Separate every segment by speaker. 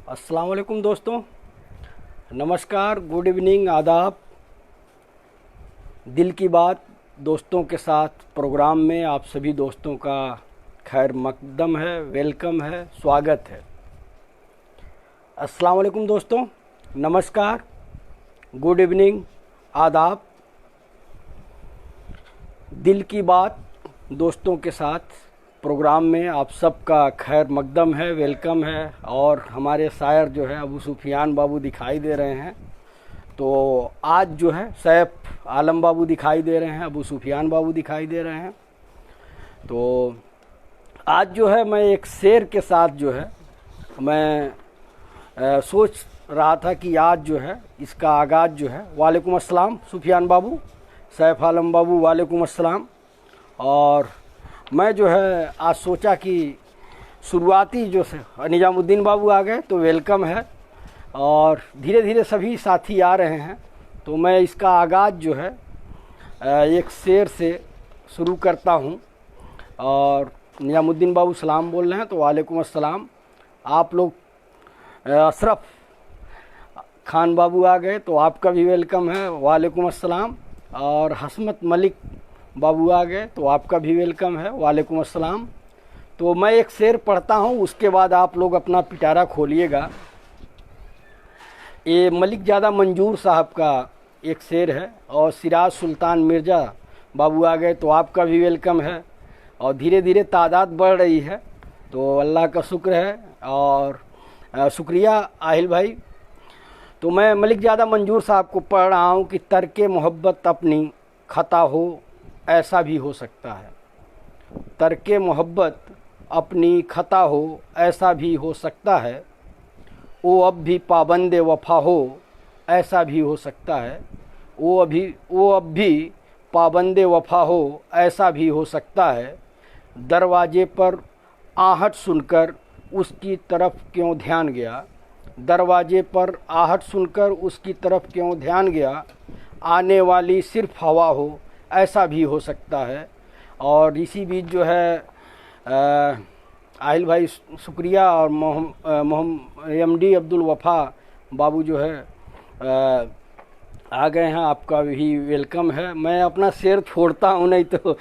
Speaker 1: अस्सलाम वालेकुम दोस्तों, नमस्कार, गुड इवनिंग, आदाब। दिल की बात दोस्तों के साथ प्रोग्राम में आप सभी दोस्तों का खैर मकदम है, वेलकम है, स्वागत है। अस्सलाम वालेकुम दोस्तों, नमस्कार, गुड इवनिंग, आदाब। दिल की बात दोस्तों के साथ प्रोग्राम में आप सबका खैर मकदम है, वेलकम है। और हमारे शायर जो है अबू सुफियान बाबू दिखाई दे रहे हैं, तो आज जो है सैफ आलम बाबू दिखाई दे रहे हैं, अबू सुफियान बाबू दिखाई दे रहे हैं। तो आज जो है मैं एक शेर के साथ जो है मैं सोच रहा था कि आज जो है इसका आगाज़ जो है। वालेकुम अस्सलाम सुफियान बाबू, सैफ आलम बाबू, वालेकुम अस्सलाम। और मैं जो है आज सोचा कि शुरुआती जो से निजामुद्दीन बाबू आ गए तो वेलकम है, और धीरे धीरे सभी साथी आ रहे हैं। तो मैं इसका आगाज़ जो है एक शेर से शुरू करता हूं। और निजामुद्दीन बाबू सलाम बोल रहे हैं, तो वालेकुम अस्सलाम। आप लोग अशरफ खान बाबू आ गए तो आपका भी वेलकम है, वालेकुम अस्सलाम। और हसमत मलिक बाबू आ गए तो आपका भी वेलकम है, वालेकुम अस्सलाम। तो मैं एक शेर पढ़ता हूँ, उसके बाद आप लोग अपना पिटारा खोलिएगा। ये मलिक ज़्यादा मंजूर साहब का एक शेर है। और सिराज सुल्तान मिर्ज़ा बाबू आ गए तो आपका भी वेलकम है। और धीरे धीरे तादाद बढ़ रही है, तो अल्लाह का शुक्र है और शुक्रिया आहिल भाई। तो मैं मलिक ज़्यादा मंजूर साहब को पढ़ रहा हूँ कि तर्क मोहब्बत अपनी खता हो, ऐसा भी हो सकता है। तर्क मोहब्बत अपनी खता हो, ऐसा भी हो सकता है। वो अब भी पाबंद वफा हो, ऐसा भी हो सकता है। वो अब भी पाबंद वफा हो, ऐसा भी हो सकता है। दरवाजे पर आहट सुनकर उसकी तरफ क्यों ध्यान गया, दरवाजे पर आहट सुनकर उसकी तरफ क्यों ध्यान गया। आने वाली सिर्फ हवा हो, ऐसा भी हो सकता है। और इसी बीच जो है आहिल भाई शुक्रिया और एमडी अब्दुल वफ़ा बाबू जो है आ गए हैं, आपका भी वेलकम है। मैं अपना शेर छोड़ता हूँ नहीं तो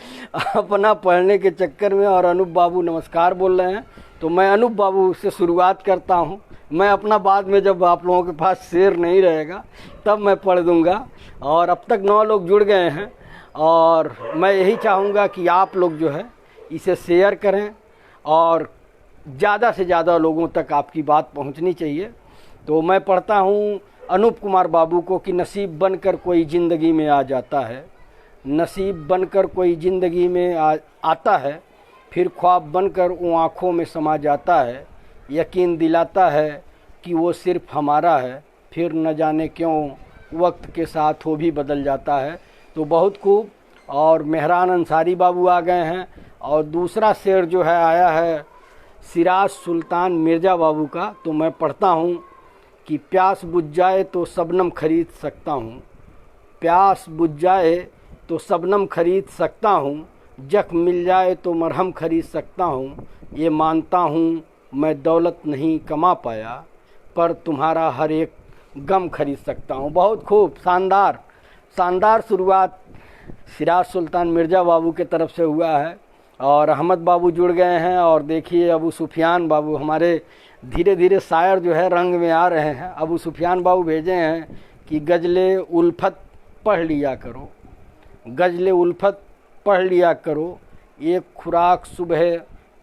Speaker 1: अपना पढ़ने के चक्कर में। और अनूप बाबू नमस्कार बोल रहे हैं, तो मैं अनूप बाबू से शुरुआत करता हूँ। मैं अपना बाद में जब आप लोगों के पास शेर नहीं रहेगा तब मैं पढ़ दूँगा। और अब तक 9 लोग जुड़ गए हैं, और मैं यही चाहूँगा कि आप लोग जो है इसे शेयर करें और ज़्यादा से ज़्यादा लोगों तक आपकी बात पहुँचनी चाहिए। तो मैं पढ़ता हूँ अनूप कुमार बाबू को कि नसीब बनकर कोई ज़िंदगी में आ जाता है, नसीब बनकर कोई ज़िंदगी में आता है। फिर ख्वाब बनकर वो आँखों में समा जाता है। यकीन दिलाता है कि वो सिर्फ हमारा है, फिर न जाने क्यों वक्त के साथ वो भी बदल जाता है। तो बहुत खूब। और मेहरान अंसारी बाबू आ गए हैं। और दूसरा शेर जो है आया है सिराज सुल्तान मिर्ज़ा बाबू का, तो मैं पढ़ता हूँ कि प्यास बुझ जाए तो शबनम खरीद सकता हूँ, प्यास बुझ जाए तो शबनम खरीद सकता हूँ। जख्म मिल जाए तो मरहम खरीद सकता हूँ। ये मानता हूँ मैं दौलत नहीं कमा पाया, पर तुम्हारा हर एक गम खरीद सकता हूँ। बहुत खूब, शानदार शानदार शुरुआत सिराज सुल्तान मिर्ज़ा बाबू के तरफ से हुआ है। और अहमद बाबू जुड़ गए हैं। और देखिए अबू सुफियान बाबू हमारे धीरे धीरे शायर जो है रंग में आ रहे हैं। अबू सुफियान बाबू भेजे हैं कि गज़ले उल्फत पढ़ लिया करो, गज़ले उल्फत पढ़ लिया करो। एक खुराक सुबह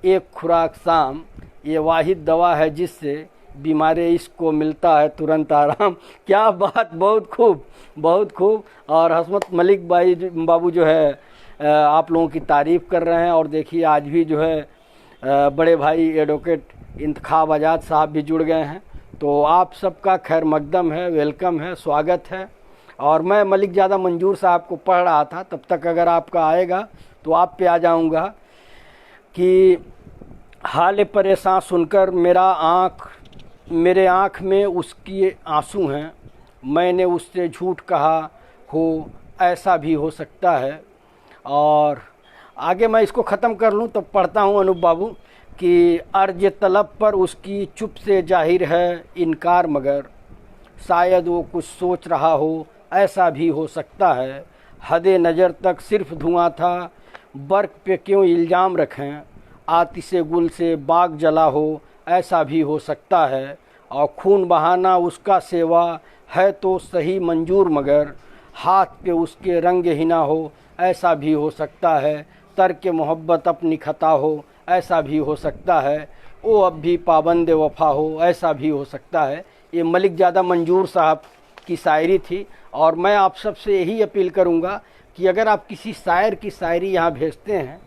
Speaker 1: एक खुराक शाम, ये वाहिद दवा है जिससे बीमारे इश्क को मिलता है तुरंत आराम। क्या बात, बहुत खूब बहुत खूब। और हसमत मलिक भाई बाबू जो है आप लोगों की तारीफ़ कर रहे हैं। और देखिए आज भी जो है बड़े भाई एडवोकेट इंतखाब आज़ाद साहब भी जुड़ गए हैं। तो आप सबका खैर मकदम है, वेलकम है, स्वागत है। और मैं मलिक ज़्यादा मंजूर साहब को पढ़ रहा था, तब तक अगर आपका आएगा तो आप पे आ जाऊंगा कि हाल परेशान सुनकर मेरे आँख में उसकी आंसू हैं। मैंने उससे झूठ कहा हो, ऐसा भी हो सकता है। और आगे मैं इसको ख़त्म कर लूँ तब पढ़ता हूँ अनूप बाबू कि अर्ज तलब पर उसकी चुप से जाहिर है इनकार, मगर शायद वो कुछ सोच रहा हो, ऐसा भी हो सकता है। हदे नज़र तक सिर्फ धुआं था, बर्क पे क्यों इल्ज़ाम रखें, आतिशे गुल से बाग जला हो, ऐसा भी हो सकता है। और खून बहाना उसका सेवा है तो सही मंजूर, मगर हाथ पे उसके रंग ही ना हो, ऐसा भी हो सकता है। तर्क मोहब्बत अपनी खता हो, ऐसा भी हो सकता है। वो अब भी पाबंद वफा हो, ऐसा भी हो सकता है। ये मलिक ज़्यादा मंजूर साहब की शायरी थी। और मैं आप सबसे यही अपील करूँगा कि अगर आप किसी शायर की शायरी यहाँ भेजते हैं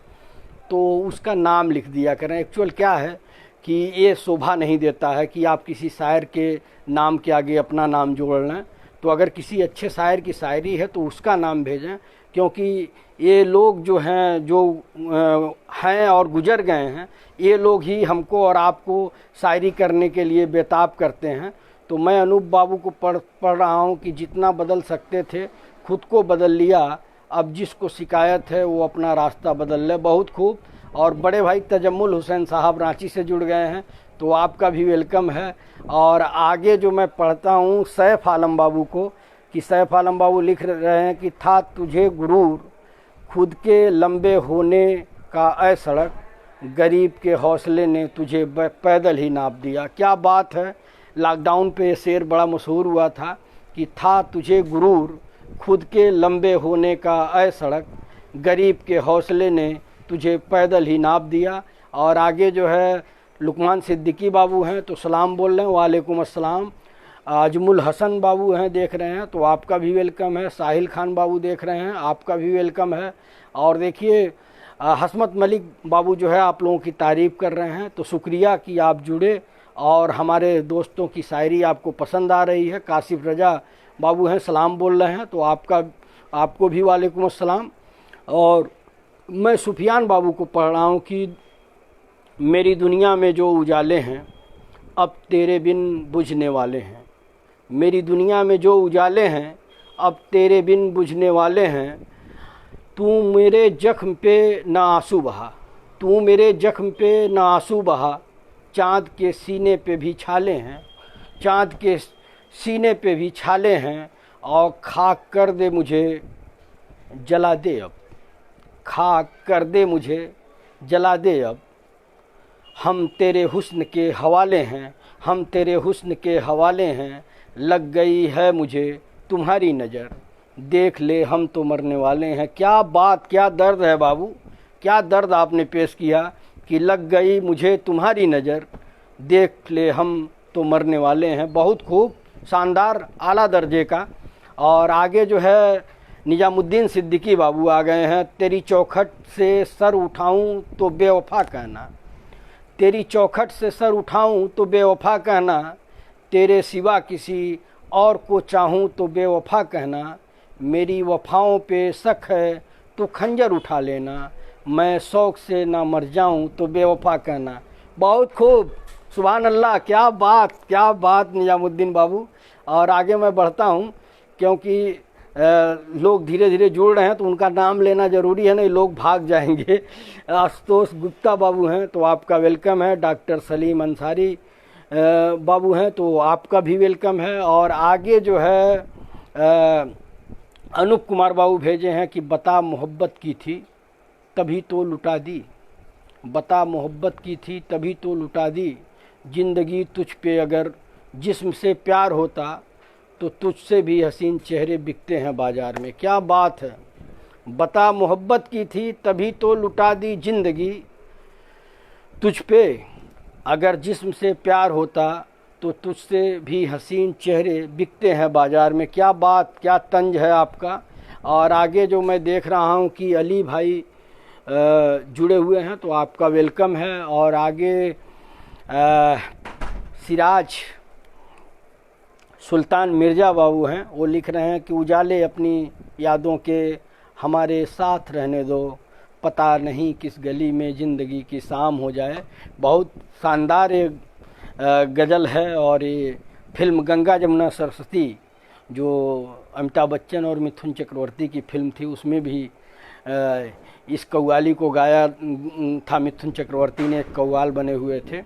Speaker 1: तो उसका नाम लिख दिया करें। एक्चुअल क्या है कि ये शोभा नहीं देता है कि आप किसी शायर के नाम के आगे अपना नाम जोड़ लें। तो अगर किसी अच्छे शायर की शायरी है तो उसका नाम भेजें, क्योंकि ये लोग जो हैं, जो हैं और गुजर गए हैं, ये लोग ही हमको और आपको शायरी करने के लिए बेताब करते हैं। तो मैं अनूप बाबू को पढ़ रहा हूँ कि जितना बदल सकते थे खुद को बदल लिया, अब जिसको शिकायत है वो अपना रास्ता बदल ले। बहुत खूब। और बड़े भाई तजम्मुल हुसैन साहब रांची से जुड़ गए हैं, तो आपका भी वेलकम है। और आगे जो मैं पढ़ता हूँ सैफ आलम बाबू को, कि सैफ आलम बाबू लिख रहे हैं कि था तुझे गुरूर खुद के लंबे होने का ऐ सड़क, गरीब के हौसले ने तुझे पैदल ही नाप दिया। क्या बात है। लॉकडाउन पे शेर बड़ा मशहूर हुआ था कि था तुझे गुरूर खुद के लंबे होने का ऐ सड़क, गरीब के हौसले ने तुझे पैदल ही नाप दिया। और आगे जो है लुकमान सिद्दीकी बाबू हैं तो सलाम बोल रहे हैं, वालेकुम अस्सलाम। अजमुल हसन बाबू हैं, देख रहे हैं, तो आपका भी वेलकम है। साहिल खान बाबू देख रहे हैं, आपका भी वेलकम है। और देखिए हसमत मलिक बाबू जो है आप लोगों की तारीफ़ कर रहे हैं, तो शुक्रिया कि आप जुड़े और हमारे दोस्तों की शायरी आपको पसंद आ रही है। कासिफ रजा बाबू हैं, सलाम बोल रहे हैं, तो आपको भी वालेकुम अस्सलाम। और मैं सुफियान बाबू को पढ़ रहा हूँ कि मेरी दुनिया में जो उजाले हैं अब तेरे बिन बुझने वाले हैं। मेरी दुनिया में जो उजाले हैं अब तेरे बिन बुझने वाले हैं। तू मेरे जख्म पे ना आंसू बहा, तू मेरे जख्म पे ना आंसू बहा, चाँद के सीने पे भी छाले हैं, चाँद के सीने पे भी छाले हैं। और खाक कर दे मुझे जला दे अब, खाक कर दे मुझे जला दे अब, हम तेरे हुस्न के हवाले हैं, हम तेरे हुस्न के हवाले हैं। लग गई है मुझे तुम्हारी नज़र, देख ले हम तो मरने वाले हैं। क्या बात, क्या दर्द है बाबू, क्या दर्द आपने पेश किया कि लग गई मुझे तुम्हारी नज़र, देख ले हम तो मरने वाले हैं। बहुत खूब, शानदार, आला दर्जे का। और आगे जो है निजामुद्दीन सिद्दीकी बाबू आ गए हैं। तेरी चौखट से सर उठाऊं तो बेवफा कहना, तेरी चौखट से सर उठाऊं तो बेवफा कहना, तेरे सिवा किसी और को चाहूं तो बेवफा कहना। मेरी वफाओं पे शक है तो खंजर उठा लेना, मैं शौक़ से ना मर जाऊं तो बेवफा कहना। बहुत खूब, सुभान अल्लाह, क्या बात, क्या बात निजामुद्दीन बाबू। और आगे मैं बढ़ता हूं क्योंकि लोग धीरे धीरे जुड़ रहे हैं तो उनका नाम लेना ज़रूरी है, नहीं लोग भाग जाएंगे। आशुतोष गुप्ता बाबू हैं तो आपका वेलकम है। डॉक्टर सलीम अंसारी बाबू हैं तो आपका भी वेलकम है। और आगे जो है अनूप कुमार बाबू भेजे हैं कि बता मोहब्बत की थी तभी तो लुटा दी, बता मोहब्बत की थी तभी तो लुटा दी, ज़िंदगी तुझ पे अगर जिस्म से प्यार होता तो तुझसे भी हसीन चेहरे बिकते हैं बाज़ार में। क्या बात है। बता मोहब्बत की थी तभी तो लुटा दी ज़िंदगी, तुझ पे अगर जिस्म से प्यार होता तो तुझसे भी हसीन चेहरे बिकते हैं बाज़ार में। क्या बात, क्या तंज है आपका। और आगे जो मैं देख रहा हूँ कि अली भाई जुड़े हुए हैं तो आपका वेलकम है। और आगे सिराज सुल्तान मिर्ज़ा बाबू हैं, वो लिख रहे हैं कि उजाले अपनी यादों के हमारे साथ रहने दो, पता नहीं किस गली में ज़िंदगी की शाम हो जाए। बहुत शानदार एक गज़ल है। और ये फिल्म गंगा जमुना सरस्वती जो अमिताभ बच्चन और मिथुन चक्रवर्ती की फिल्म थी उसमें भी इस कव्वाली को गाया था मिथुन चक्रवर्ती ने, कव्वाल बने हुए थे।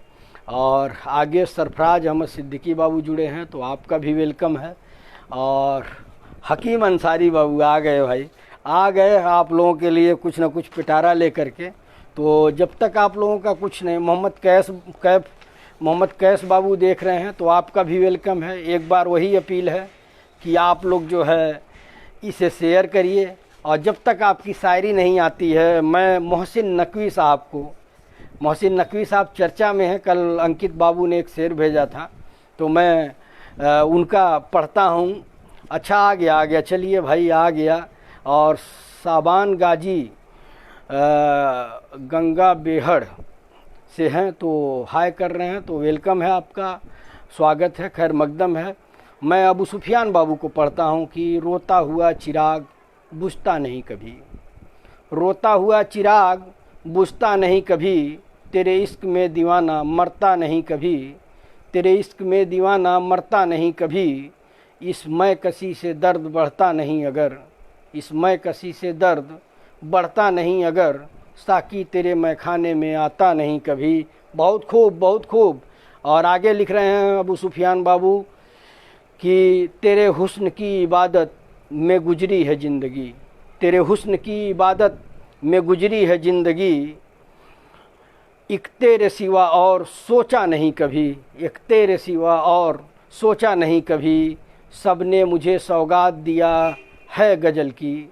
Speaker 1: और आगे सरफराज अहमद सिद्दीकी बाबू जुड़े हैं, तो आपका भी वेलकम है। और हकीम अंसारी बाबू आ गए भाई, आ गए आप लोगों के लिए कुछ ना कुछ पिटारा लेकर के। तो जब तक आप लोगों का कुछ नहीं, मोहम्मद कैस बाबू देख रहे हैं, तो आपका भी वेलकम है। एक बार वही अपील है कि आप लोग जो है इसे शेयर करिए। और जब तक आपकी शायरी नहीं आती है, मैं मोहसिन नकवी साहब चर्चा में है, कल अंकित बाबू ने एक शेर भेजा था, तो मैं उनका पढ़ता हूँ। अच्छा आ गया, चलिए भाई आ गया। और साबान गाजी गंगा बेहड़ से हैं, तो हाय कर रहे हैं, तो वेलकम है, आपका स्वागत है, खैर मकदम है। मैं अबू सुफियान बाबू को पढ़ता हूँ कि रोता हुआ चिराग बुझता नहीं कभी, रोता हुआ चिराग बुझता नहीं कभी, तेरे इश्क में दीवाना मरता नहीं कभी, तेरे इश्क में दीवाना मरता नहीं कभी, इस मैं कसी से दर्द बढ़ता नहीं अगर, इस मैं कसी से दर्द बढ़ता नहीं अगर, साकी तेरे मैं खाने में आता नहीं कभी। बहुत खूब, बहुत खूब। और आगे लिख रहे हैं अबू सुफियान बाबू कि तेरे हुस्न की इबादत में गुजरी है ज़िंदगी, तेरे हुस्न की इबादत में गुजरी है ज़िंदगी, एक तेरे सिवा और सोचा नहीं कभी, एक तेरे सिवा और सोचा नहीं कभी, सबने मुझे सौगात दिया है गज़ल की,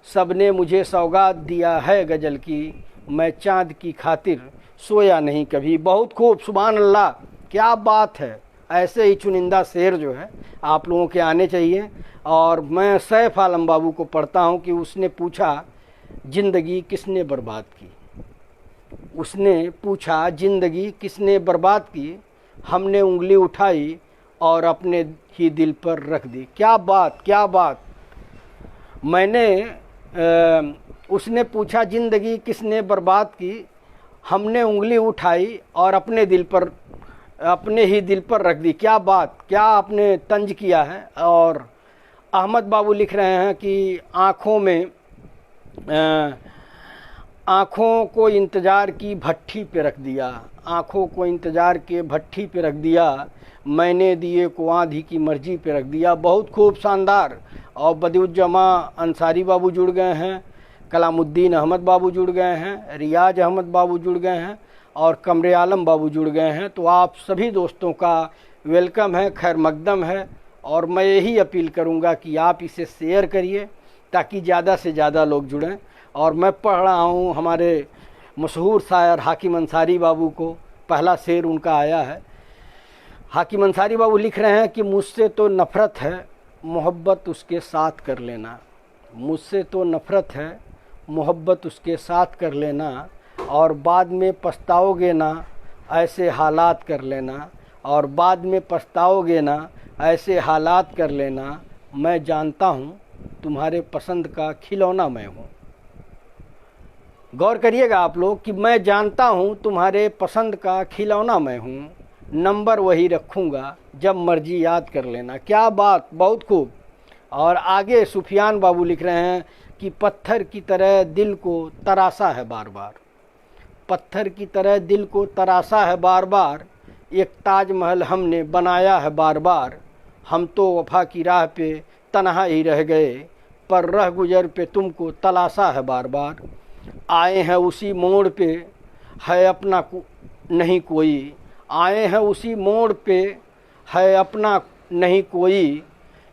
Speaker 1: सबने मुझे सौगात दिया है गज़ल की, मैं चाँद की खातिर सोया नहीं कभी। बहुत खूब, सुभान अल्लाह, क्या बात है। ऐसे ही चुनिंदा शेर जो है आप लोगों के आने चाहिए। और मैं सैफ आलम बाबू को पढ़ता हूँ कि उसने पूछा ज़िंदगी किसने बर्बाद की, उसने पूछा ज़िंदगी किसने बर्बाद की, हमने उंगली उठाई और अपने ही दिल पर रख दी। क्या बात, क्या बात। उसने पूछा ज़िंदगी किसने बर्बाद की, हमने उंगली उठाई और अपने ही दिल पर रख दी। क्या बात, क्या आपने तंज किया है। और अहमद बाबू लिख रहे हैं कि आँखों को इंतज़ार की भट्ठी पे रख दिया, आँखों को इंतज़ार के भट्ठी पे रख दिया, मैंने दिए को आंधी की मर्जी पे रख दिया। बहुत खूब, शानदार। और बदिउज्जमा अंसारी बाबू जुड़ गए हैं, कलामुद्दीन अहमद बाबू जुड़ गए हैं, रियाज अहमद बाबू जुड़ गए हैं और कमरे आलम बाबू जुड़ गए हैं। तो आप सभी दोस्तों का वेलकम है, खैर मकदम है। और मैं यही अपील करूंगा कि आप इसे शेयर करिए ताकि ज़्यादा से ज़्यादा लोग जुड़ें। और मैं पढ़ रहा हूँ हमारे मशहूर शायर हाकिम अंसारी बाबू को, पहला शेर उनका आया है। हाकिम अंसारी बाबू लिख रहे हैं कि मुझसे तो नफ़रत है, मोहब्बत उसके साथ कर लेना, मुझसे तो नफ़रत है, मोहब्बत उसके साथ कर लेना, और बाद में पछताओगे ना ऐसे हालात कर लेना, और बाद में पछताओगे ना ऐसे हालात कर लेना, मैं जानता हूँ तुम्हारे पसंद का खिलौना मैं हूँ। गौर करिएगा आप लोग कि मैं जानता हूँ तुम्हारे पसंद का खिलौना मैं हूँ, नंबर वही रखूँगा जब मर्जी याद कर लेना। क्या बात, बहुत खूब। और आगे सुफियान बाबू लिख रहे हैं कि पत्थर की तरह दिल को तरासा है बार बार, पत्थर की तरह दिल को तरासा है बार बार, एक ताजमहल हमने बनाया है बार बार, हम तो वफा की राह पे तन्हा ही रह गए, पर रह गुजर पे तुमको तलाशा है बार बार, आए हैं उसी मोड़ पे है अपना नहीं कोई, आए हैं उसी मोड़ पे है अपना नहीं कोई,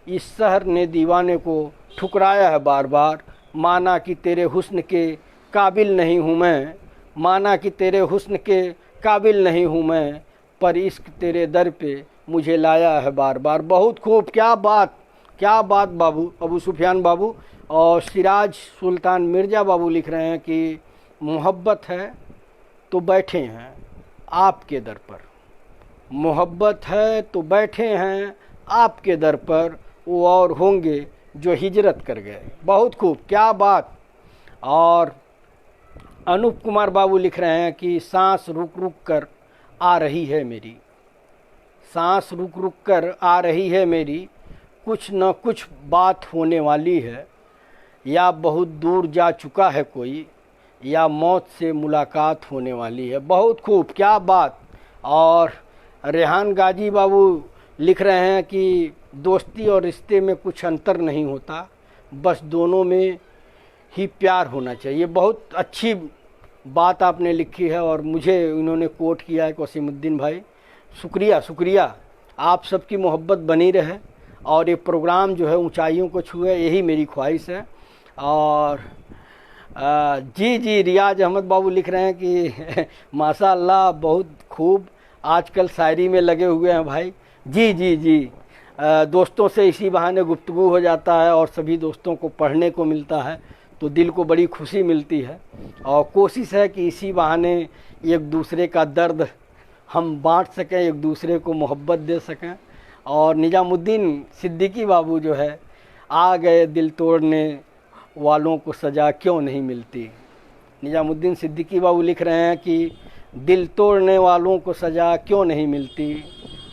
Speaker 1: इस शहर ने दीवाने को ठुकराया है बार बार, माना कि तेरे हुस्न के काबिल नहीं हूँ मैं, माना कि तेरे हुस्न के काबिल नहीं हूँ मैं, पर इश्क तेरे दर पे मुझे लाया है बार बार। बहुत खूब, क्या बात, क्या बात बाबू, अबू सुफियान बाबू। और सिराज सुल्तान मिर्ज़ा बाबू लिख रहे हैं कि मोहब्बत है तो बैठे हैं आपके दर पर, मोहब्बत है तो बैठे हैं आपके दर पर, वो और होंगे जो हिजरत कर गए। बहुत खूब, क्या बात। और अनूप कुमार बाबू लिख रहे हैं कि सांस रुक रुक कर आ रही है मेरी, सांस रुक रुक कर आ रही है मेरी, कुछ न कुछ बात होने वाली है, या बहुत दूर जा चुका है कोई, या मौत से मुलाकात होने वाली है। बहुत खूब, क्या बात। और रेहान गाजी बाबू लिख रहे हैं कि दोस्ती और रिश्ते में कुछ अंतर नहीं होता, बस दोनों में ही प्यार होना चाहिए। बहुत अच्छी बात आपने लिखी है और मुझे इन्होंने कोट किया है वसीमुद्दीन भाई, शुक्रिया शुक्रिया। आप सबकी मोहब्बत बनी रहे और ये प्रोग्राम जो है ऊंचाइयों को छुए, यही मेरी ख्वाहिश है। और जी जी, रियाज अहमद बाबू लिख रहे हैं कि माशाअल्लाह बहुत खूब, आजकल शायरी में लगे हुए हैं भाई। जी जी जी, दोस्तों से इसी बहाने गुफ्तगू हो जाता है और सभी दोस्तों को पढ़ने को मिलता है तो दिल को बड़ी खुशी मिलती है। और कोशिश है कि इसी बहाने एक दूसरे का दर्द हम बांट सकें, एक दूसरे को मोहब्बत दे सकें। और निजामुद्दीन सिद्दीकी बाबू जो है, आ गए दिल तोड़ने वालों को सज़ा क्यों नहीं मिलती। निजामुद्दीन सिद्दीकी बाबू लिख रहे हैं कि दिल तोड़ने वालों को सज़ा क्यों नहीं मिलती,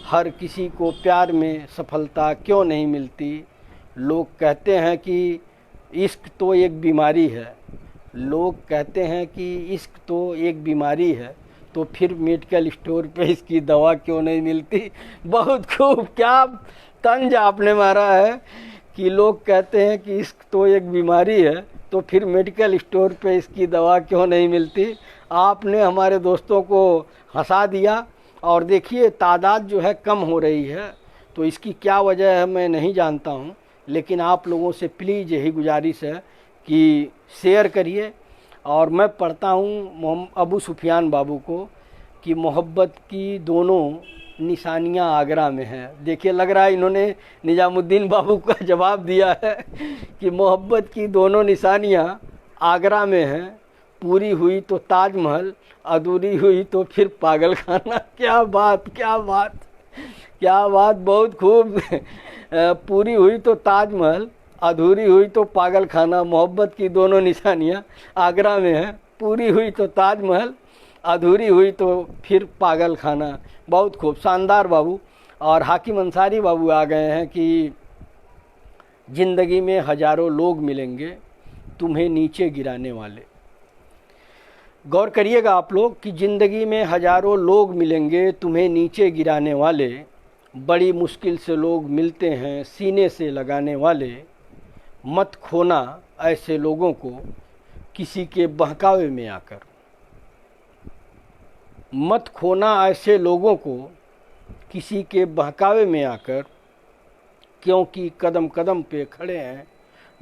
Speaker 1: हर किसी को प्यार में सफलता क्यों नहीं मिलती। लोग कहते हैं कि इश्क तो एक बीमारी है, लोग कहते हैं कि इश्क तो एक बीमारी है, तो फिर मेडिकल स्टोर पे इसकी दवा क्यों नहीं मिलती। बहुत खूब, क्या तंज आपने मारा है कि लोग कहते हैं कि इश्क तो एक बीमारी है तो फिर मेडिकल स्टोर पे इसकी दवा क्यों नहीं मिलती। आपने हमारे दोस्तों को हंसा दिया। और देखिए तादाद जो है कम हो रही है, तो इसकी क्या वजह है मैं नहीं जानता हूँ, लेकिन आप लोगों से प्लीज़ यही गुजारिश है कि शेयर करिए। और मैं पढ़ता हूँ अबू सुफियान बाबू को कि मोहब्बत की दोनों निशानियाँ आगरा में हैं। देखिए लग रहा है इन्होंने निजामुद्दीन बाबू का जवाब दिया है कि मोहब्बत की दोनों निशानियाँ आगरा में हैं, पूरी हुई तो ताजमहल, अधूरी हुई तो फिर पागल खाना। क्या बात, क्या बात, क्या बात, बहुत खूब। पूरी हुई तो ताजमहल, अधूरी हुई तो पागल खाना, मोहब्बत की दोनों निशानियाँ आगरा में हैं, पूरी हुई तो ताजमहल, अधूरी हुई तो फिर पागल खाना। बहुत खूब, शानदार बाबू। और हाकिम अंसारी बाबू आ गए हैं कि ज़िंदगी में हज़ारों लोग मिलेंगे तुम्हें नीचे गिराने वाले। गौर करिएगा आप लोग कि ज़िंदगी में हज़ारों लोग मिलेंगे तुम्हें नीचे गिराने वाले, बड़ी मुश्किल से लोग मिलते हैं सीने से लगाने वाले। मत खोना ऐसे लोगों को किसी के बहकावे में आकर, मत खोना ऐसे लोगों को किसी के बहकावे में आकर, क्योंकि कदम कदम पे खड़े हैं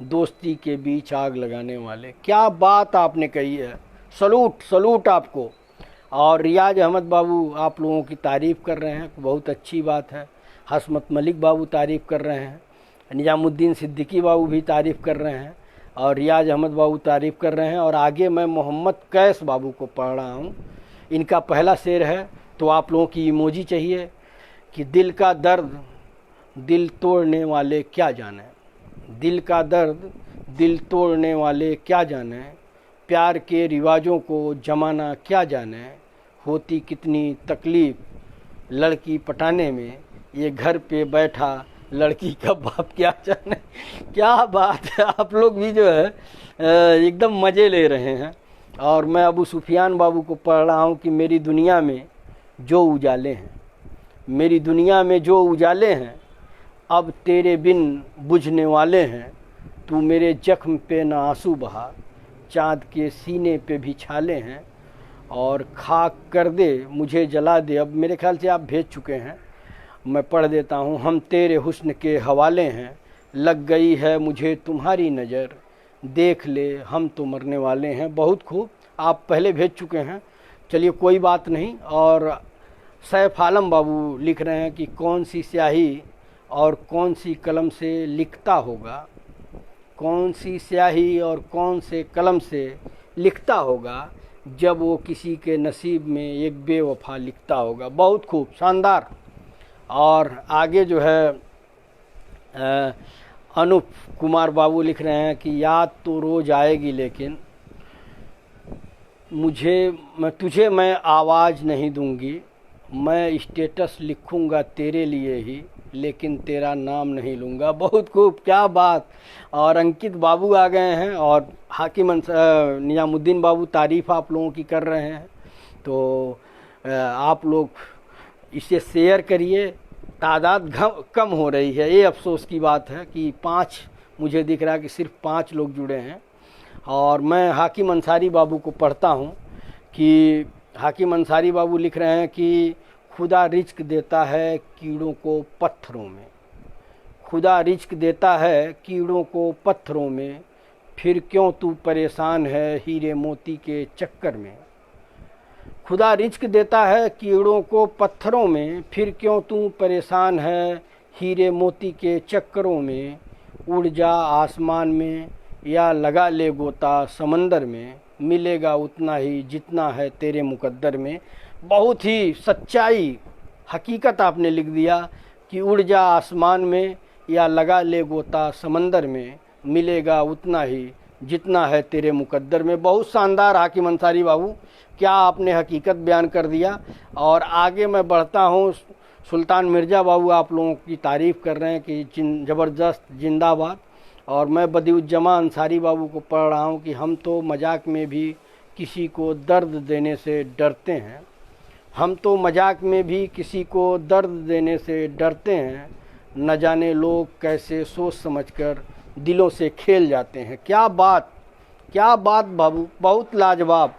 Speaker 1: दोस्ती के बीच आग लगाने वाले। क्या बात आपने कही है, सलूट सलूट आपको। और रियाज अहमद बाबू आप लोगों की तारीफ़ कर रहे हैं, बहुत अच्छी बात है। हसमत मलिक बाबू तारीफ़ कर रहे हैं, निजामुद्दीन सिद्दीकी बाबू भी तारीफ़ कर रहे हैं और रियाज अहमद बाबू तारीफ़ कर रहे हैं। और आगे मैं मोहम्मद कैस बाबू को पढ़ रहा हूँ। इनका पहला शेर है, तो आप लोगों की इमोजी चाहिए कि दिल का दर्द दिल तोड़ने वाले क्या जाने, दिल का दर्द दिल तोड़ने वाले क्या जाने, प्यार के रिवाजों को जमाना क्या जाने, होती कितनी तकलीफ़ लड़की पटाने में, ये घर पे बैठा लड़की का बाप क्या जाने। क्या बात है, आप लोग भी जो है एकदम मज़े ले रहे हैं। और मैं अबू सुफियान बाबू को पढ़ रहा हूँ कि मेरी दुनिया में जो उजाले हैं, मेरी दुनिया में जो उजाले हैं, अब तेरे बिन बुझने वाले हैं। तू मेरे जख्म पे न आंसू बहा, चाँद के सीने पे भी छाले हैं, और खाक कर दे मुझे जला दे। अब मेरे ख्याल से आप भेज चुके हैं, मैं पढ़ देता हूँ। हम तेरे हुस्न के हवाले हैं, लग गई है मुझे तुम्हारी नज़र, देख ले हम तो मरने वाले हैं। बहुत खूब, आप पहले भेज चुके हैं, चलिए कोई बात नहीं। और सैफ आलम बाबू लिख रहे हैं कि कौन सी स्याही और कौन सी कलम से लिखता होगा, कौन सी स्याही और कौन से कलम से लिखता होगा, जब वो किसी के नसीब में एक बेवफा लिखता होगा। बहुत खूब, शानदार। और आगे जो है अनूप कुमार बाबू लिख रहे हैं कि याद तो रोज़ आएगी लेकिन तुझे मैं आवाज़ नहीं दूंगी, मैं स्टेटस लिखूंगा तेरे लिए ही, लेकिन तेरा नाम नहीं लूँगा। बहुत खूब, क्या बात। और अंकित बाबू आ गए हैं और हाकिम निजामुद्दीन बाबू तारीफ़ आप लोगों की कर रहे हैं। तो आप लोग इसे शेयर करिए, तादाद कम हो रही है। ये अफसोस की बात है कि 5, मुझे दिख रहा है कि सिर्फ 5 लोग जुड़े हैं। और मैं हाकिम अंसारी बाबू को पढ़ता हूँ कि हाकिम अंसारी बाबू लिख रहे हैं कि खुदा रिज्क देता है कीड़ों को पत्थरों में, खुदा रिज्क देता है कीड़ों को पत्थरों में, फिर क्यों तू परेशान है हीरे मोती के चक्कर में। खुदा रिज्क देता है कीड़ों को पत्थरों में, फिर क्यों तू परेशान है हीरे मोती के चक्करों में। उड़ जा आसमान में या लगा ले गोता समंदर में, मिलेगा उतना ही जितना है तेरे मुकद्दर में। बहुत ही सच्चाई, हकीकत आपने लिख दिया कि उड़ जा आसमान में या लगा ले गोता समंदर में, मिलेगा उतना ही जितना है तेरे मुकद्दर में। बहुत शानदार हाकिम अंसारी बाबू, क्या आपने हकीकत बयान कर दिया। और आगे मैं बढ़ता हूँ, सुल्तान मिर्ज़ा बाबू आप लोगों की तारीफ़ कर रहे हैं कि ज़बरदस्त, जिंदाबाद। और मैं बदिउज्जमा अंसारी बाबू को पढ़ रहा हूँ कि हम तो मजाक में भी किसी को दर्द देने से डरते हैं, हम तो मजाक में भी किसी को दर्द देने से डरते हैं, न जाने लोग कैसे सोच समझकर दिलों से खेल जाते हैं। क्या बात, क्या बात बाबू, बहुत लाजवाब।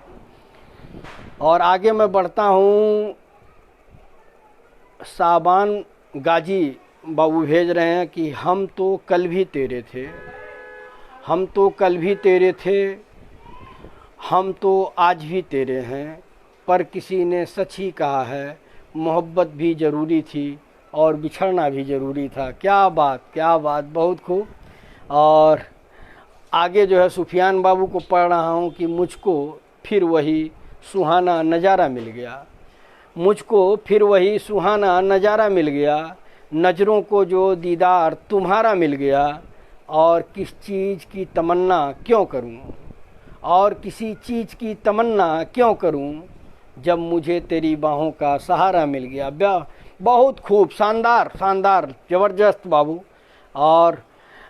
Speaker 1: और आगे मैं बढ़ता हूँ, साबान गाजी बाबू भेज रहे हैं कि हम तो कल भी तेरे थे, हम तो कल भी तेरे थे, हम तो आज भी तेरे हैं, पर किसी ने सच ही कहा है मोहब्बत भी ज़रूरी थी और बिछड़ना भी ज़रूरी था। क्या बात, क्या बात, बहुत खूब। और आगे जो है सुफियान बाबू को पढ़ रहा हूँ कि मुझको फिर वही सुहाना नज़ारा मिल गया, मुझको फिर वही सुहाना नज़ारा मिल गया, नज़रों को जो दीदार तुम्हारा मिल गया, और किस चीज़ की तमन्ना क्यों करूं, और किसी चीज़ की तमन्ना क्यों करूं, जब मुझे तेरी बाहों का सहारा मिल गया। बहुत खूब, शानदार, शानदार, ज़बरदस्त बाबू। और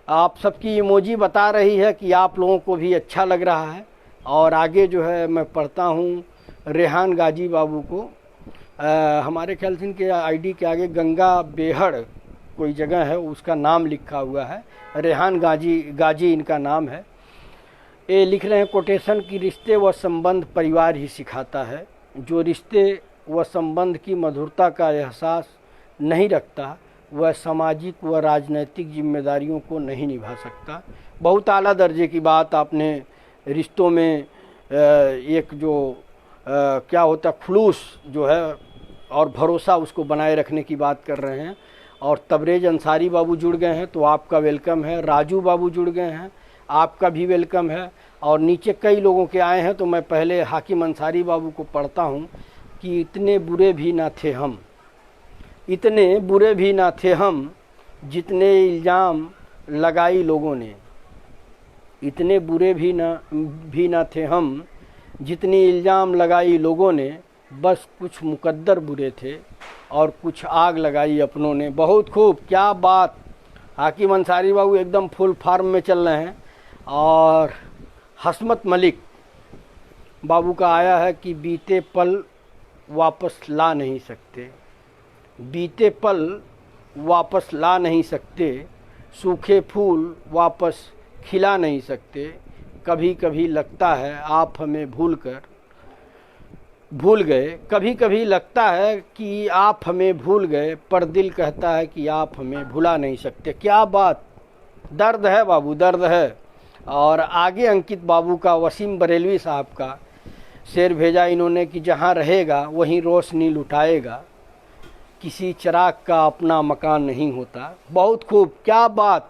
Speaker 1: आप सबकी इमोजी बता रही है कि आप लोगों को भी अच्छा लग रहा है। और आगे जो है मैं पढ़ता हूँ रेहान गाजी बाबू को। हमारे ख्याल से इनके आईडी के आगे गंगा बेहड़ कोई जगह है, उसका नाम लिखा हुआ है, रेहान गाजी इनका नाम है। ये लिख रहे हैं कोटेशन की रिश्ते व संबंध परिवार ही सिखाता है, जो रिश्ते व संबंध की मधुरता का एहसास नहीं रखता वह सामाजिक व राजनैतिक जिम्मेदारियों को नहीं निभा सकता। बहुत आला दर्जे की बात आपने रिश्तों में एक जो क्या होता है खुलूस जो है और भरोसा उसको बनाए रखने की बात कर रहे हैं। और तबरेज अंसारी बाबू जुड़ गए हैं तो आपका वेलकम है। राजू बाबू जुड़ गए हैं, आपका भी वेलकम है। और नीचे कई लोगों के आए हैं तो मैं पहले हाकिम अंसारी बाबू को पढ़ता हूँ कि इतने बुरे भी ना थे हम, इतने बुरे भी ना थे हम, जितने इल्ज़ाम लगाई लोगों ने, इतने बुरे भी ना थे हम, जितनी इल्ज़ाम लगाई लोगों ने, बस कुछ मुकद्दर बुरे थे और कुछ आग लगाई अपनों ने। बहुत खूब, क्या बात। हाकिम अंसारी बाबू एकदम फुल फार्म में चल रहे हैं। और हसमत मलिक बाबू का आया है कि बीते पल वापस ला नहीं सकते, बीते पल वापस ला नहीं सकते, सूखे फूल वापस खिला नहीं सकते, कभी कभी लगता है आप हमें भूल गए, कभी कभी लगता है कि आप हमें भूल गए, पर दिल कहता है कि आप हमें भुला नहीं सकते। क्या बात, दर्द है बाबू, दर्द है। और आगे अंकित बाबू का वसीम बरेलवी साहब का शेर भेजा इन्होंने कि जहाँ रहेगा वहीं रोशनी लुटाएगा, किसी चिराग का अपना मकान नहीं होता। बहुत खूब, क्या बात,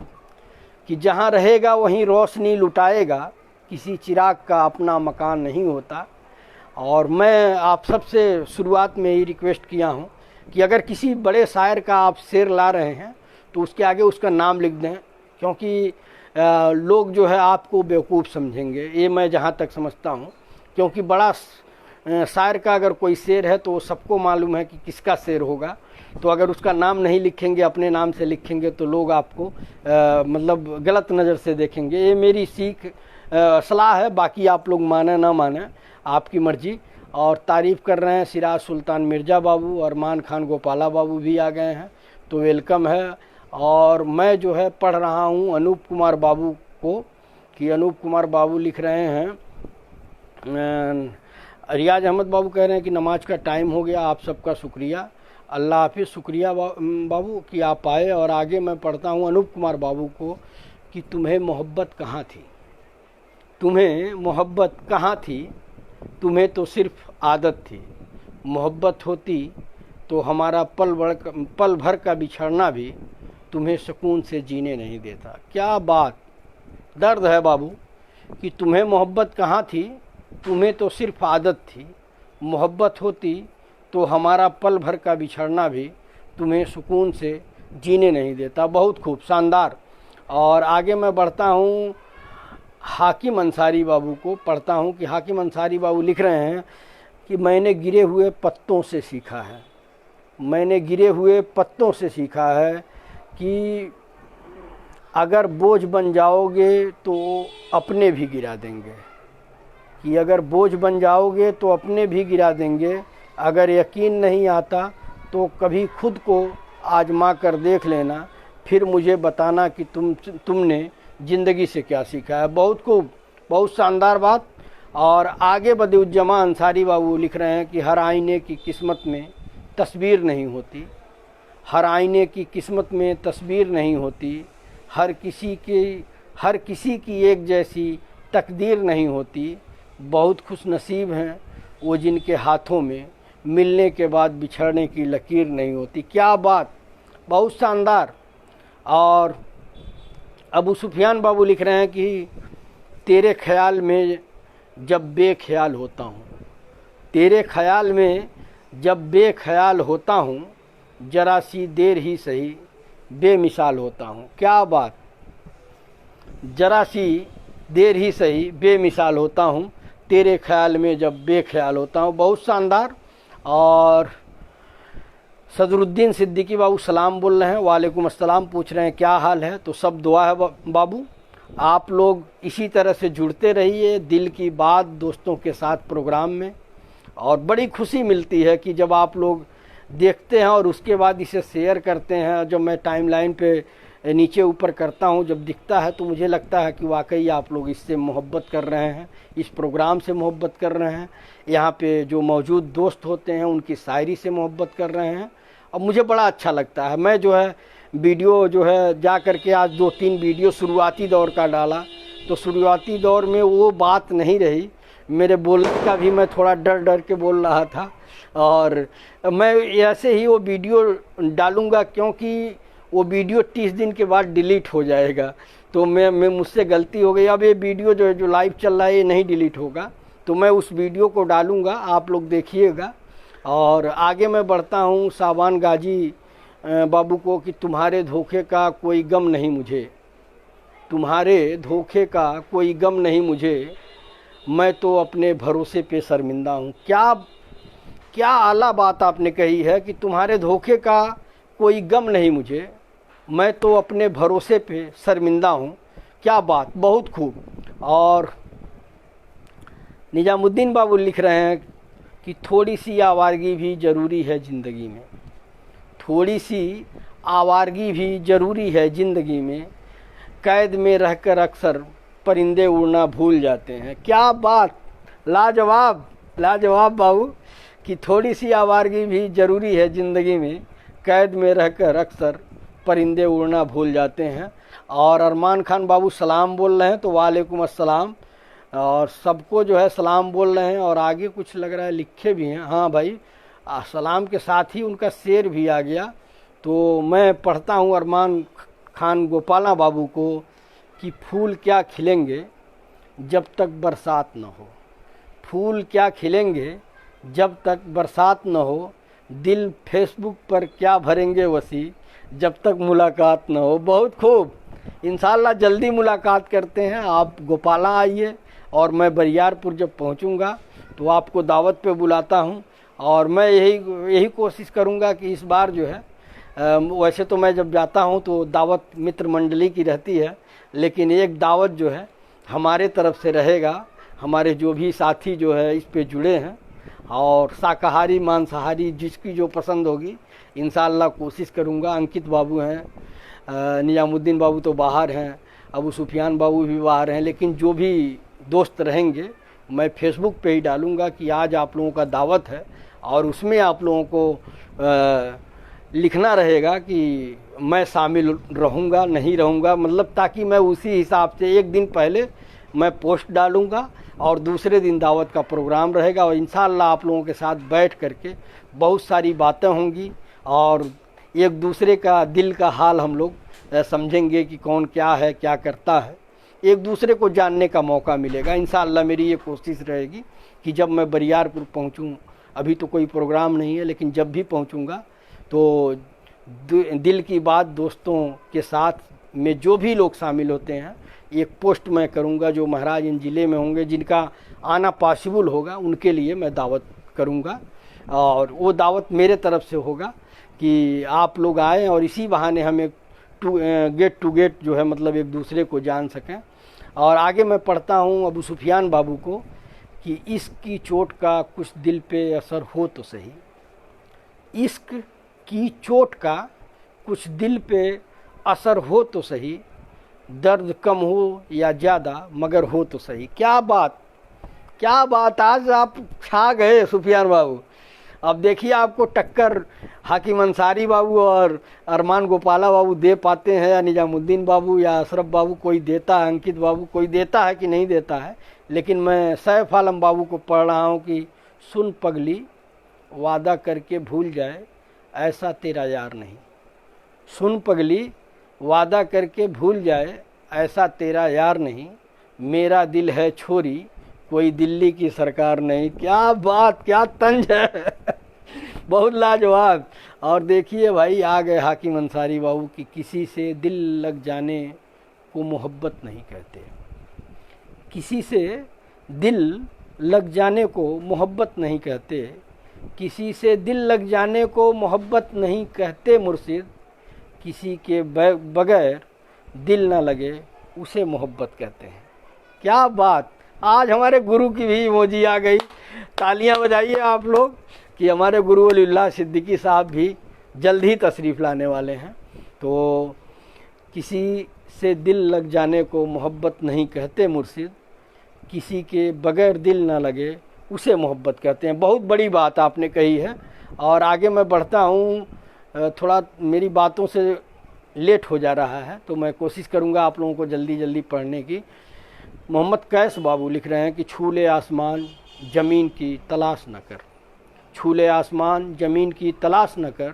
Speaker 1: कि जहाँ रहेगा वहीं रोशनी लुटाएगा, किसी चिराग का अपना मकान नहीं होता। और मैं आप सबसे शुरुआत में ही रिक्वेस्ट किया हूँ कि अगर किसी बड़े शायर का आप शेर ला रहे हैं तो उसके आगे उसका नाम लिख दें, क्योंकि लोग जो है आपको बेवकूफ़ समझेंगे, ये मैं जहाँ तक समझता हूँ। क्योंकि बड़ा शायर का अगर कोई शेर है तो सबको मालूम है कि किसका शेर होगा। तो अगर उसका नाम नहीं लिखेंगे, अपने नाम से लिखेंगे तो लोग आपको मतलब गलत नज़र से देखेंगे। ये मेरी सीख सलाह है, बाकी आप लोग माने ना माने आपकी मर्जी। और तारीफ़ कर रहे हैं सिराज सुल्तान मिर्ज़ा बाबू, अरमान खान गोपाला बाबू भी आ गए हैं, तो वेलकम है। और मैं जो है पढ़ रहा हूँ अनूप कुमार बाबू को, कि अनूप कुमार बाबू लिख रहे हैं, रियाज अहमद बाबू कह रहे हैं कि नमाज का टाइम हो गया, आप सबका शुक्रिया, अल्लाह हाफिज़। शुक्रिया बाबू कि आप आए। और आगे मैं पढ़ता हूँ अनूप कुमार बाबू को, कि तुम्हें मोहब्बत कहाँ थी, तुम्हें मोहब्बत कहाँ थी, तुम्हें तो सिर्फ आदत थी। मोहब्बत होती तो हमारा पल भर का बिछड़ना भी तुम्हें सुकून से जीने नहीं देता। क्या बात, दर्द है बाबू, कि तुम्हें मोहब्बत कहाँ थी, तुम्हें तो सिर्फ आदत थी। मोहब्बत होती तो हमारा पल भर का बिछड़ना भी तुम्हें सुकून से जीने नहीं देता। बहुत खूब, शानदार। और आगे मैं बढ़ता हूँ, हाकिम अंसारी बाबू को पढ़ता हूँ, कि हाकिम अंसारी बाबू लिख रहे हैं कि मैंने गिरे हुए पत्तों से सीखा है, मैंने गिरे हुए पत्तों से सीखा है कि अगर बोझ बन जाओगे तो अपने भी गिरा देंगे, कि अगर बोझ बन जाओगे तो अपने भी गिरा देंगे। अगर यकीन नहीं आता तो कभी खुद को आजमा कर देख लेना, फिर मुझे बताना कि तुमने ज़िंदगी से क्या सीखा है। बहुत खूब, बहुत शानदार बात। और आगे बदिउज्जमा अंसारी बाबू लिख रहे हैं कि हर आईने की किस्मत में तस्वीर नहीं होती, हर आईने की किस्मत में तस्वीर नहीं होती, हर किसी की एक जैसी तकदीर नहीं होती। बहुत खुश नसीब हैं वो जिनके हाथों में मिलने के बाद बिछड़ने की लकीर नहीं होती। क्या बात, बहुत शानदार। और अबू सुफियान बाबू लिख रहे हैं कि तेरे ख्याल में जब बेख्याल होता हूँ, तेरे ख्याल में जब बेख्याल होता हूँ, जरा सी देर ही सही बेमिसाल होता हूँ। क्या बात, जरा सी देर ही सही बेमिसाल होता हूँ, तेरे ख्याल में जब बेख्याल होता हूँ। बहुत शानदार। और सदरुद्दीन सिद्दीकी बाबू सलाम बोल रहे हैं, वालेकुम अस्सलाम, पूछ रहे हैं क्या हाल है। तो सब दुआ है बाबू, आप लोग इसी तरह से जुड़ते रहिए दिल की बात दोस्तों के साथ प्रोग्राम में। और बड़ी खुशी मिलती है कि जब आप लोग देखते हैं और उसके बाद इसे शेयर करते हैं। जब मैं टाइमलाइन पे नीचे ऊपर करता हूं, जब दिखता है तो मुझे लगता है कि वाकई आप लोग इससे मोहब्बत कर रहे हैं, इस प्रोग्राम से मोहब्बत कर रहे हैं, यहाँ पे जो मौजूद दोस्त होते हैं उनकी शायरी से मोहब्बत कर रहे हैं। और मुझे बड़ा अच्छा लगता है। मैं जो है वीडियो जो है जा कर के आज 2-3 वीडियो शुरुआती दौर का डाला, तो शुरुआती दौर में वो बात नहीं रही, मेरे बोलने का भी मैं थोड़ा डर के बोल रहा था। और मैं ऐसे ही वो वीडियो डालूँगा, क्योंकि वो वीडियो 30 दिन के बाद डिलीट हो जाएगा। तो मैं मुझसे गलती हो गई। अब ये वीडियो जो लाइव चल रहा है ये नहीं डिलीट होगा, तो मैं उस वीडियो को डालूँगा, आप लोग देखिएगा। और आगे मैं बढ़ता हूँ साबान गाजी बाबू को, कि तुम्हारे धोखे का कोई गम नहीं मुझे, तुम्हारे धोखे का कोई गम नहीं मुझे, मैं तो अपने भरोसे पे शर्मिंदा हूँ। क्या आला बात आपने कही है, कि तुम्हारे धोखे का कोई गम नहीं मुझे, मैं तो अपने भरोसे पे शर्मिंदा हूँ। क्या बात, बहुत खूब। और निजामुद्दीन बाबू लिख रहे हैं कि थोड़ी सी आवारगी भी ज़रूरी है ज़िंदगी में, थोड़ी सी आवारगी भी ज़रूरी है ज़िंदगी में, कैद में रहकर अक्सर परिंदे उड़ना भूल जाते हैं। क्या बात, लाजवाब लाजवाब बाबू, कि थोड़ी सी आवारगी भी ज़रूरी है ज़िंदगी में, कैद में रहकर अक्सर परिंदे उड़ना भूल जाते हैं। और अरमान खान बाबू सलाम बोल रहे हैं, तो वालेकुम अस्सलाम। और सबको जो है सलाम बोल रहे हैं। और आगे कुछ लग रहा है लिखे भी हैं, हाँ भाई, सलाम के साथ ही उनका शेर भी आ गया। तो मैं पढ़ता हूँ अरमान खान गोपाला बाबू को, कि फूल क्या खिलेंगे जब तक बरसात न हो, फूल क्या खिलेंगे जब तक बरसात न हो, दिल फेसबुक पर क्या भरेंगे वसी जब तक मुलाकात न हो। बहुत खूब, इंशाल्लाह जल्दी मुलाकात करते हैं। आप गोपाला आइए, और मैं बरियारपुर जब पहुंचूंगा तो आपको दावत पे बुलाता हूं, और मैं यही कोशिश करूँगा कि इस बार जो है वैसे तो मैं जब जाता हूँ तो दावत मित्र मंडली की रहती है, लेकिन एक दावत जो है हमारे तरफ से रहेगा। हमारे जो भी साथी जो है इस पे जुड़े हैं, और शाकाहारी मांसाहारी जिसकी जो पसंद होगी इंशाअल्लाह कोशिश करूँगा। अंकित बाबू हैं, निजामुद्दीन बाबू तो बाहर हैं, अबू सुफियान बाबू भी बाहर हैं, लेकिन जो भी दोस्त रहेंगे मैं फेसबुक पे ही डालूँगा कि आज आप लोगों का दावत है, और उसमें आप लोगों को लिखना रहेगा कि मैं शामिल रहूँगा नहीं रहूँगा, मतलब ताकि मैं उसी हिसाब से एक दिन पहले मैं पोस्ट डालूँगा और दूसरे दिन दावत का प्रोग्राम रहेगा, और इंशाअल्लाह आप लोगों के साथ बैठ करके बहुत सारी बातें होंगी और एक दूसरे का दिल का हाल हम लोग समझेंगे कि कौन क्या है, क्या करता है, एक दूसरे को जानने का मौका मिलेगा। इंशाअल्लाह मेरी ये कोशिश रहेगी कि जब मैं बरियारपुर पहुँचूँ, अभी तो कोई प्रोग्राम नहीं है, लेकिन जब भी पहुँचूँगा तो दिल की बात दोस्तों के साथ में जो भी लोग शामिल होते हैं एक पोस्ट मैं करूंगा। जो महाराज इन ज़िले में होंगे जिनका आना पॉसिबल होगा उनके लिए मैं दावत करूंगा, और वो दावत मेरे तरफ से होगा कि आप लोग आएँ और इसी बहाने हम एक गेट टू गेट जो है मतलब एक दूसरे को जान सकें। और आगे मैं पढ़ता हूँ अबू सुफियान बाबू को कि इश्क की चोट का कुछ दिल पे असर हो तो सही, इश्क की चोट का कुछ दिल पे असर हो तो सही, दर्द कम हो या ज़्यादा मगर हो तो सही। क्या बात, क्या बात, आज आप छा गए सुफियान बाबू। अब देखिए आपको टक्कर हाकिम अंसारी बाबू और अरमान गोपाला बाबू दे पाते हैं, या निजामुद्दीन बाबू या अशरफ बाबू कोई देता है, अंकित बाबू कोई देता है कि नहीं देता है। लेकिन मैं सैफ आलम बाबू को पढ़ रहा हूँ कि सुन पगली वादा करके भूल जाए ऐसा तेरा यार नहीं, सुन पगली वादा करके भूल जाए ऐसा तेरा यार नहीं, मेरा दिल है छोरी कोई दिल्ली की सरकार नहीं। क्या बात, क्या तंज है बहुत लाजवाब। और देखिए भाई आ गए हाकिम अंसारी बाबू कि किसी से दिल लग जाने को मोहब्बत नहीं कहते, किसी से दिल लग जाने को मोहब्बत नहीं कहते, किसी से दिल लग जाने को मोहब्बत नहीं कहते मुर्शिद, किसी के बगैर दिल ना लगे उसे मोहब्बत कहते हैं। क्या बात, आज हमारे गुरु की भी इमोजी आ गई। तालियां बजाइए आप लोग कि हमारे गुरु वलीउल्लाह सिद्दीकी साहब भी जल्द ही तशरीफ़ लाने वाले हैं। तो किसी से दिल लग जाने को मोहब्बत नहीं कहते मुर्शिद, किसी के बगैर दिल ना लगे उसे मोहब्बत कहते हैं। बहुत बड़ी बात आपने कही है। और आगे मैं बढ़ता हूँ, थोड़ा मेरी बातों से लेट हो जा रहा है तो मैं कोशिश करूँगा आप लोगों को जल्दी जल्दी पढ़ने की। मोहम्मद कैस बाबू लिख रहे हैं कि छूले आसमान ज़मीन की तलाश न कर, छूले आसमान ज़मीन की तलाश न कर,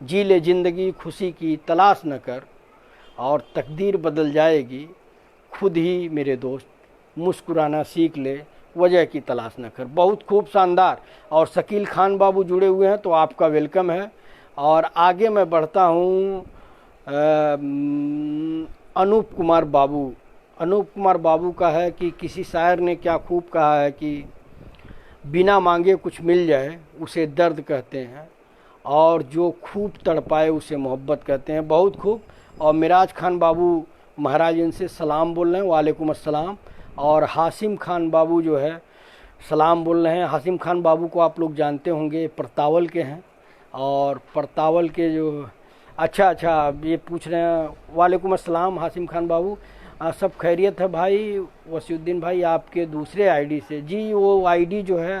Speaker 1: जी ले ज़िंदगी खुशी की तलाश न कर, और तकदीर बदल जाएगी खुद ही मेरे दोस्त, मुस्कुराना सीख ले वजह की तलाश न कर। बहुत खूब, शानदार। और शकील खान बाबू जुड़े हुए हैं तो आपका वेलकम है। और आगे मैं बढ़ता हूँ अनूप कुमार बाबू। अनूप कुमार बाबू का है कि किसी शायर ने क्या खूब कहा है कि बिना मांगे कुछ मिल जाए उसे दर्द कहते हैं, और जो खूब तड़पाए उसे मोहब्बत कहते हैं। बहुत खूब। और मिराज खान बाबू महाराज इनसे सलाम बोल रहे हैं, वालेकुम अस्सलाम। और हाशिम खान बाबू जो है सलाम बोल रहे हैं। हाशिम खान बाबू को आप लोग जानते होंगे, परतावल के हैं। और परतावल के जो अच्छा ये पूछ रहे हैं, वालेकुम अस्सलाम हाशिम खान बाबू, सब खैरियत है भाई। वसीउद्दीन भाई आपके दूसरे आईडी से, जी वो आईडी जो है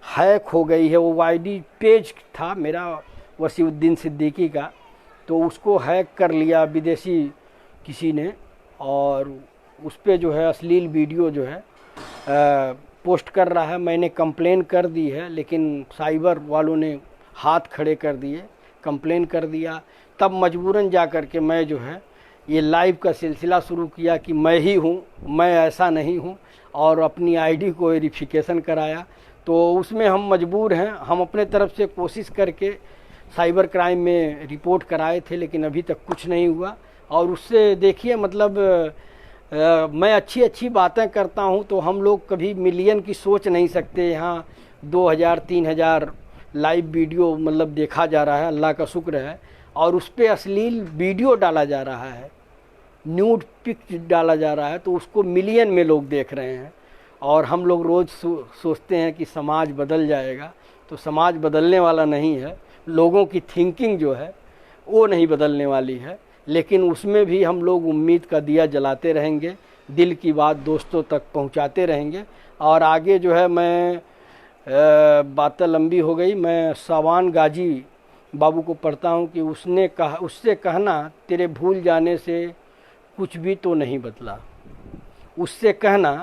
Speaker 1: हैक हो गई है। वो आईडी पेज था मेरा वसीउद्दीन सिद्दीकी का, तो उसको हैक कर लिया विदेशी किसी ने, और उस पर जो है अश्लील वीडियो जो है पोस्ट कर रहा है। मैंने कंप्लेन कर दी है, लेकिन साइबर वालों ने हाथ खड़े कर दिए, कंप्लेन कर दिया। तब मजबूरन जा कर के मैं जो है ये लाइव का सिलसिला शुरू किया कि मैं ही हूँ, मैं ऐसा नहीं हूँ, और अपनी आईडी को वेरिफिकेशन कराया। तो उसमें हम मजबूर हैं, हम अपने तरफ से कोशिश करके साइबर क्राइम में रिपोर्ट कराए थे, लेकिन अभी तक कुछ नहीं हुआ। और उससे देखिए मतलब मैं अच्छी बातें करता हूं तो हम लोग कभी मिलियन की सोच नहीं सकते। यहाँ 2000 3000 लाइव वीडियो मतलब देखा जा रहा है, अल्लाह का शुक्र है। और उस पर अश्लील वीडियो डाला जा रहा है, न्यूड पिक डाला जा रहा है, तो उसको मिलियन में लोग देख रहे हैं। और हम लोग रोज़ सोचते हैं कि समाज बदल जाएगा, तो समाज बदलने वाला नहीं है। लोगों की थिंकिंग जो है वो नहीं बदलने वाली है, लेकिन उसमें भी हम लोग उम्मीद का दिया जलाते रहेंगे, दिल की बात दोस्तों तक पहुंचाते रहेंगे। और आगे जो है मैं बातें लंबी हो गई, मैं सावान गाजी बाबू को पढ़ता हूं कि उससे कहना तेरे भूल जाने से कुछ भी तो नहीं बदला। उससे कहना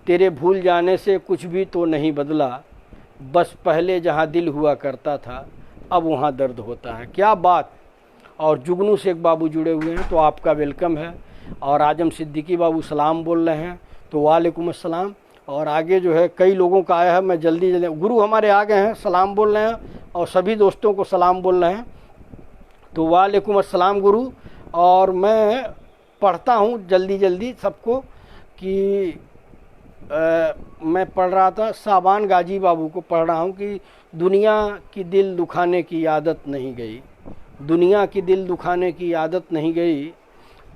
Speaker 1: तेरे भूल जाने से कुछ भी तो नहीं बदला, बस पहले जहां दिल हुआ करता था अब वहां दर्द होता है। क्या बात। और जुगनू शेख बाबू जुड़े हुए हैं, तो आपका वेलकम है। और आजम सिद्दीकी बाबू सलाम बोल रहे हैं, तो वालेकुम अस्सलाम। और आगे जो है कई लोगों का आया है, मैं जल्दी गुरु हमारे आ गए हैं, सलाम बोल रहे हैं, और सभी दोस्तों को सलाम बोल रहे हैं, तो वालेकुम अस्सलाम गुरु। और मैं पढ़ता हूँ जल्दी सबको कि मैं पढ़ रहा था, साबान गाजी बाबू को पढ़ रहा हूँ कि दुनिया की दिल दुखाने की आदत नहीं गई, दुनिया की दिल दुखाने की आदत नहीं गई,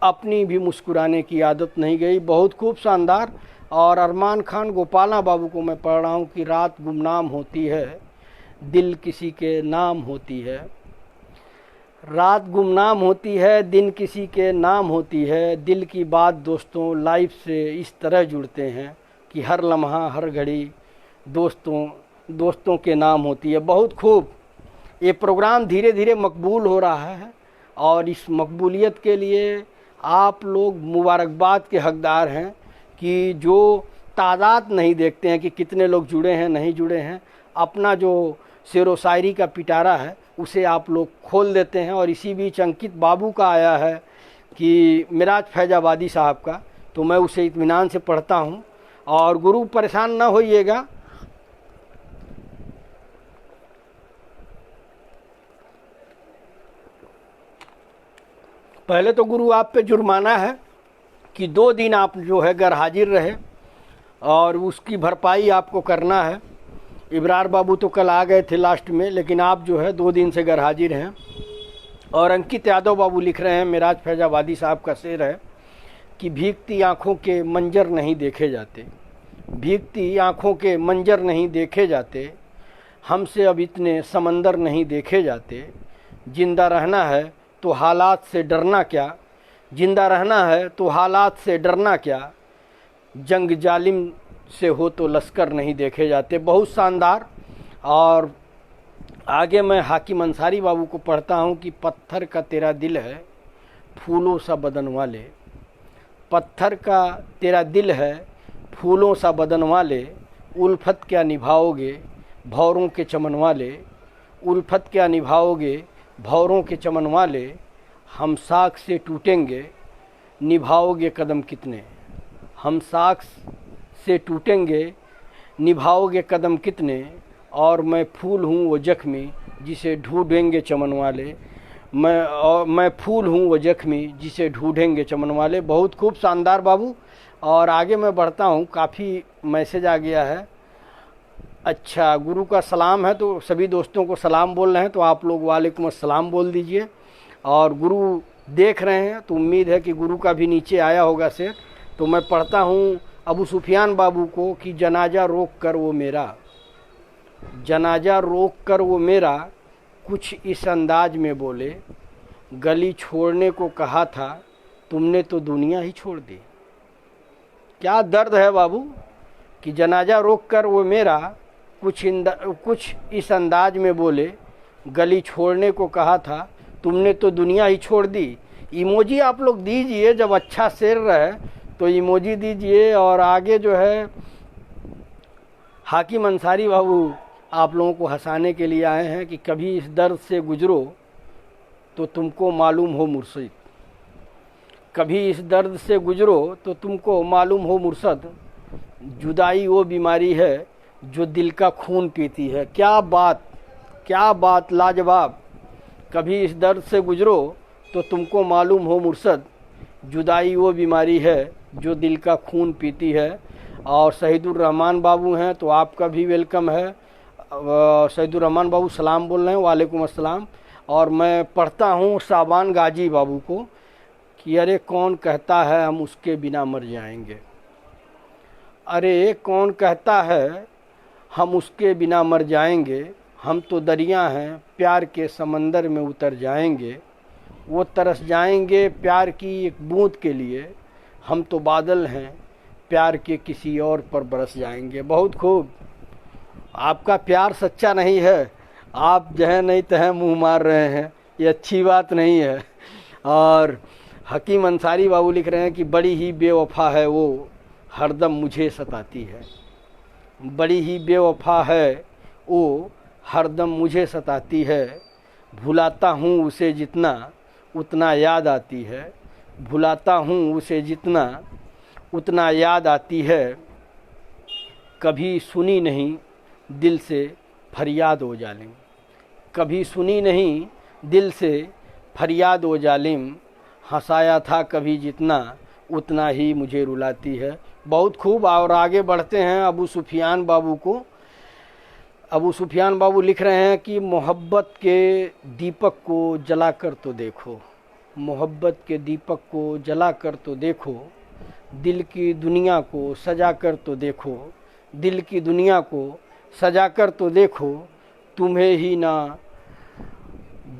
Speaker 1: अपनी भी मुस्कुराने की आदत नहीं गई। बहुत खूब शानदार। और अरमान खान गोपाला बाबू को मैं पढ़ रहा हूँ कि रात गुमनाम होती है, दिल किसी के नाम होती है, रात गुमनाम होती है, दिन किसी के नाम होती है। दिल की बात दोस्तों लाइफ से इस तरह जुड़ते हैं कि हर लम्हा हर घड़ी दोस्तों के नाम होती है। बहुत खूब। ये प्रोग्राम धीरे धीरे मकबूल हो रहा है, और इस मकबूलियत के लिए आप लोग मुबारकबाद के हकदार हैं कि जो तादाद नहीं देखते हैं कि कितने लोग जुड़े हैं नहीं जुड़े हैं, अपना जो शेर व शायरी का पिटारा है उसे आप लोग खोल देते हैं। और इसी बीच अंकित बाबू का आया है कि मिराज फैजाबादी साहब का, तो मैं उसे इत्मीनान से पढ़ता हूँ। और गुरु परेशान ना होइएगा, पहले तो गुरु आप पे जुर्माना है कि 2 दिन आप जो है घर हाजिर रहे, और उसकी भरपाई आपको करना है। इब्रार बाबू तो कल आ गए थे लास्ट में, लेकिन आप जो है 2 दिन से घर हाजिर हैं। और अंकित यादव बाबू लिख रहे हैं, मिराज फैजाबादी साहब का शेर है कि भीगती आँखों के मंजर नहीं देखे जाते, भीगती आँखों के मंजर नहीं देखे जाते, हमसे अब इतने समंदर नहीं देखे जाते। जिंदा रहना है तो हालात से डरना क्या, जिंदा रहना है तो हालात से डरना क्या, जंग जालिम से हो तो लश्कर नहीं देखे जाते। बहुत शानदार। और आगे मैं हाकिम अंसारी बाबू को पढ़ता हूँ कि पत्थर का तेरा दिल है फूलों सा बदन वाले, पत्थर का तेरा दिल है फूलों सा बदन वाले, उल्फत क्या निभाओगे भौरों के चमन वाले, उल्फत क्या निभाओगे भौरों के चमन वाले, हम साख से टूटेंगे निभाओगे कदम कितने, हम साख से टूटेंगे निभाओगे कदम कितने, और मैं फूल हूँ वो जख्मी जिसे ढूंढेंगे चमन वाले, मैं फूल हूँ वो जख्मी जिसे ढूंढेंगे चमन वाले। बहुत खूब शानदार बाबू। और आगे मैं बढ़ता हूँ, काफ़ी मैसेज आ गया है। अच्छा, गुरु का सलाम है, तो सभी दोस्तों को सलाम बोल रहे हैं, तो आप लोग वालेकुम अस्सलाम बोल दीजिए। और गुरु देख रहे हैं तो उम्मीद है कि गुरु का भी नीचे आया होगा शेर, तो मैं पढ़ता हूँ अबू सुफियान बाबू को कि जनाजा रोक कर वो मेरा, जनाजा रोक कर वो मेरा, कुछ इस अंदाज में बोले, गली छोड़ने को कहा था तुमने तो दुनिया ही छोड़ दी। क्या दर्द है बाबू कि जनाजा रोक कर वो मेरा, कुछ इस अंदाज में बोले, गली छोड़ने को कहा था तुमने तो दुनिया ही छोड़ दी। इमोजी आप लोग दीजिए, जब अच्छा शेर रहे तो इमोजी दीजिए। और आगे जो है हाकिम अंसारी बाबू आप लोगों को हंसाने के लिए आए हैं कि कभी इस दर्द से गुजरो तो तुमको मालूम हो मुर्शिद, कभी इस दर्द से गुजरो तो तुमको मालूम हो मुर्शद, जुदाई वो बीमारी है जो दिल का खून पीती है। क्या बात, क्या बात, लाजवाब। कभी इस दर्द से गुजरो तो तुमको मालूम हो मुर्शद, जुदाई वो बीमारी है जो दिल का खून पीती है। और शहीदुर रहमान बाबू हैं, तो आपका भी वेलकम है। सैदुर्रहमान बाबू सलाम बोल रहे हैं, वालेकुम अस्सलाम। और मैं पढ़ता हूँ शाबान गाजी बाबू को कि अरे कौन कहता है हम उसके बिना मर जाएंगे, अरे कौन कहता है हम उसके बिना मर जाएंगे, हम तो दरिया हैं प्यार के समंदर में उतर जाएंगे, वो तरस जाएंगे प्यार की एक बूंद के लिए, हम तो बादल हैं प्यार के किसी और पर बरस जाएंगे। बहुत खूब। आपका प्यार सच्चा नहीं है, आप जहाँ नहीं तहाँ मुंह मार रहे हैं, ये अच्छी बात नहीं है। और हकीम अंसारी बाबू लिख रहे हैं कि बड़ी ही बेवफा है वो, हरदम मुझे सताती है, बड़ी ही बेवफा है वो, हरदम मुझे सताती है, भुलाता हूँ उसे जितना उतना याद आती है, भुलाता हूँ उसे जितना उतना याद आती है, कभी सुनी नहीं दिल से फरियाद ओ जालिम, कभी सुनी नहीं दिल से फरियाद ओ जालिम, हंसाया था कभी जितना उतना ही मुझे रुलाती है। बहुत खूब। और आगे बढ़ते हैं अबू सुफियान बाबू को। अबू सुफियान बाबू लिख रहे हैं कि मोहब्बत के दीपक को जलाकर तो देखो, मोहब्बत के दीपक को जलाकर तो देखो, दिल की दुनिया को सजाकर तो देखो, दिल की दुनिया को सजाकर तो देखो, तुम्हें ही ना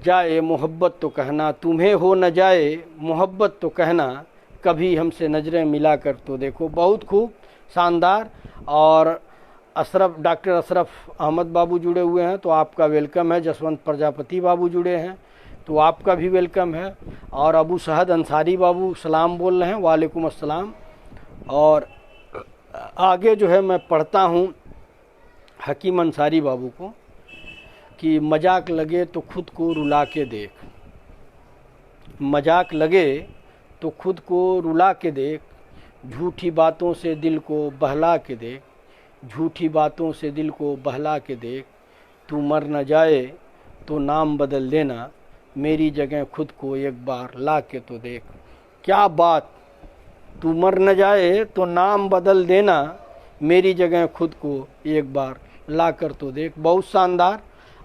Speaker 1: जाए मोहब्बत तो कहना, तुम्हें हो न जाए मोहब्बत तो कहना, कभी हमसे नज़रें मिला कर तो देखो। बहुत खूब, शानदार। और डॉक्टर अशरफ अहमद बाबू जुड़े हुए हैं तो आपका वेलकम है। जसवंत प्रजापति बाबू जुड़े हैं तो आपका भी वेलकम है। और अबू शहद अंसारी बाबू सलाम बोल रहे हैं, वालेकुम अस्सलाम। और आगे जो है मैं पढ़ता हूँ हकीम अंसारी बाबू को कि मजाक लगे तो खुद को रुला के देख, मजाक लगे तो खुद को रुला के देख, झूठी बातों से दिल को बहला के देख, झूठी बातों से दिल को बहला के देख, तू मर न जाए तो नाम बदल देना, मेरी जगह खुद को एक बार ला के तो देख। क्या बात, तू मर न जाए तो नाम बदल देना, मेरी जगह खुद को एक बार ला कर तो देख। बहुत शानदार।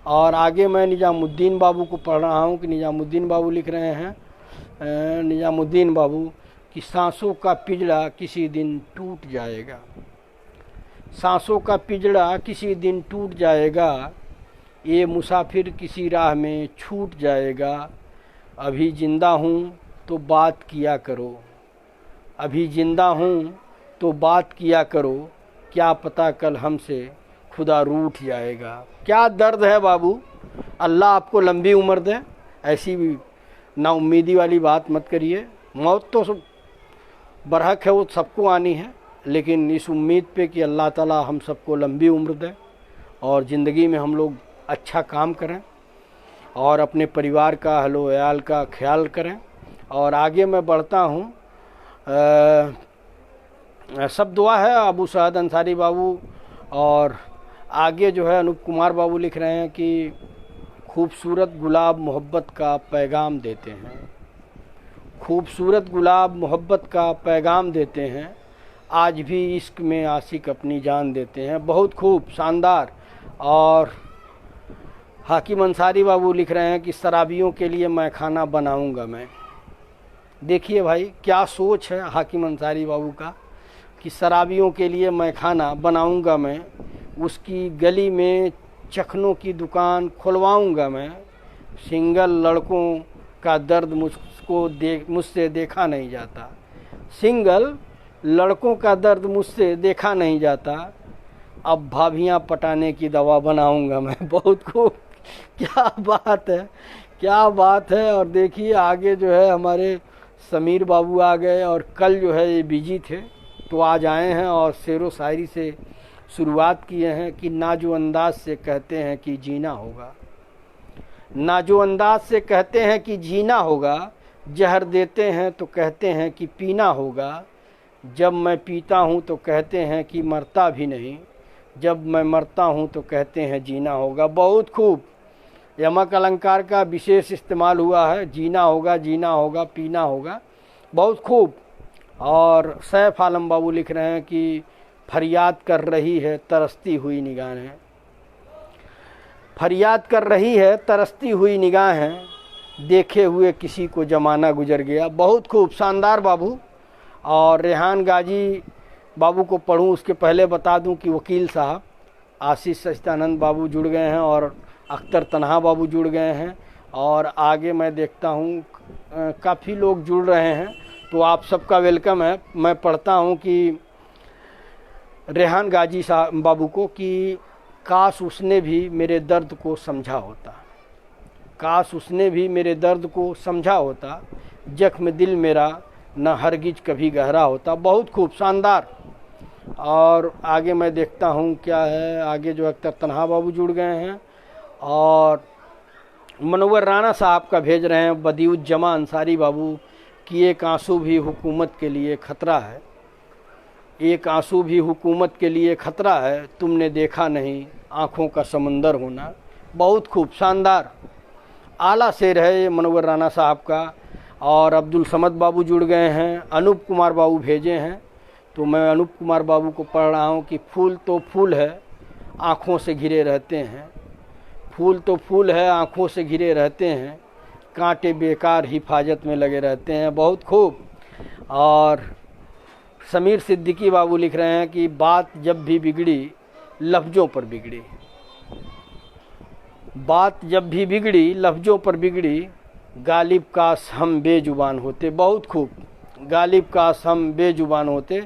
Speaker 1: और आगे मैं निजामुद्दीन बाबू को पढ़ रहा हूँ कि निजामुद्दीन बाबू लिख रहे हैं, निजामुद्दीन बाबू कि सांसों का पिंजड़ा किसी दिन टूट जाएगा, सांसों का पिंजड़ा किसी दिन टूट जाएगा, ये मुसाफिर किसी राह में छूट जाएगा, अभी जिंदा हूँ तो बात किया करो, अभी जिंदा हूँ तो बात किया करो, क्या पता कल हमसे खुदा रूठ जाएगा। क्या दर्द है बाबू, अल्लाह आपको लंबी उम्र दे, ऐसी भी ना उम्मीदी वाली बात मत करिए। मौत तो बरहक है, वो सबको आनी है, लेकिन इस उम्मीद पे कि अल्लाह ताला हम सबको लंबी उम्र दे और ज़िंदगी में हम लोग अच्छा काम करें और अपने परिवार का हलो याल का ख्याल करें। और आगे मैं बढ़ता हूँ, सब दुआ है अबू शहद अंसारी बाबू। और आगे जो है अनूप कुमार बाबू लिख रहे हैं कि खूबसूरत गुलाब मोहब्बत का पैगाम देते हैं, खूबसूरत गुलाब मोहब्बत का पैगाम देते हैं, आज भी इश्क में आशिक अपनी जान देते हैं। बहुत खूब, शानदार। और हाकिम अंसारी बाबू लिख रहे हैं कि शराबियों के लिए मैं खाना बनाऊंगा मैं। देखिए भाई क्या सोच है हाकिम अंसारी बाबू का कि शराबियों के लिए मैं खाना बनाऊंगा मैं, उसकी गली में चखनों की दुकान खुलवाऊंगा मैं, सिंगल लड़कों का दर्द मुझसे देखा नहीं जाता, सिंगल लड़कों का दर्द मुझसे देखा नहीं जाता, अब भाभियां पटाने की दवा बनाऊंगा मैं। बहुत खूब, क्या बात है, क्या बात है। और देखिए आगे जो है हमारे समीर बाबू आ गए और कल जो है ये बिजी थे तो आज आए हैं और शेरो शायरी से शुरुआत किए हैं कि नाजो अंदाज से कहते हैं कि जीना होगा, नाजो अंदाज से कहते हैं कि जीना होगा, जहर देते हैं तो कहते हैं कि पीना होगा, जब मैं पीता हूँ तो कहते हैं कि मरता भी नहीं, जब मैं मरता हूँ तो कहते हैं जीना होगा। बहुत खूब, यमक अलंकार का विशेष इस्तेमाल हुआ है, जीना होगा, जीना होगा, पीना होगा। बहुत खूब। और सैफ आलम बाबू लिख रहे हैं कि फरियाद कर रही है तरसती हुई निगाहें, फरियाद कर रही है तरसती हुई निगाहें, देखे हुए किसी को ज़माना गुजर गया। बहुत खूब, शानदार बाबू। और रेहान गाजी बाबू को पढ़ूं उसके पहले बता दूं कि वकील साहब आशीष सच्चिदानंद बाबू जुड़ गए हैं और अख्तर तन्हा बाबू जुड़ गए हैं। और आगे मैं देखता हूं काफ़ी लोग जुड़ रहे हैं, तो आप सबका वेलकम है। मैं पढ़ता हूं कि रेहान गाजी साहब बाबू को कि काश उसने भी मेरे दर्द को समझा होता, काश उसने भी मेरे दर्द को समझा होता, जख्म दिल मेरा न हरगिज कभी गहरा होता। बहुत खूब, शानदार। और आगे मैं देखता हूँ क्या है, आगे जो अख्तर तन्हा बाबू जुड़ गए हैं और मनोवर राणा साहब का भेज रहे हैं बदियुज्जमा अंसारी बाबू कि एक आंसू भी हुकूमत के लिए ख़तरा है, एक आंसू भी हुकूमत के लिए ख़तरा है, तुमने देखा नहीं आँखों का समंदर होना। बहुत खूब, शानदार, आला शेर है ये मनोवर राणा साहब का। और अब्दुल समद बाबू जुड़ गए हैं, अनूप कुमार बाबू भेजे हैं, तो मैं अनूप कुमार बाबू को पढ़ रहा हूँ कि फूल तो फूल है आँखों से घिरे रहते हैं, फूल तो फूल है आँखों से घिरे रहते हैं, कांटे बेकार हिफाजत में लगे रहते हैं। बहुत खूब। और समीर सिद्दीकी बाबू लिख रहे हैं कि बात जब भी बिगड़ी लफ्ज़ों पर बिगड़ी, बात जब भी बिगड़ी लफ्ज़ों पर बिगड़ी, गालिब काश हम बेजुबान होते। बहुत खूब, गालिब काश हम बेजुबान होते।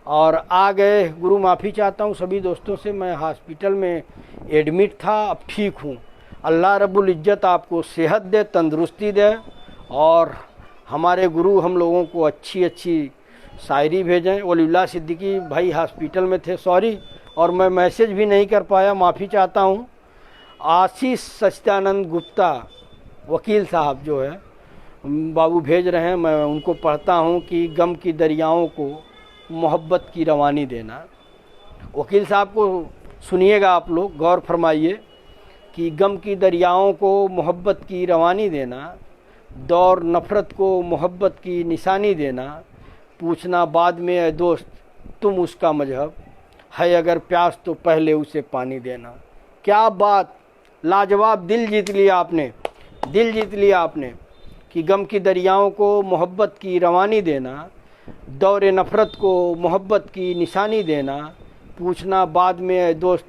Speaker 1: और आ गए, गुरु माफ़ी चाहता हूँ सभी दोस्तों से, मैं हॉस्पिटल में एडमिट था, अब ठीक हूँ। अल्लाह रब्बुल इज़्ज़त आपको सेहत दे, तंदुरुस्ती दे। और हमारे गुरु हम लोगों को अच्छी अच्छी शायरी भेजें। वलीउल्लाह सिद्दीकी भाई हॉस्पिटल में थे, सॉरी, और मैं मैसेज भी नहीं कर पाया, माफ़ी चाहता हूँ। आशीष सच्चिदानंद गुप्ता वकील साहब जो है बाबू भेज रहे हैं, मैं उनको पढ़ता हूँ कि गम की दरियाओं को मोहब्बत की रवानी देना। वकील साहब को सुनिएगा, आप लोग गौर फरमाइए कि गम की दरियाओं को मोहब्बत की रवानी देना, दौर नफ़रत को मोहब्बत की निशानी देना, पूछना बाद में ऐ दोस्त तुम उसका मजहब, है अगर प्यास तो पहले उसे पानी देना। क्या बात, लाजवाब, दिल जीत लिया आपने, दिल जीत लिया आपने कि गम की दरियाओं को मोहब्बत की रवानी देना, दौर नफ़रत को मोहब्बत की निशानी देना, पूछना बाद में ऐ दोस्त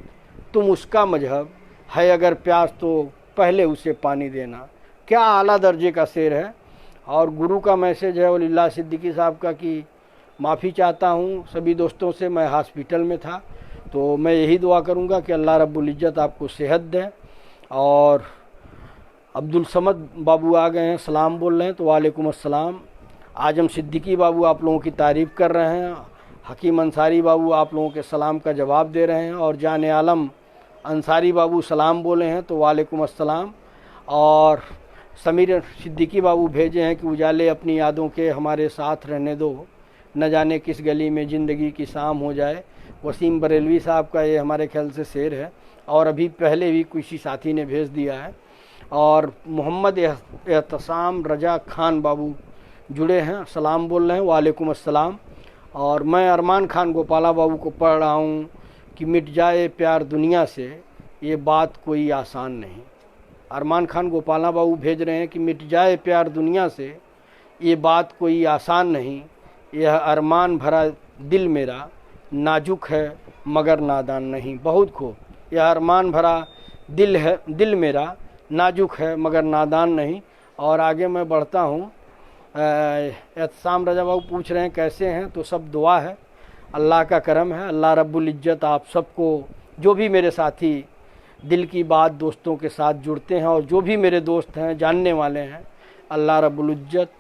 Speaker 1: तुम उसका मजहब, है अगर प्यास तो पहले उसे पानी देना। क्या आला दर्जे का शेर है। और गुरु का मैसेज है वलीउल्लाह सिद्दीकी साहब का कि माफ़ी चाहता हूँ सभी दोस्तों से, मैं हॉस्पिटल में था, तो मैं यही दुआ करूँगा कि अल्लाह रब्बुल इज़्ज़त आपको सेहत दे। और अब्दुल समद बाबू आ गए हैं, सलाम बोल रहे हैं, तो वालेकुम अस्सलाम। आजम सिद्दीकी बाबू आप लोगों की तारीफ़ कर रहे हैं, हकीम अंसारी बाबू आप लोगों के सलाम का जवाब दे रहे हैं, और जान आलम अंसारी बाबू सलाम बोले हैं, तो वालेकुम अस्सलाम। और समीर सिद्दीकी बाबू भेजे हैं कि उजाले अपनी यादों के हमारे साथ रहने दो, न जाने किस गली में ज़िंदगी की शाम हो जाए। वसीम बरेलवी साहब का ये हमारे ख्याल से शेर है, और अभी पहले भी किसी साथी ने भेज दिया है। और मोहम्मद एहतसाम रजा खान बाबू जुड़े हैं, सलाम बोल रहे हैं, वालेकुम अस्सलाम। और मैं अरमान खान गोपाला बाबू को पढ़ रहा हूँ कि मिट जाए प्यार दुनिया से ये बात कोई आसान नहीं। अरमान खान गोपाला बाबू भेज रहे हैं कि मिट जाए प्यार दुनिया से ये बात कोई आसान नहीं, यह अरमान भरा दिल मेरा नाजुक है मगर नादान नहीं। बहुत खूब, यह अरमान भरा दिल है, दिल मेरा नाजुक है मगर नादान नहीं। और आगे मैं बढ़ता हूँ, एहतसाम रजा बाबू पूछ रहे हैं कैसे हैं, तो सब दुआ है, अल्लाह का करम है। अल्लाह रब्बुल इज़्ज़त आप सबको, जो भी मेरे साथी दिल की बात दोस्तों के साथ जुड़ते हैं और जो भी मेरे दोस्त हैं जानने वाले हैं, अल्लाह रब्बुल इज़्ज़त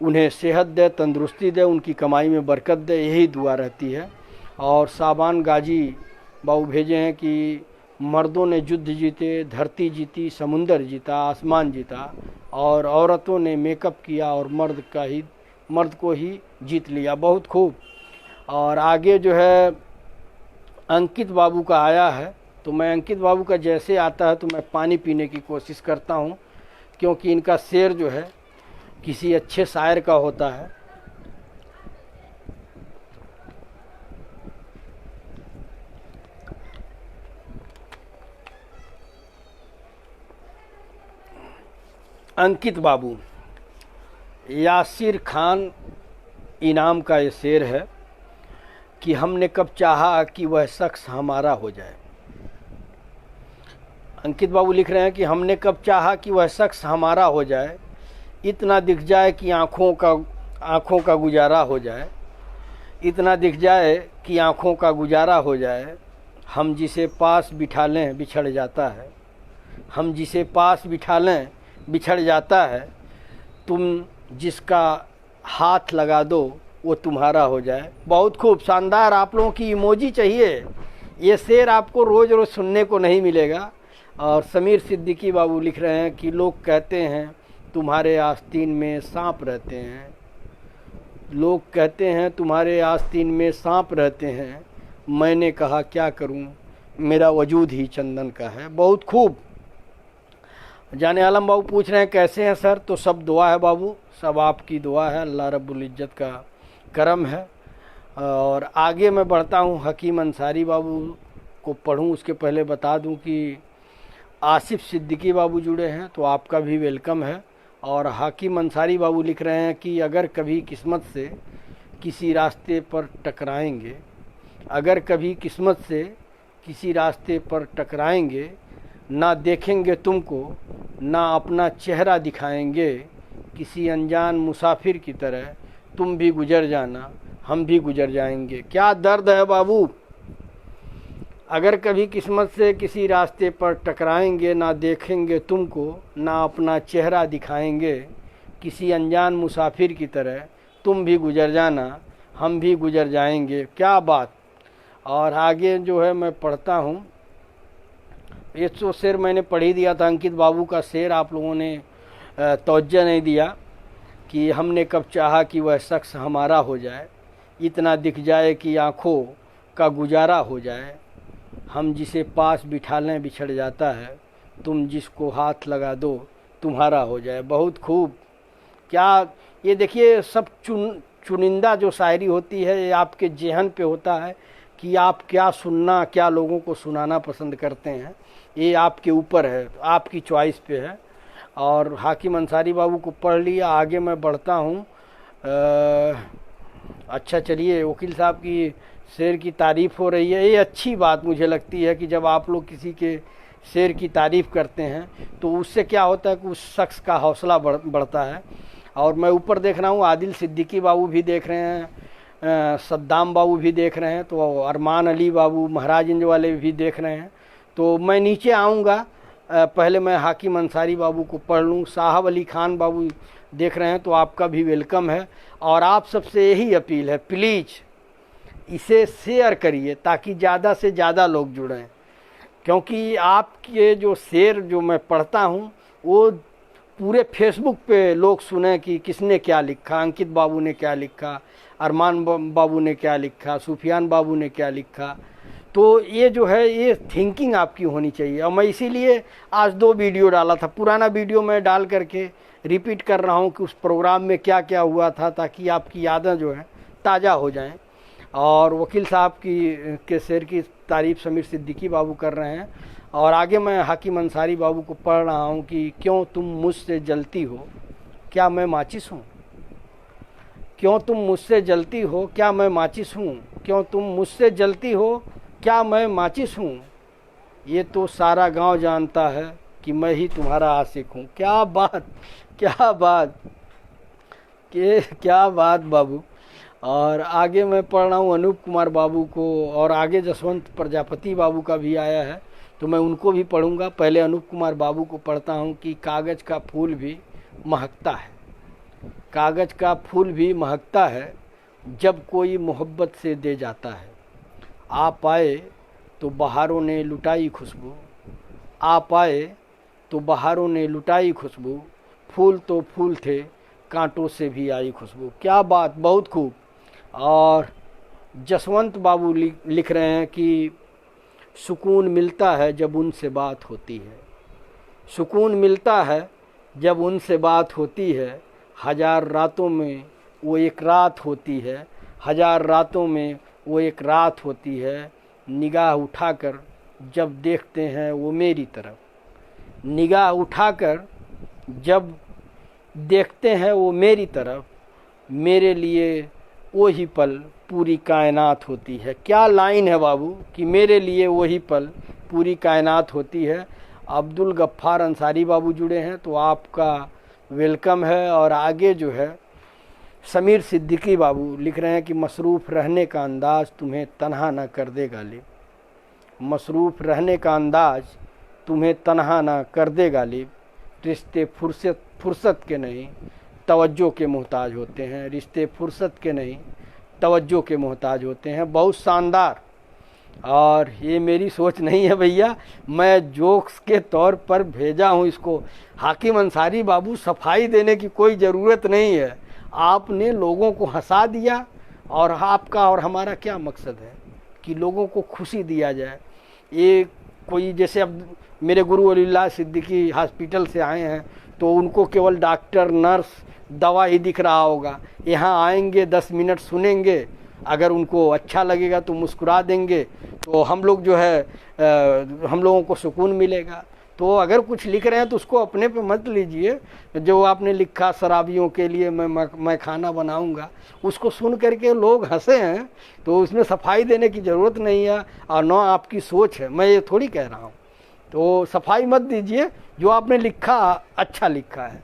Speaker 1: उन्हें सेहत दे, तंदुरुस्ती दे, उनकी कमाई में बरकत दे, यही दुआ रहती है। और साबान गाजी बाबू भेजे हैं कि मर्दों ने युद्ध जीते, धरती जीती, समुंदर जीता, आसमान जीता, और औरतों ने मेकअप किया और मर्द को ही जीत लिया। बहुत खूब। और आगे जो है अंकित बाबू का आया है, तो मैं अंकित बाबू का जैसे आता है तो मैं पानी पीने की कोशिश करता हूँ, क्योंकि इनका शेर जो है किसी अच्छे शायर का होता है। अंकित बाबू, यासिर खान इनाम का ये शेर है कि हमने कब चाहा कि वह शख्स हमारा हो जाए। अंकित बाबू लिख रहे हैं कि हमने कब चाहा कि वह शख्स हमारा हो जाए, इतना दिख जाए कि आँखों का गुजारा हो जाए, इतना दिख जाए कि आँखों का गुजारा हो जाए। हम जिसे पास बिठा लें बिछड़ जाता है, हम जिसे पास बिठा लें बिछड़ जाता है। तुम जिसका हाथ लगा दो वो तुम्हारा हो जाए। बहुत खूब, शानदार। आप लोगों की इमोजी चाहिए। ये शेर आपको रोज़ रोज़ सुनने को नहीं मिलेगा। और समीर सिद्दीकी बाबू लिख रहे हैं कि लोग कहते हैं तुम्हारे आस्तीन में सांप रहते हैं, लोग कहते हैं तुम्हारे आस्तीन में सांप रहते हैं। मैंने कहा क्या करूं, मेरा वजूद ही चंदन का है। बहुत खूब। जाने आलम बाबू पूछ रहे हैं कैसे हैं सर, तो सब दुआ है बाबू, सब आपकी दुआ है, अल्लाह रब्बुल इज़्ज़त का करम है। और आगे मैं बढ़ता हूं, हकीम अंसारी बाबू को पढ़ूं उसके पहले बता दूं कि आसिफ सिद्दीकी बाबू जुड़े हैं, तो आपका भी वेलकम है। और हकीम अंसारी बाबू लिख रहे हैं कि अगर कभी किस्मत से किसी रास्ते पर टकराएंगे, अगर कभी किस्मत से किसी रास्ते पर टकराएंगे, ना देखेंगे तुमको ना अपना चेहरा दिखाएंगे, किसी अनजान मुसाफिर की तरह तुम भी गुजर जाना हम भी गुजर जाएंगे। क्या दर्द है बाबू। अगर कभी किस्मत से किसी रास्ते पर टकराएंगे, ना देखेंगे तुमको ना अपना चेहरा दिखाएंगे, किसी अनजान मुसाफिर की तरह तुम भी गुजर जाना हम भी गुजर जाएंगे। क्या बात। और आगे जो है मैं पढ़ता हूँ, ये तो शेर मैंने पढ़ ही दिया था। अंकित बाबू का शेर आप लोगों ने तवज्जो नहीं दिया कि हमने कब चाहा कि वह शख्स हमारा हो जाए, इतना दिख जाए कि आँखों का गुजारा हो जाए। हम जिसे पास बिठा लें बिछड़ जाता है, तुम जिसको हाथ लगा दो तुम्हारा हो जाए। बहुत खूब। क्या ये देखिए, सब चुनिंदा जो शायरी होती है ये आपके जेहन पे होता है कि आप क्या सुनना, क्या लोगों को सुनाना पसंद करते हैं। ये आपके ऊपर है, आपकी चॉइस पे है। और हाकिम अंसारी बाबू को पढ़ लिया, आगे मैं बढ़ता हूँ। अच्छा चलिए, वकील साहब की शेर की तारीफ़ हो रही है। ये अच्छी बात मुझे लगती है कि जब आप लोग किसी के शेर की तारीफ़ करते हैं तो उससे क्या होता है कि उस शख्स का हौसला बढ़ता है। और मैं ऊपर देख रहा हूँ आदिल सिद्दीकी बाबू भी देख रहे हैं, सद्दाम बाबू भी देख रहे हैं, तो अरमान अली बाबू महाराजगंज वाले भी देख रहे हैं। तो मैं नीचे आऊँगा, पहले मैं हाकिम अंसारी बाबू को पढ़ लूँ। साहब अली खान बाबू देख रहे हैं, तो आपका भी वेलकम है। और आप सबसे यही अपील है, प्लीज़ इसे शेयर करिए ताकि ज़्यादा से ज़्यादा लोग जुड़ें, क्योंकि आपके जो शेर जो मैं पढ़ता हूँ वो पूरे फेसबुक पे लोग सुने कि किसने क्या लिखा, अंकित बाबू ने क्या लिखा, अरमान बाबू ने क्या लिखा, सुफियान बाबू ने क्या लिखा। तो ये जो है ये थिंकिंग आपकी होनी चाहिए। और मैं इसीलिए आज 2 वीडियो डाला था। पुराना वीडियो मैं डाल करके रिपीट कर रहा हूँ कि उस प्रोग्राम में क्या क्या हुआ था, ताकि आपकी यादें जो हैं ताज़ा हो जाएं। और वकील साहब के शेर की तारीफ़ समीर सिद्दीकी बाबू कर रहे हैं। और आगे मैं हाकिम अंसारी बाबू को पढ़ रहा हूँ कि क्यों तुम मुझसे जलती हो, क्या मैं माचिस हूँ, क्यों तुम मुझसे जलती हो, क्या मैं माचिस हूँ, क्यों तुम मुझसे जलती हो, क्या मैं माचिस हूँ, ये तो सारा गांव जानता है कि मैं ही तुम्हारा आशिक हूँ। क्या बात, क्या बात, क्या बात बाबू। और आगे मैं पढ़ रहा हूँ अनूप कुमार बाबू को, और आगे जसवंत प्रजापति बाबू का भी आया है, तो मैं उनको भी पढ़ूंगा। पहले अनूप कुमार बाबू को पढ़ता हूँ कि कागज़ का फूल भी महकता है, कागज़ का फूल भी महकता है जब कोई मोहब्बत से दे जाता है। आप आए तो बहारों ने लुटाई खुशबू, आप आए तो बहारों ने लुटाई खुशबू, फूल तो फूल थे कांटों से भी आई खुशबू। क्या बात, बहुत खूब। और जसवंत बाबू लिख रहे हैं कि सुकून मिलता है जब उनसे बात होती है, सुकून मिलता है जब उनसे बात होती है, हजार रातों में वो एक रात होती है, हजार रातों में वो एक रात होती है। निगाह उठाकर जब देखते हैं वो मेरी तरफ, निगाह उठाकर जब देखते हैं वो मेरी तरफ, मेरे लिए वही पल पूरी कायनात होती है। क्या लाइन है बाबू कि मेरे लिए वही पल पूरी कायनात होती है। अब्दुल गफ्फार अंसारी बाबू जुड़े हैं, तो आपका वेलकम है। और आगे जो है समीर सिद्दीकी बाबू लिख रहे हैं कि मसरूफ़ रहने का अंदाज़ तुम्हें तन्हा ना कर दे गालिब। मसरूफ़ रहने का अंदाज़ तुम्हें तन्हा ना कर दे गालिब। रिश्ते फुर्सत के नहीं तवज्जो के मोहताज होते हैं। रिश्ते फुर्सत के नहीं तवज्जो के मोहताज होते हैं। बहुत शानदार। और ये मेरी सोच नहीं है भैया, मैं जोक्स के तौर पर भेजा हूँ इसको। हाकिम अंसारी बाबू, सफाई देने की कोई ज़रूरत नहीं है। आपने लोगों को हंसा दिया, और आपका और हमारा क्या मकसद है कि लोगों को खुशी दिया जाए। ये कोई जैसे अब मेरे गुरु वलीउल्लाह सिद्दीकी हॉस्पिटल से आए हैं, तो उनको केवल डॉक्टर नर्स दवा ही दिख रहा होगा। यहाँ आएंगे 10 मिनट सुनेंगे, अगर उनको अच्छा लगेगा तो मुस्कुरा देंगे, तो हम लोग जो है हम लोगों को सुकून मिलेगा। तो अगर कुछ लिख रहे हैं तो उसको अपने पे मत लीजिए। जो आपने लिखा शराबियों के लिए मैं खाना बनाऊंगा, उसको सुन करके लोग हंसे हैं, तो उसमें सफाई देने की ज़रूरत नहीं है, और न आपकी सोच है। मैं ये थोड़ी कह रहा हूँ, तो सफाई मत दीजिए। जो आपने लिखा अच्छा लिखा है।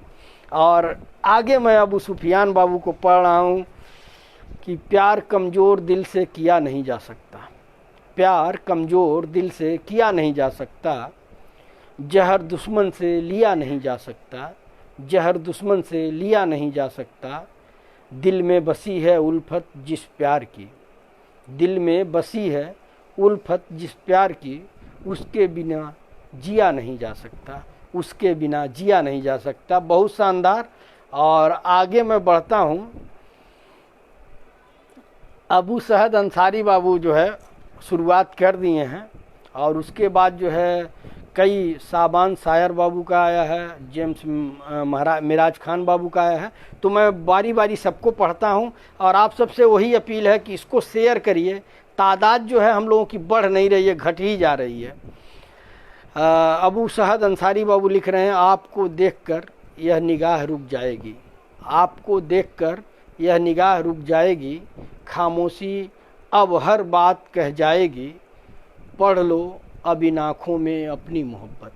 Speaker 1: और आगे मैं अबू सुफियान बाबू को पढ़ रहा हूँ कि प्यार कमज़ोर दिल से किया नहीं जा सकता। प्यार कमज़ोर दिल से किया नहीं जा सकता। जहर दुश्मन से लिया नहीं जा सकता। जहर दुश्मन से लिया नहीं जा सकता। दिल में बसी है उल्फत जिस प्यार की। दिल में बसी है उल्फत जिस प्यार की, उसके बिना जिया नहीं जा सकता। उसके बिना जिया नहीं जा सकता। बहुत शानदार। और आगे मैं बढ़ता हूँ। अबू सहद अंसारी बाबू जो है शुरुआत कर दिए हैं, और उसके बाद जो है कई साबान शायर बाबू का आया है, जेम्स मिराज खान बाबू का आया है। तो मैं बारी बारी सबको पढ़ता हूँ, और आप सबसे वही अपील है कि इसको शेयर करिए। तादाद जो है हम लोगों की बढ़ नहीं रही है, घट ही जा रही है। अबू सहद अंसारी बाबू लिख रहे हैं, आपको देखकर यह निगाह रुक जाएगी। आपको देखकर यह निगाह रुक जाएगी। खामोशी अब हर बात कह जाएगी। पढ़ लो अब इन आँखों में अपनी मोहब्बत।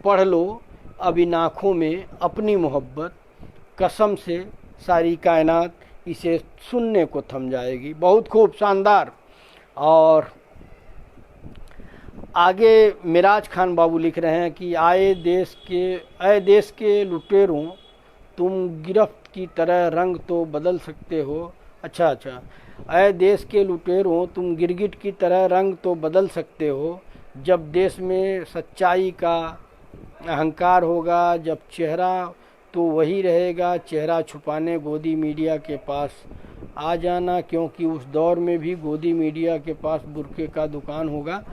Speaker 1: पढ़ लो अब इन आँखों में अपनी मोहब्बत। कसम से सारी कायनात इसे सुनने को थम जाएगी। बहुत खूब, शानदार। और आगे मिराज खान बाबू लिख रहे हैं कि आए देश के लुटेरों, तुम गिरफ्त की तरह रंग तो बदल सकते हो। अच्छा, ऐ देश के लुटेरों, तुम गिरगिट की तरह रंग तो बदल सकते हो। जब देश में सच्चाई का अहंकार होगा, जब चेहरा तो वही रहेगा, चेहरा छुपाने गोदी मीडिया के पास आ जाना, क्योंकि उस दौर में भी गोदी मीडिया के पास बुरके का दुकान होगा।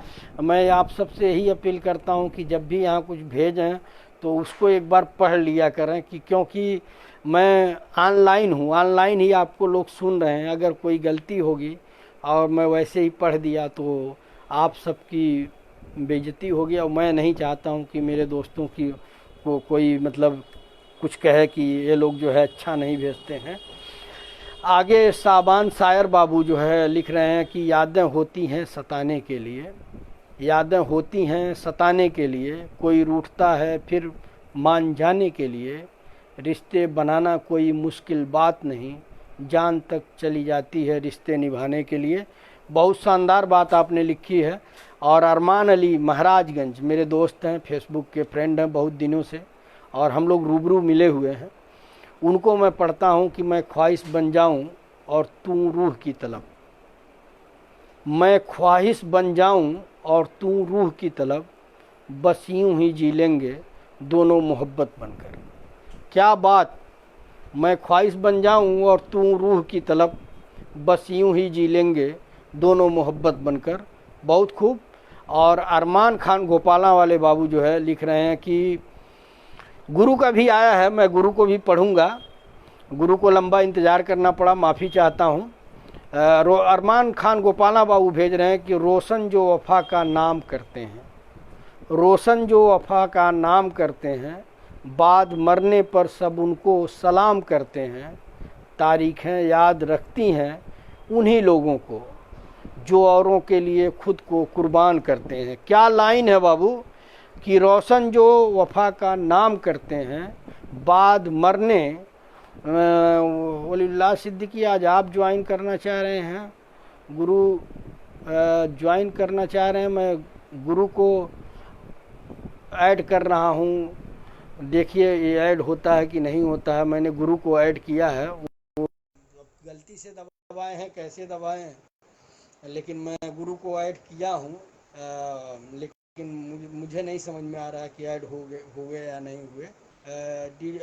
Speaker 1: मैं आप सबसे यही अपील करता हूं कि जब भी यहाँ कुछ भेजें तो उसको एक बार पढ़ लिया करें, कि क्योंकि मैं ऑनलाइन हूँ, ऑनलाइन ही आपको लोग सुन रहे हैं। अगर कोई गलती होगी और मैं वैसे ही पढ़ दिया तो आप सबकी बेइज्जती होगी, और मैं नहीं चाहता हूँ कि मेरे दोस्तों की को कोई मतलब कुछ कहे कि ये लोग जो है अच्छा नहीं भेजते हैं। आगे साबान शायर बाबू जो है लिख रहे हैं कि यादें होती हैं सताने के लिए। यादें होती हैं सताने के लिए। कोई रूठता है फिर मान जाने के लिए। रिश्ते बनाना कोई मुश्किल बात नहीं, जान तक चली जाती है रिश्ते निभाने के लिए। बहुत शानदार बात आपने लिखी है। और अरमान अली महाराजगंज मेरे दोस्त हैं, फेसबुक के फ्रेंड हैं बहुत दिनों से, और हम लोग रूबरू मिले हुए हैं। उनको मैं पढ़ता हूँ कि मैं ख्वाहिश बन जाऊँ और तू रूह की तलब। मैं ख्वाहिश बन जाऊँ और तू रूह की तलब, बस यूँ ही जी लेंगे दोनों मोहब्बत बनकर। क्या बात। मैं ख्वाहिश बन जाऊँ और तू रूह की तलब, बस यूँ ही जी लेंगे दोनों मोहब्बत बनकर। बहुत खूब। और अरमान खान गोपाला वाले बाबू जो है लिख रहे हैं कि गुरु का भी आया है, मैं गुरु को भी पढ़ूंगा। गुरु को लंबा इंतज़ार करना पड़ा, माफ़ी चाहता हूँ। अरमान खान गोपाला बाबू भेज रहे हैं कि रोशन जो वफ़ा का नाम करते हैं, रोशन जो वफ़ा का नाम करते हैं, बाद मरने पर सब उनको सलाम करते हैं, तारीखें याद रखती हैं उन्हीं लोगों को जो औरों के लिए खुद को कुर्बान करते हैं। क्या लाइन है बाबू कि रोशन जो वफा का नाम करते हैं, बाद मरने। वलीउल्लाह सिद्दीकी, आज आप ज्वाइन करना चाह रहे हैं, गुरु ज्वाइन करना चाह रहे हैं, मैं गुरु को ऐड कर रहा हूँ। देखिए ये ऐड होता है कि नहीं होता है। मैंने गुरु को ऐड किया है, वो गलती से दबाए हैं, कैसे दबाए हैं, लेकिन मैं गुरु को ऐड किया हूँ। लेकिन मुझे नहीं समझ में आ रहा है कि ऐड हो गए या नहीं हुए।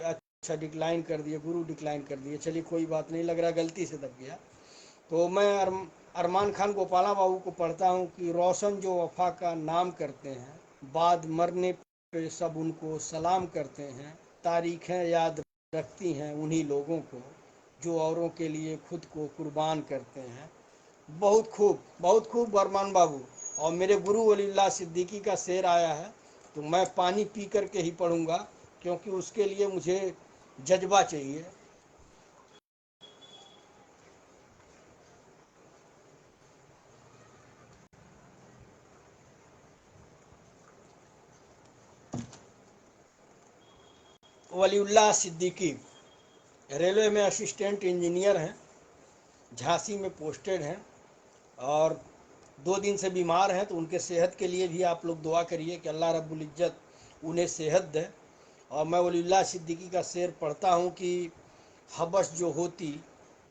Speaker 1: अच्छा, डिक्लाइन कर दिए गुरु, डिक्लाइन कर दिए। चलिए कोई बात नहीं, लग रहा गलती से दब गया। तो मैं अरमान खान गोपाला बाबू को पढ़ता हूँ कि रोशन जो वफा का नाम करते हैं, बाद मरने पे सब उनको सलाम करते हैं, तारीखें याद रखती हैं उन्हीं लोगों को जो औरों के लिए खुद को कुर्बान करते हैं। बहुत खूब अरमान बाबू। और मेरे गुरु वलीउल्लाह सिद्दीकी का शेर आया है, तो मैं पानी पी करके ही पढ़ूंगा, क्योंकि उसके लिए मुझे जज्बा चाहिए। वलीउल्लाह सिद्दीकी रेलवे में असिस्टेंट इंजीनियर हैं, झांसी में पोस्टेड हैं, और 2 दिन से बीमार हैं। तो उनके सेहत के लिए भी आप लोग दुआ करिए कि अल्लाह रब्बुल इज़्ज़त उन्हें सेहत दे। और मैं वलीउल्लाह सिद्दीकी का शेर पढ़ता हूँ कि हबस जो होती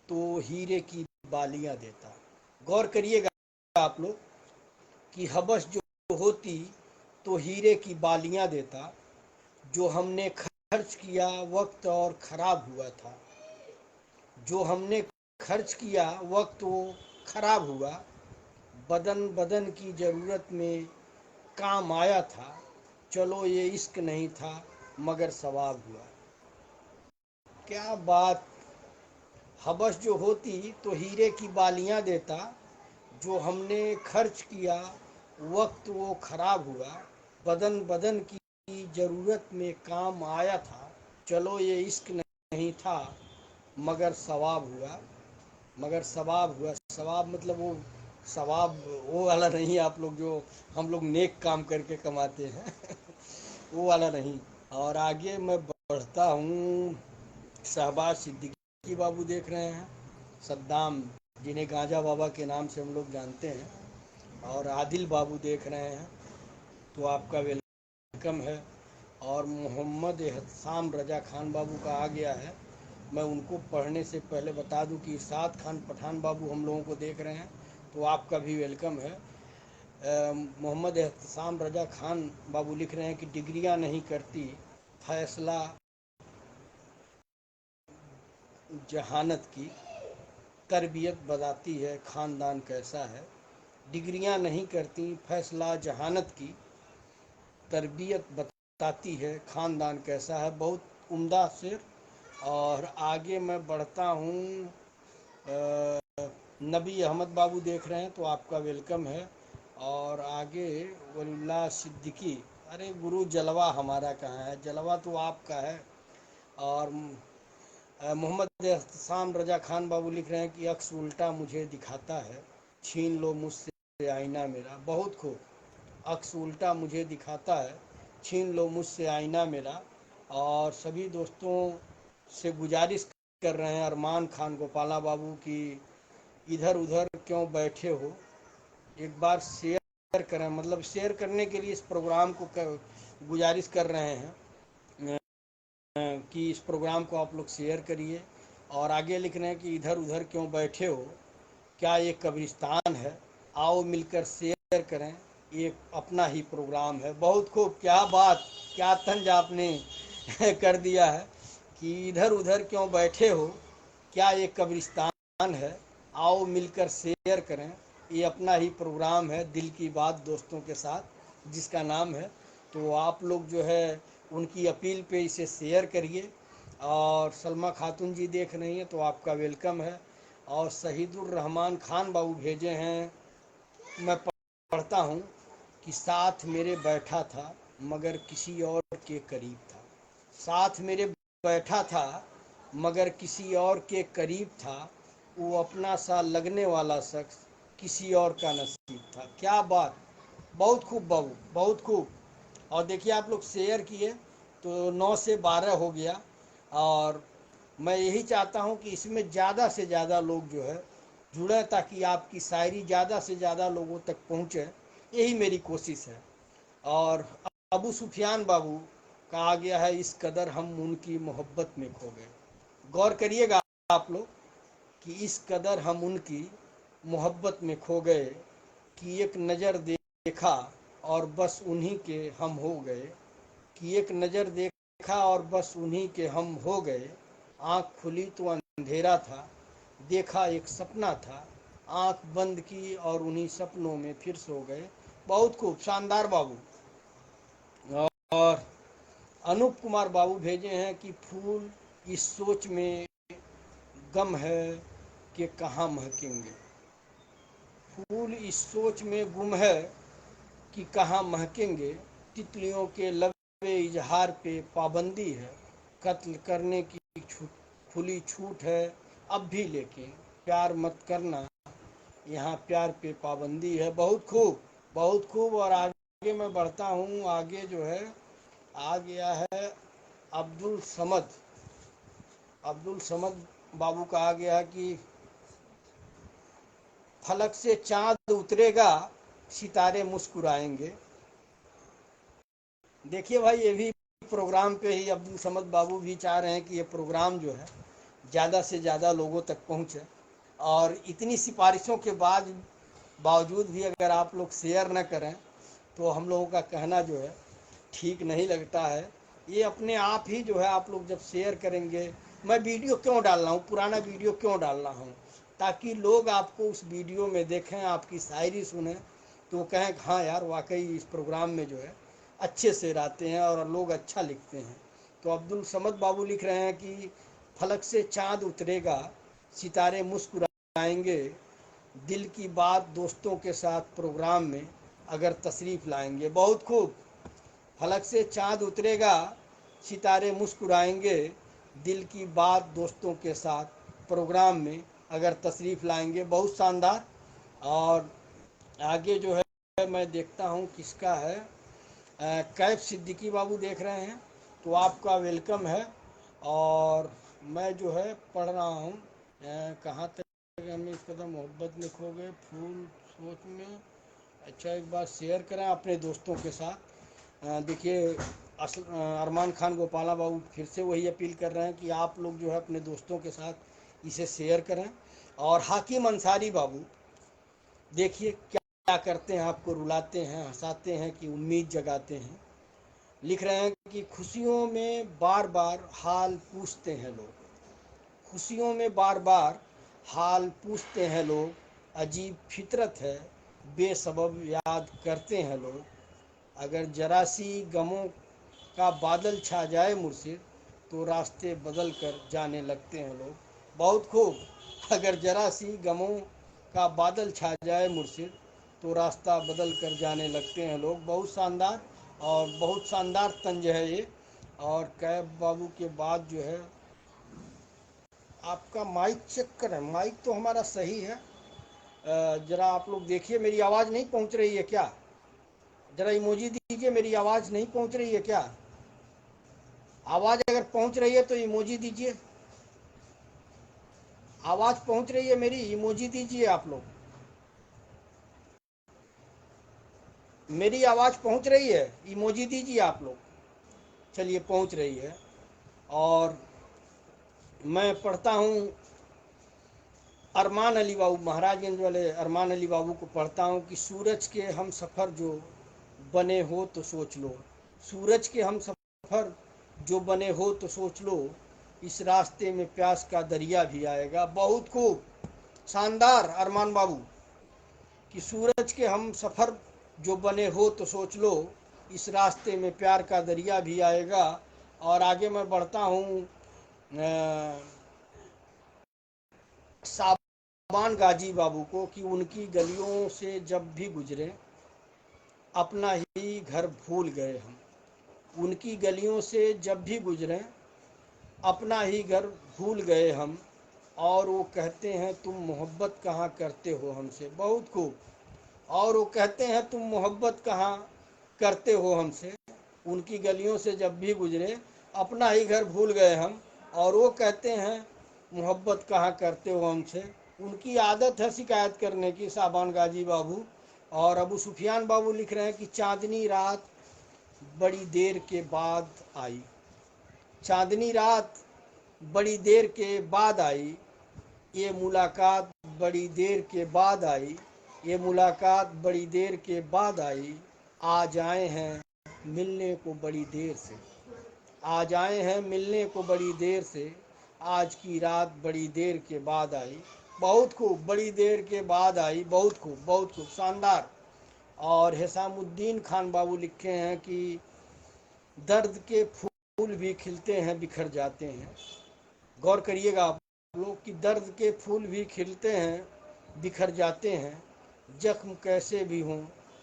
Speaker 1: तो हीरे की बालियाँ देता। गौर करिएगा आप लोग कि हबस जो होती तो हीरे की बालियाँ देता, जो हमने खर्च किया वक्त और ख़राब हुआ था। जो हमने खर्च किया वक्त वो ख़राब हुआ, बदन बदन की ज़रूरत में काम आया था। चलो ये इश्क नहीं था मगर सवाब हुआ। क्या बात। हबस जो होती तो हीरे की बालियाँ देता, जो हमने खर्च किया वक्त वो ख़राब हुआ, बदन बदन की ज़रूरत में काम आया था। चलो ये इश्क नहीं था मगर सवाब हुआ। मगर सवाब हुआ। सवाब मतलब वो सवाब वो वाला नहीं, आप लोग जो हम लोग नेक काम करके कमाते हैं वो वाला नहीं। और आगे मैं बढ़ता हूँ। शहबाज सिद्दीकी बाबू देख रहे हैं, सद्दाम जिन्हें गांजा बाबा के नाम से हम लोग जानते हैं, और आदिल बाबू देख रहे हैं, तो आपका वेलकम है। और मोहम्मद एहसाम रजा खान बाबू का आ गया है। मैं उनको पढ़ने से पहले बता दूं कि इरशाद खान पठान बाबू हम लोगों को देख रहे हैं, तो आपका भी वेलकम है। मोहम्मद एहसाम रजा खान बाबू लिख रहे हैं कि डिग्रियां नहीं करती फैसला जहानत की, तरबियत बताती है ख़ानदान कैसा है। डिग्रियां नहीं करती फैसला जहानत की, तरबियत बताती है ख़ानदान कैसा है। बहुत उम्दा शेर। और आगे मैं बढ़ता हूँ। नबी अहमद बाबू देख रहे हैं, तो आपका वेलकम है। और आगे वलीउल्लाह सिद्दीकी। अरे गुरु जलवा हमारा कहाँ है, जलवा तो आपका है। और मोहम्मद एहसाम रजा खान बाबू लिख रहे हैं कि अक्स उल्टा मुझे दिखाता है, छीन लो मुझसे आईना मेरा। बहुत खूब। अक्स उल्टा मुझे दिखाता है, छीन लो मुझसे आईना मेरा। और सभी दोस्तों से गुजारिश कर रहे हैं, अरमान खान गोपाला बाबू की इधर उधर क्यों बैठे हो, एक बार शेयर करें। मतलब शेयर करने के लिए इस प्रोग्राम को गुजारिश कर रहे हैं कि इस प्रोग्राम को आप लोग शेयर करिए। और आगे लिख रहे हैं कि इधर उधर क्यों बैठे हो, क्या ये कब्रिस्तान है, आओ मिलकर शेयर करें, ये अपना ही प्रोग्राम है। बहुत खूब, क्या बात, क्या तंज आपने कर दिया है कि इधर उधर क्यों बैठे हो, क्या ये कब्रिस्तान है, आओ मिलकर शेयर करें, ये अपना ही प्रोग्राम है, दिल की बात दोस्तों के साथ, जिसका नाम है। तो आप लोग जो है उनकी अपील पे इसे शेयर करिए। और सलमा खातून जी देख रही हैं, तो आपका वेलकम है। और शहीदुर रहमान खान बाबू भेजे हैं, मैं पढ़ता हूँ कि साथ मेरे बैठा था मगर किसी और के करीब था। साथ मेरे बैठा था मगर किसी और के करीब था, वो अपना सा लगने वाला शख्स किसी और का नसीब था। क्या बात, बहुत खूब बाबू, बहुत खूब। और देखिए आप लोग शेयर किए तो 9 से 12 हो गया, और मैं यही चाहता हूँ कि इसमें ज़्यादा से ज़्यादा लोग जो है जुड़े, ताकि आपकी शायरी ज़्यादा से ज़्यादा लोगों तक पहुँचे, यही मेरी कोशिश है। और अबू सुफियान बाबू कहा गया है, इस कदर हम उनकी मोहब्बत में खो गए। गौर करिएगा आप लोग कि इस कदर हम उनकी मोहब्बत में खो गए कि एक नज़र देखा और बस उन्हीं के हम हो गए, कि एक नज़र देखा और बस उन्हीं के हम हो गए। आँख खुली तो अंधेरा था, देखा एक सपना था, आँख बंद की और उन्हीं सपनों में फिर सो गए। बहुत खूब, शानदार बाबू। और अनूप कुमार बाबू भेजे हैं कि फूल इस सोच में गम है कि कहाँ महकेंगे, फूल इस सोच में गुम है कि कहाँ महकेंगे, तितलियों के लबे इजहार पे पाबंदी है, कत्ल करने की खुली छूट है अब भी, लेकिन प्यार मत करना, यहाँ प्यार पे पाबंदी है। बहुत खूब, बहुत खूब। और आगे मैं बढ़ता हूँ, आगे जो है आ गया है अब्दुल समद। अब्दुल समद बाबू का आ गया कि फलक से चांद उतरेगा, सितारे मुस्कुराएंगे। देखिए भाई, ये भी प्रोग्राम पे ही अब्दुल समद बाबू भी चाह रहे हैं कि ये प्रोग्राम जो है ज़्यादा से ज़्यादा लोगों तक पहुँचे। और इतनी सिफारिशों के बावजूद भी अगर आप लोग शेयर न करें तो हम लोगों का कहना जो है ठीक नहीं लगता है। ये अपने आप ही जो है आप लोग जब शेयर करेंगे, मैं वीडियो क्यों डाल रहा हूँ, पुराना वीडियो क्यों डाल रहा हूँ, ताकि लोग आपको उस वीडियो में देखें, आपकी शायरी सुने तो कहें कि हाँ यार, वाकई इस प्रोग्राम में जो है अच्छे से रहते हैं और लोग अच्छा लिखते हैं। तो अब्दुल समद बाबू लिख रहे हैं कि फलक से चाँद उतरेगा, सितारे मुस्कुराएंगे, दिल की बात दोस्तों के साथ प्रोग्राम में अगर तशरीफ़ लाएंगे। बहुत खूब। फलक से चाँद उतरेगा, सितारे मुस्कुराएंगे, दिल की बात दोस्तों के साथ प्रोग्राम में अगर तशरीफ़ लाएंगे। बहुत शानदार। और आगे जो है मैं देखता हूँ किसका है। कैफ सिद्दीकी बाबू देख रहे हैं तो आपका वेलकम है। और मैं जो है पढ़ रहा हूँ, कहाँ तक हम इस कदम मोहब्बत में खो गए, फूल सोच में। अच्छा, एक बार शेयर करें अपने दोस्तों के साथ। देखिए अरमान खान गोपाला बाबू फिर से वही अपील कर रहे हैं कि आप लोग जो है अपने दोस्तों के साथ इसे शेयर करें। और हाकिम अंसारी बाबू देखिए क्या करते हैं, आपको रुलाते हैं, हंसाते हैं कि उम्मीद जगाते हैं। लिख रहे हैं कि खुशियों में बार बार हाल पूछते हैं लोग, खुशियों में बार बार हाल पूछते हैं लोग, अजीब फितरत है बेसबब याद करते हैं लोग, अगर जरा सी गमों का बादल छा जाए मुर्शिद तो रास्ते बदल कर जाने लगते हैं लोग। बहुत खूब। अगर जरा सी गमों का बादल छा जाए मुर्शिद तो रास्ता बदल कर जाने लगते हैं लोग। बहुत शानदार, और बहुत शानदार तंज है ये। और कैब बाबू के बाद जो है आपका माइक चेक करें, माइक तो हमारा सही है। ज़रा आप लोग देखिए, मेरी आवाज़ नहीं पहुंच रही है क्या? ज़रा इमोजी दीजिए, मेरी आवाज़ नहीं पहुंच रही है क्या? आवाज़ अगर पहुंच रही है तो इमोजी दीजिए। आवाज़ पहुंच रही है मेरी, इमोजी दीजिए आप लोग। मेरी आवाज़ पहुंच रही है, इमोजी दीजिए आप लोग। चलिए, पहुंच रही है। और मैं पढ़ता हूँ अरमान अली बाबू, महाराजगंज वाले अरमान अली बाबू को पढ़ता हूँ कि सूरज के हम सफ़र जो बने हो तो सोच लो, सूरज के हम सफ़र जो बने हो तो सोच लो, इस रास्ते में प्यास का दरिया भी आएगा। बहुत खूब, शानदार अरमान बाबू, कि सूरज के हम सफ़र जो बने हो तो सोच लो, इस रास्ते में प्यार का दरिया भी आएगा। और आगे मैं बढ़ता हूँ साबान गाजी बाबू को कि उनकी गलियों से जब भी गुजरे अपना ही घर भूल गए हम, उनकी गलियों से जब भी गुजरें अपना ही घर भूल गए हम, और वो कहते हैं तुम मोहब्बत कहाँ करते हो हमसे। बहुत खूब। और वो कहते हैं तुम मोहब्बत कहाँ करते हो हमसे। उनकी गलियों से जब भी गुजरे अपना ही घर भूल गए हम, और वो कहते हैं मोहब्बत कहाँ करते हो हमसे। उनकी आदत है शिकायत करने की, साबान गाजी बाबू। और अबू सुफियान बाबू लिख रहे हैं कि चांदनी रात बड़ी देर के बाद आई। चांदनी रात बड़ी देर के बाद आई, ये मुलाकात बड़ी देर के बाद आई, ये मुलाकात बड़ी देर के बाद आई। आज आए हैं मिलने को बड़ी देर से, आज आए हैं मिलने को बड़ी देर से, आज की रात बड़ी देर के बाद आई। बहुत खूब, बड़ी देर के बाद आई। बहुत खूब, बहुत खूब, शानदार। और हिसामुद्दीन खान बाबू लिखे हैं कि दर्द के फूल भी खिलते हैं बिखर जाते हैं। गौर करिएगा आप लोग कि दर्द के फूल भी खिलते हैं बिखर जाते हैं। जख्म कैसे भी हों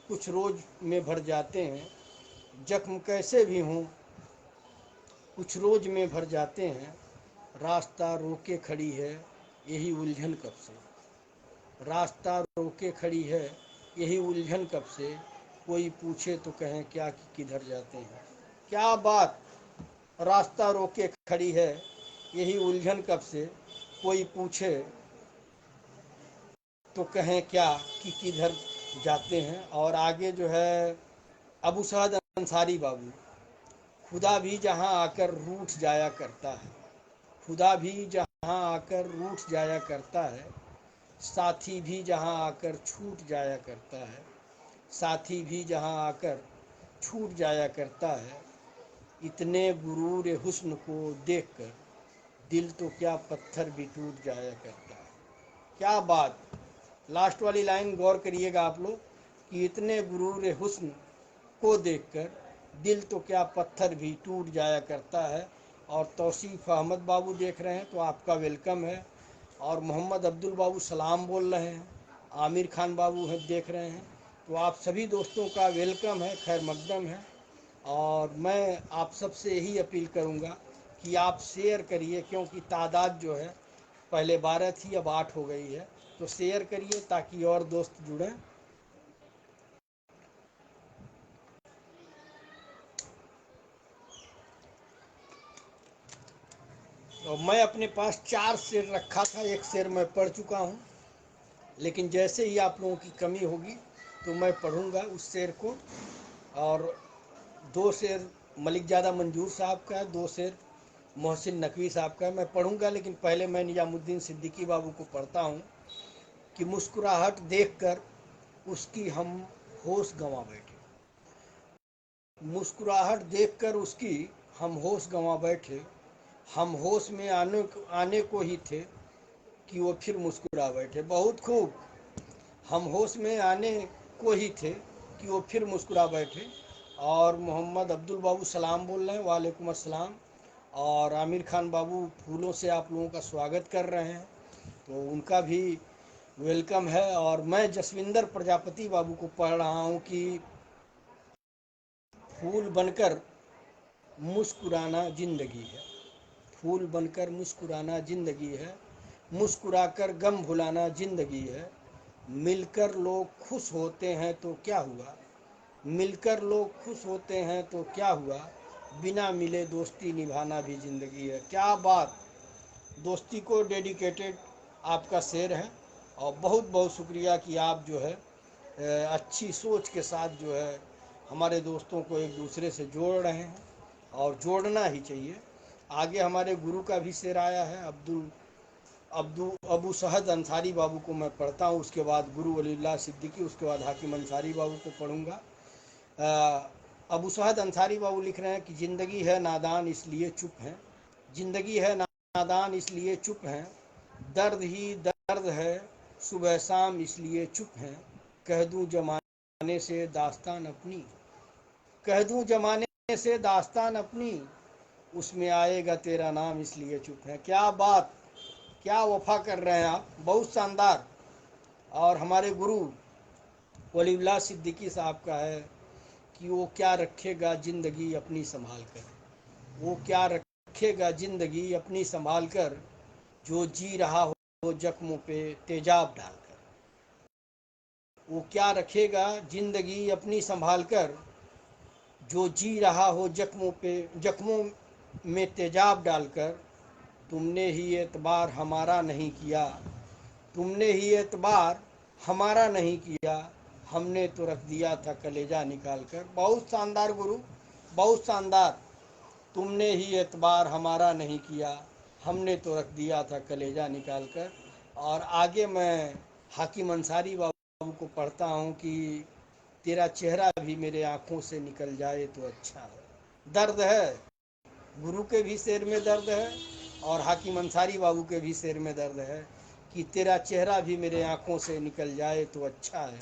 Speaker 1: कुछ रोज में भर जाते हैं। जख्म कैसे भी हों कुछ रोज में भर जाते हैं। रास्ता रोके खड़ी है यही उलझन कब से, रास्ता रोके खड़ी है यही उलझन कब से। कोई पूछे तो कहें क्या कि किधर जाते हैं। क्या बात। रास्ता रोके खड़ी है यही उलझन कब से, कोई पूछे तो कहें क्या कि किधर जाते हैं। और आगे जो है अबू सअद अंसारी बाबू, खुदा भी जहाँ आकर रूठ जाया करता है, खुदा भी जहाँ आकर रूठ जाया करता है, साथी भी जहाँ आकर छूट जाया करता है, साथी भी जहाँ आकर छूट जाया करता है। इतने गुरूर हुस्न को देखकर दिल तो क्या पत्थर भी टूट जाया करता है। क्या बात। लास्ट वाली लाइन गौर करिएगा आप लोग कि इतने गुरूर हुस्न को देखकर दिल तो क्या पत्थर भी टूट जाया करता है। और तौसीफ़ अहमद बाबू देख रहे हैं तो आपका वेलकम है। और मोहम्मद अब्दुल बाबू सलाम बोल रहे हैं। आमिर खान बाबू हैं देख रहे हैं। तो आप सभी दोस्तों का वेलकम है, खैर मकदम है। और मैं आप सबसे यही अपील करूंगा कि आप शेयर करिए, क्योंकि तादाद जो है पहले 12 थी अब 8 हो गई है। तो शेयर करिए ताकि और दोस्त जुड़ें। और मैं अपने पास 4 शेर रखा था, एक शेर मैं पढ़ चुका हूँ, लेकिन जैसे ही आप लोगों की कमी होगी तो मैं पढ़ूंगा उस शेर को। और 2 शेर मलिक ज़ादा मंजूर साहब का है, 2 शेर मोहसिन नकवी साहब का है। मैं पढ़ूंगा, लेकिन पहले मैं निजामुद्दीन सिद्दीकी बाबू को पढ़ता हूँ कि मुस्कुराहट देखकर उसकी हम होश गंवा बैठे, मुस्कुराहट देखकर उसकी हम होश गंवा बैठे। हम होश में आने को ही थे कि वो फिर मुस्कुरा बैठे। बहुत खूब। हम होश में आने को ही थे कि वो फिर मुस्कुरा बैठे। और मोहम्मद अब्दुल बाबू सलाम बोल रहे हैं, वालेकुम अस्सलाम। और आमिर खान बाबू फूलों से आप लोगों का स्वागत कर रहे हैं, तो उनका भी वेलकम है। और मैं जसविंदर प्रजापति बाबू को पढ़ रहा हूँ कि फूल बनकर मुस्कुराना ज़िंदगी है, फूल बनकर मुस्कुराना ज़िंदगी है, मुस्कुराकर गम भुलाना ज़िंदगी है। मिलकर लोग खुश होते हैं तो क्या हुआ, मिलकर लोग खुश होते हैं तो क्या हुआ, बिना मिले दोस्ती निभाना भी ज़िंदगी है। क्या बात। दोस्ती को डेडिकेटेड आपका शेर है। और बहुत बहुत शुक्रिया कि आप जो है अच्छी सोच के साथ जो है हमारे दोस्तों को एक दूसरे से जोड़ रहे हैं, और जोड़ना ही चाहिए। आगे हमारे गुरु का भी शेर आया है, अबू सहद अंसारी बाबू को मैं पढ़ता हूँ, उसके बाद गुरु वलीउल्लाह सिद्दीकी, उसके बाद हाकिम अंसारी बाबू को पढ़ूँगा। अबू सहद अंसारी बाबू लिख रहे हैं कि ज़िंदगी है नादान इसलिए चुप हैं, ज़िंदगी है नादान इसलिए चुप हैं, दर्द ही दर्द है सुबह शाम इसलिए चुप हैं। कह दूं जमाने से दास्तान अपनी, कह दूं जमाने से दास्तान अपनी, उसमें आएगा तेरा नाम इसलिए चुप है। क्या बात। क्या वफा कर रहे हैं आप, बहुत शानदार। और हमारे गुरु वलीउल्लाह सिद्दीकी साहब का है कि वो क्या रखेगा जिंदगी अपनी संभाल कर, वो क्या रखेगा जिंदगी अपनी संभाल कर, जो जी रहा हो जख्मों पे तेजाब डालकर। वो क्या रखेगा जिंदगी अपनी संभाल कर, जो जी रहा हो जख्मों में तेजाब डालकर। तुमने ही एतबार हमारा नहीं किया, तुमने ही एतबार हमारा नहीं किया, हमने तो रख दिया था कलेजा निकाल कर। बहुत शानदार गुरु, बहुत शानदार। तुमने ही एतबार हमारा नहीं किया, हमने तो रख दिया था कलेजा निकाल कर। और आगे मैं हाकिम अंसारी बाबू को पढ़ता हूँ कि तेरा चेहरा भी मेरे आँखों से निकल जाए तो अच्छा है। दर्द है, गुरु के भी शेर में दर्द है और हाकिम अंसारी बाबू के भी शेर में दर्द है कि तेरा चेहरा भी मेरे आँखों से निकल जाए तो अच्छा है,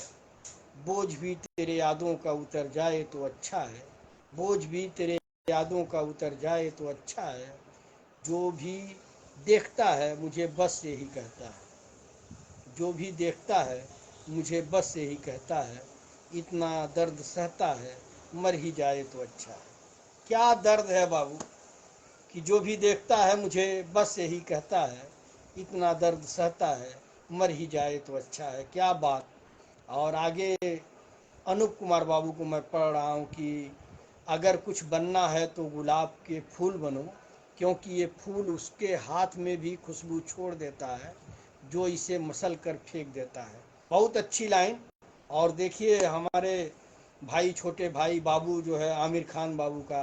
Speaker 1: बोझ भी तेरे यादों का उतर जाए तो अच्छा है, बोझ भी तेरे यादों का उतर जाए तो अच्छा है। जो भी देखता है मुझे बस यही कहता है, जो भी देखता है मुझे बस यही कहता है, इतना दर्द सहता है मर ही जाए तो अच्छा है। क्या दर्द है बाबू कि जो भी देखता है मुझे बस यही कहता है, इतना दर्द सहता है मर ही जाए तो अच्छा है। क्या बात। और आगे अनूप कुमार बाबू को मैं पढ़ रहा हूँ कि अगर कुछ बनना है तो गुलाब के फूल बनो, क्योंकि ये फूल उसके हाथ में भी खुशबू छोड़ देता है जो इसे मसल कर फेंक देता है। बहुत अच्छी लाइन। और देखिए हमारे भाई, छोटे भाई बाबू जो है आमिर खान बाबू का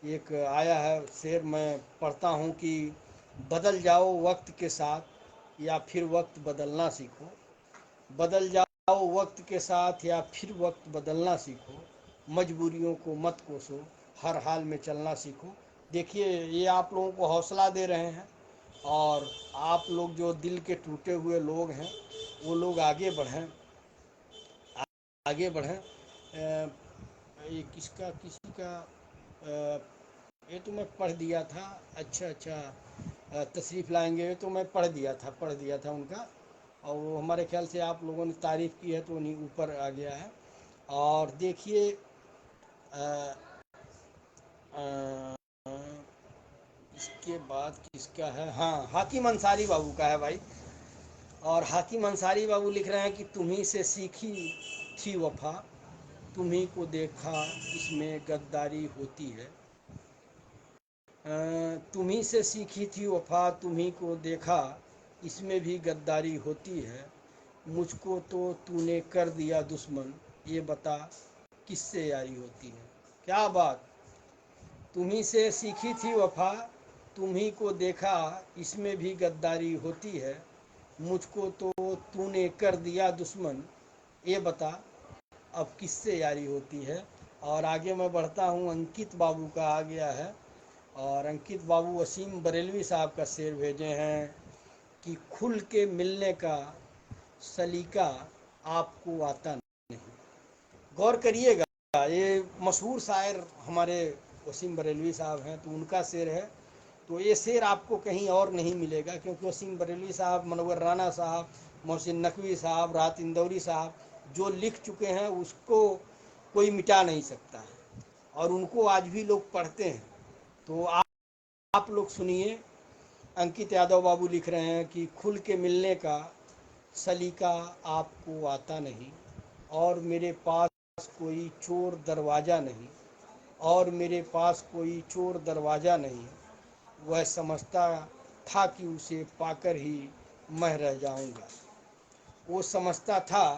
Speaker 1: एक आया है शेर, मैं पढ़ता हूँ कि बदल जाओ वक्त के साथ या फिर वक्त बदलना सीखो, बदल जाओ वक्त के साथ या फिर वक्त बदलना सीखो, मजबूरियों को मत कोसो, हर हाल में चलना सीखो। देखिए ये आप लोगों को हौसला दे रहे हैं और आप लोग जो दिल के टूटे हुए लोग हैं वो लोग आगे बढ़ें, आगे बढ़ें। ये किसका किसी का ये तो मैं पढ़ दिया था। अच्छा अच्छा, तशरीफ़ लाएंगे तो मैं पढ़ दिया था उनका। और वो हमारे ख्याल से आप लोगों ने तारीफ़ की है तो नहीं ऊपर आ गया है। और देखिए इसके बाद किसका है, हाँ हाकिम अंसारी बाबू का है भाई। और हाकिम अंसारी बाबू लिख रहे हैं कि तुम्ही से सीखी थी वफ़ा, तुम्ही को देखा इसमें गद्दारी होती है। तुम्ही से सीखी थी वफ़ा, तुम्ही को देखा इसमें भी गद्दारी होती है। मुझको तो तूने कर दिया दुश्मन, ये बता किससे यारी होती है। क्या बात। तुम्ही से सीखी थी वफ़ा, तुम्ही को देखा इसमें भी गद्दारी होती है। मुझको तो तूने कर दिया दुश्मन, ये बता अब किससे यारी होती है। और आगे मैं बढ़ता हूँ, अंकित बाबू का आ गया है। और अंकित बाबू वसीम बरेलवी साहब का शेर भेजे हैं कि खुल के मिलने का सलीका आपको आता नहीं। गौर करिएगा, ये मशहूर शायर हमारे वसीम बरेलवी साहब हैं तो उनका शेर है। तो ये शेर आपको कहीं और नहीं मिलेगा, क्योंकि वसीम बरेलवी साहब, मनवर राना साहब, मोहसिन नकवी साहब, राहत इंदौरी साहब जो लिख चुके हैं उसको कोई मिटा नहीं सकता है और उनको आज भी लोग पढ़ते हैं। तो आप लोग सुनिए, अंकित यादव बाबू लिख रहे हैं कि खुल के मिलने का सलीका आपको आता नहीं, और मेरे पास कोई चोर दरवाज़ा नहीं, और मेरे पास कोई चोर दरवाज़ा नहीं। वह समझता था कि उसे पाकर ही मैं रह जाऊंगा, वो समझता था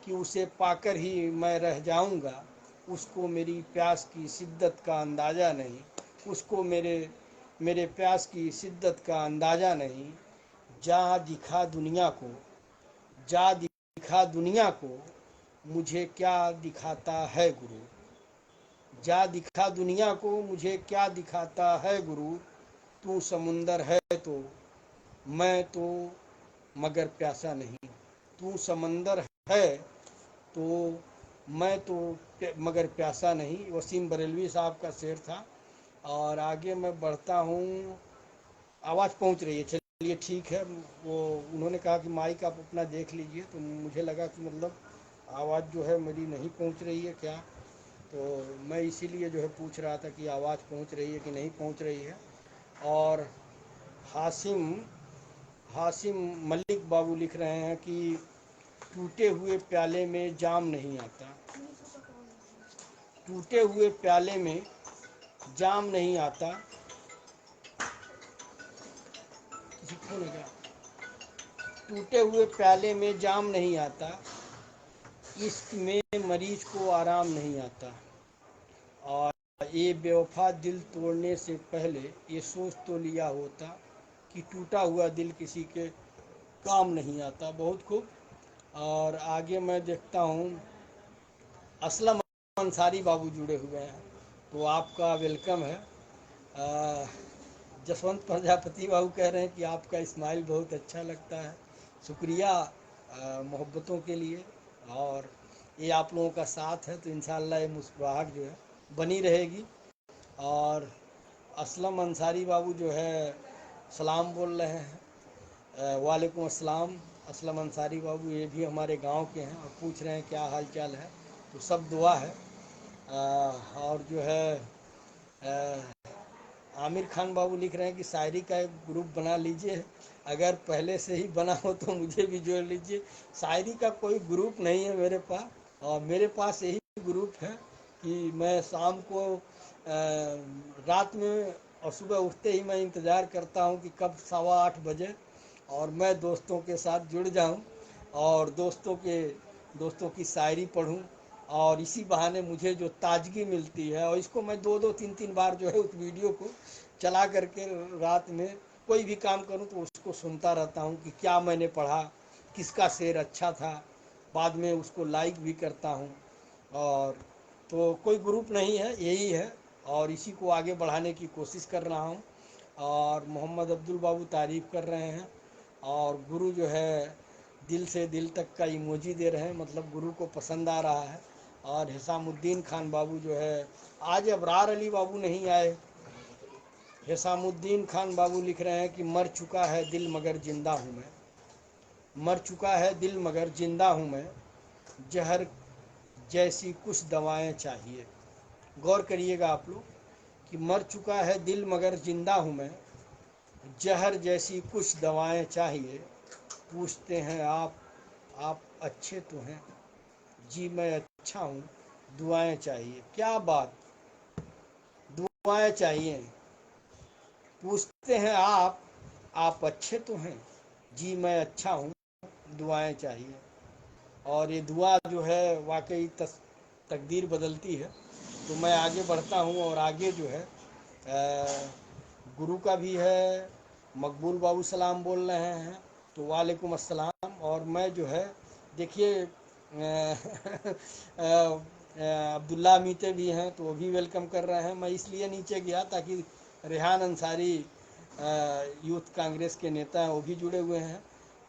Speaker 1: कि उसे पाकर ही मैं रह जाऊंगा। उसको मेरी प्यास की शिद्दत का अंदाज़ा नहीं, उसको मेरे मेरे प्यास की शिद्दत का अंदाज़ा नहीं। जा दिखा दुनिया को, जा दिखा दुनिया को, मुझे क्या दिखाता है गुरु। जा दिखा दुनिया को, मुझे क्या दिखाता है गुरु। तू समुंदर है तो मैं तो मगर प्यासा नहीं, तू समंदर है तो मैं तो मगर प्यासा नहीं। वसीम बरेलवी साहब का शेर था। और आगे मैं बढ़ता हूँ, आवाज़ पहुँच रही है, चलिए ठीक है। वो उन्होंने कहा कि माइक आप अपना देख लीजिए, तो मुझे लगा कि मतलब आवाज़ जो है मेरी नहीं पहुँच रही है क्या। तो मैं इसीलिए जो है पूछ रहा था कि आवाज़ पहुंच रही है कि नहीं पहुंच रही है। और हासिम हासिम मलिक बाबू लिख रहे हैं कि टूटे हुए प्याले में जाम नहीं आता। टूटे हुए प्याले में जाम नहीं आता। किसी फोन है क्या? टूटे हुए प्याले में जाम नहीं आता, इश्क में मरीज को आराम नहीं आता। और ये बेवफा दिल तोड़ने से पहले ये सोच तो लिया होता कि टूटा हुआ दिल किसी के काम नहीं आता। बहुत खूब। और आगे मैं देखता हूँ असलम अंसारी बाबू जुड़े हुए हैं, तो आपका वेलकम है। जसवंत प्रजापति बाबू कह रहे हैं कि आपका स्माइल बहुत अच्छा लगता है। शुक्रिया मोहब्बतों के लिए। और ये आप लोगों का साथ है तो इंशाल्लाह ये मुस्कुराहट जो है बनी रहेगी। और असलम अंसारी बाबू जो है सलाम बोल रहे हैं। वालेकुम अस्सलाम। असलम अंसारी बाबू ये भी हमारे गांव के हैं और पूछ रहे हैं क्या हाल चाल है। तो सब दुआ है। और जो है आमिर खान बाबू लिख रहे हैं कि शायरी का एक ग्रुप बना लीजिए, अगर पहले से ही बना हो तो मुझे भी जोड़ लीजिए। शायरी का कोई ग्रुप नहीं है मेरे पास, और मेरे पास यही ग्रुप है कि मैं शाम को रात में और सुबह उठते ही मैं इंतज़ार करता हूँ कि कब 8:15 बजे और मैं दोस्तों के साथ जुड़ जाऊँ और दोस्तों की शायरी पढ़ूँ। और इसी बहाने मुझे जो ताजगी मिलती है, और इसको मैं 2-2 3-3 बार जो है उस वीडियो को चला करके रात में कोई भी काम करूं तो उसको सुनता रहता हूं कि क्या मैंने पढ़ा, किसका शेर अच्छा था। बाद में उसको लाइक भी करता हूं। और तो कोई ग्रुप नहीं है, यही है और इसी को आगे बढ़ाने की कोशिश कर रहा हूं। और मोहम्मद अब्दुल बाबू तारीफ़ कर रहे हैं और गुरु जो है दिल से दिल तक का इमोजी दे रहे हैं, मतलब गुरु को पसंद आ रहा है। और हिसामुद्दीन खान बाबू जो है, आज अबरार अली बाबू नहीं आए। हिसामुद्दीन खान बाबू लिख रहे हैं कि मर चुका है दिल मगर जिंदा हूँ मैं। मर चुका है दिल मगर जिंदा हूँ मैं, जहर जैसी कुछ दवाएं चाहिए। गौर करिएगा आप लोग कि मर चुका है दिल मगर जिंदा हूँ मैं, जहर जैसी कुछ दवाएं चाहिए। पूछते हैं आप अच्छे तो हैं, जी मैं अच्छा हूँ, दुआएं चाहिए। क्या बात, दुआएं चाहिए। पूछते हैं आप अच्छे तो हैं, जी मैं अच्छा हूँ, दुआएं चाहिए। और ये दुआ जो है वाकई तकदीर बदलती है। तो मैं आगे बढ़ता हूँ और आगे जो है गुरु का भी है। मकबूल बाबू सलाम बोल रहे हैं, तो वालेकुम अस्सलाम। और मैं जो है देखिए अब्दुल्ला मीते भी हैं तो वो भी वेलकम कर रहे हैं। मैं इसलिए नीचे गया ताकि रेहान अंसारी यूथ कांग्रेस के नेता हैं, वो भी जुड़े हुए हैं।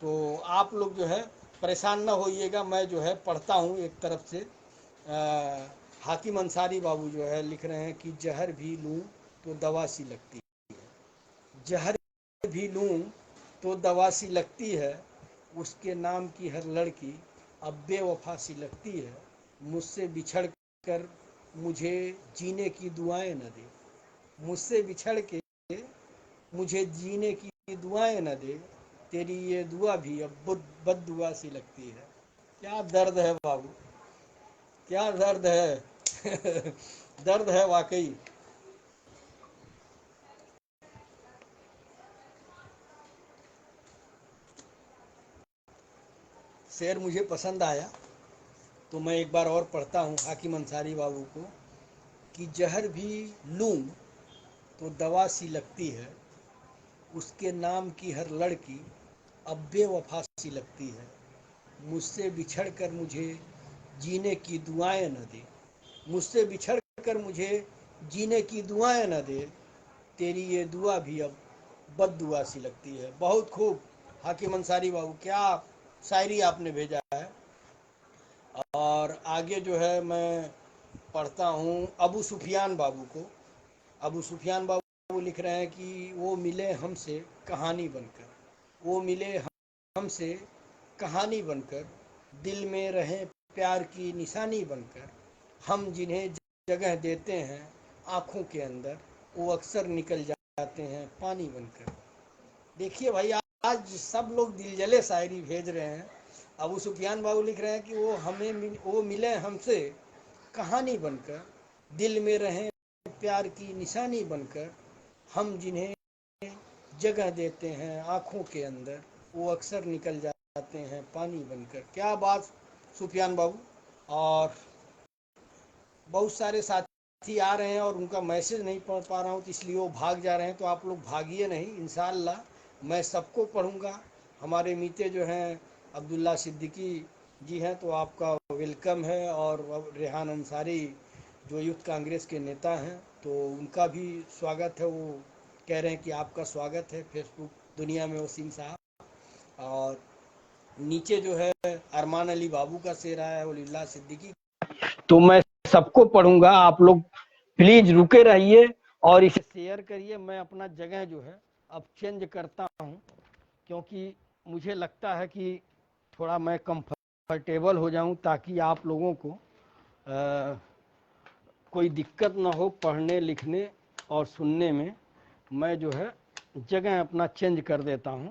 Speaker 1: तो आप लोग जो है परेशान ना होइएगा, मैं जो है पढ़ता हूँ एक तरफ से। हाकिम अंसारी बाबू जो है लिख रहे हैं कि जहर भी लूँ तो दवा सी लगती है। जहर भी लूँ तो दवा सी लगती है, उसके नाम की हर लड़की अब बेवफा सी लगती है। मुझसे बिछड़ कर मुझे जीने की दुआएं न दे, मुझसे बिछड़ के मुझे जीने की दुआएं न दे, तेरी ये दुआ भी अब बद दुआ सी लगती है। क्या दर्द है बाबू, क्या दर्द है दर्द है वाकई। शेर मुझे पसंद आया तो मैं एक बार और पढ़ता हूँ हाकिम अंसारी बाबू को कि जहर भी लूँ तो दवा सी लगती है, उसके नाम की हर लड़की अब बेवफा सी लगती है। मुझसे बिछड़ कर मुझे जीने की दुआएं न दे, मुझसे बिछड़ कर मुझे जीने की दुआएं न दे, तेरी ये दुआ भी अब बद दुआ सी लगती है। बहुत खूब हाकिम अंसारी बाबू, क्या शायरी आपने भेजा है। और आगे जो है मैं पढ़ता हूँ अबू सुफियान बाबू को। अबू सुफियान बाबू लिख रहे हैं कि वो मिले हमसे कहानी बनकर, वो मिले हमसे कहानी बनकर, दिल में रहे प्यार की निशानी बनकर, हम जिन्हें जगह देते हैं आँखों के अंदर, वो अक्सर निकल जाते हैं पानी बनकर। देखिए भाई, आज सब लोग दिलजले शायरी भेज रहे हैं। अबू सुफियान बाबू लिख रहे हैं कि वो मिले हमसे कहानी बनकर, दिल में रहें प्यार की निशानी बनकर, हम जिन्हें जगह देते हैं आँखों के अंदर, वो अक्सर निकल जाते हैं पानी बनकर। क्या बात सुफियान बाबू। और बहुत सारे साथी आ रहे हैं और उनका मैसेज नहीं पढ़ पा रहा हूँ, तो इसलिए वो भाग जा रहे हैं। तो आप लोग भागिए नहीं, इंशाअल्लाह मैं सबको पढ़ूँगा। हमारे मीते जो हैं अब्दुल्ला सिद्दीकी जी हैं, तो आपका वेलकम है। और रेहान अंसारी जो यूथ कांग्रेस के नेता हैं, तो उनका भी स्वागत है। वो कह रहे हैं कि आपका स्वागत है फेसबुक दुनिया में वसीम साहब। और नीचे जो है अरमान अली बाबू का शेर आया है वलीउल्लाह सिद्दीकी, तो मैं सबको पढ़ूंगा। आप लोग प्लीज रुके रहिए और इसे शेयर करिए। मैं अपना जगह जो है अब चेंज करता हूं, क्योंकि मुझे लगता है कि थोड़ा मैं कंफर्टेबल हो जाऊं, ताकि आप लोगों को कोई दिक्कत ना हो पढ़ने लिखने और सुनने में। मैं जो है जगह अपना चेंज कर देता हूं।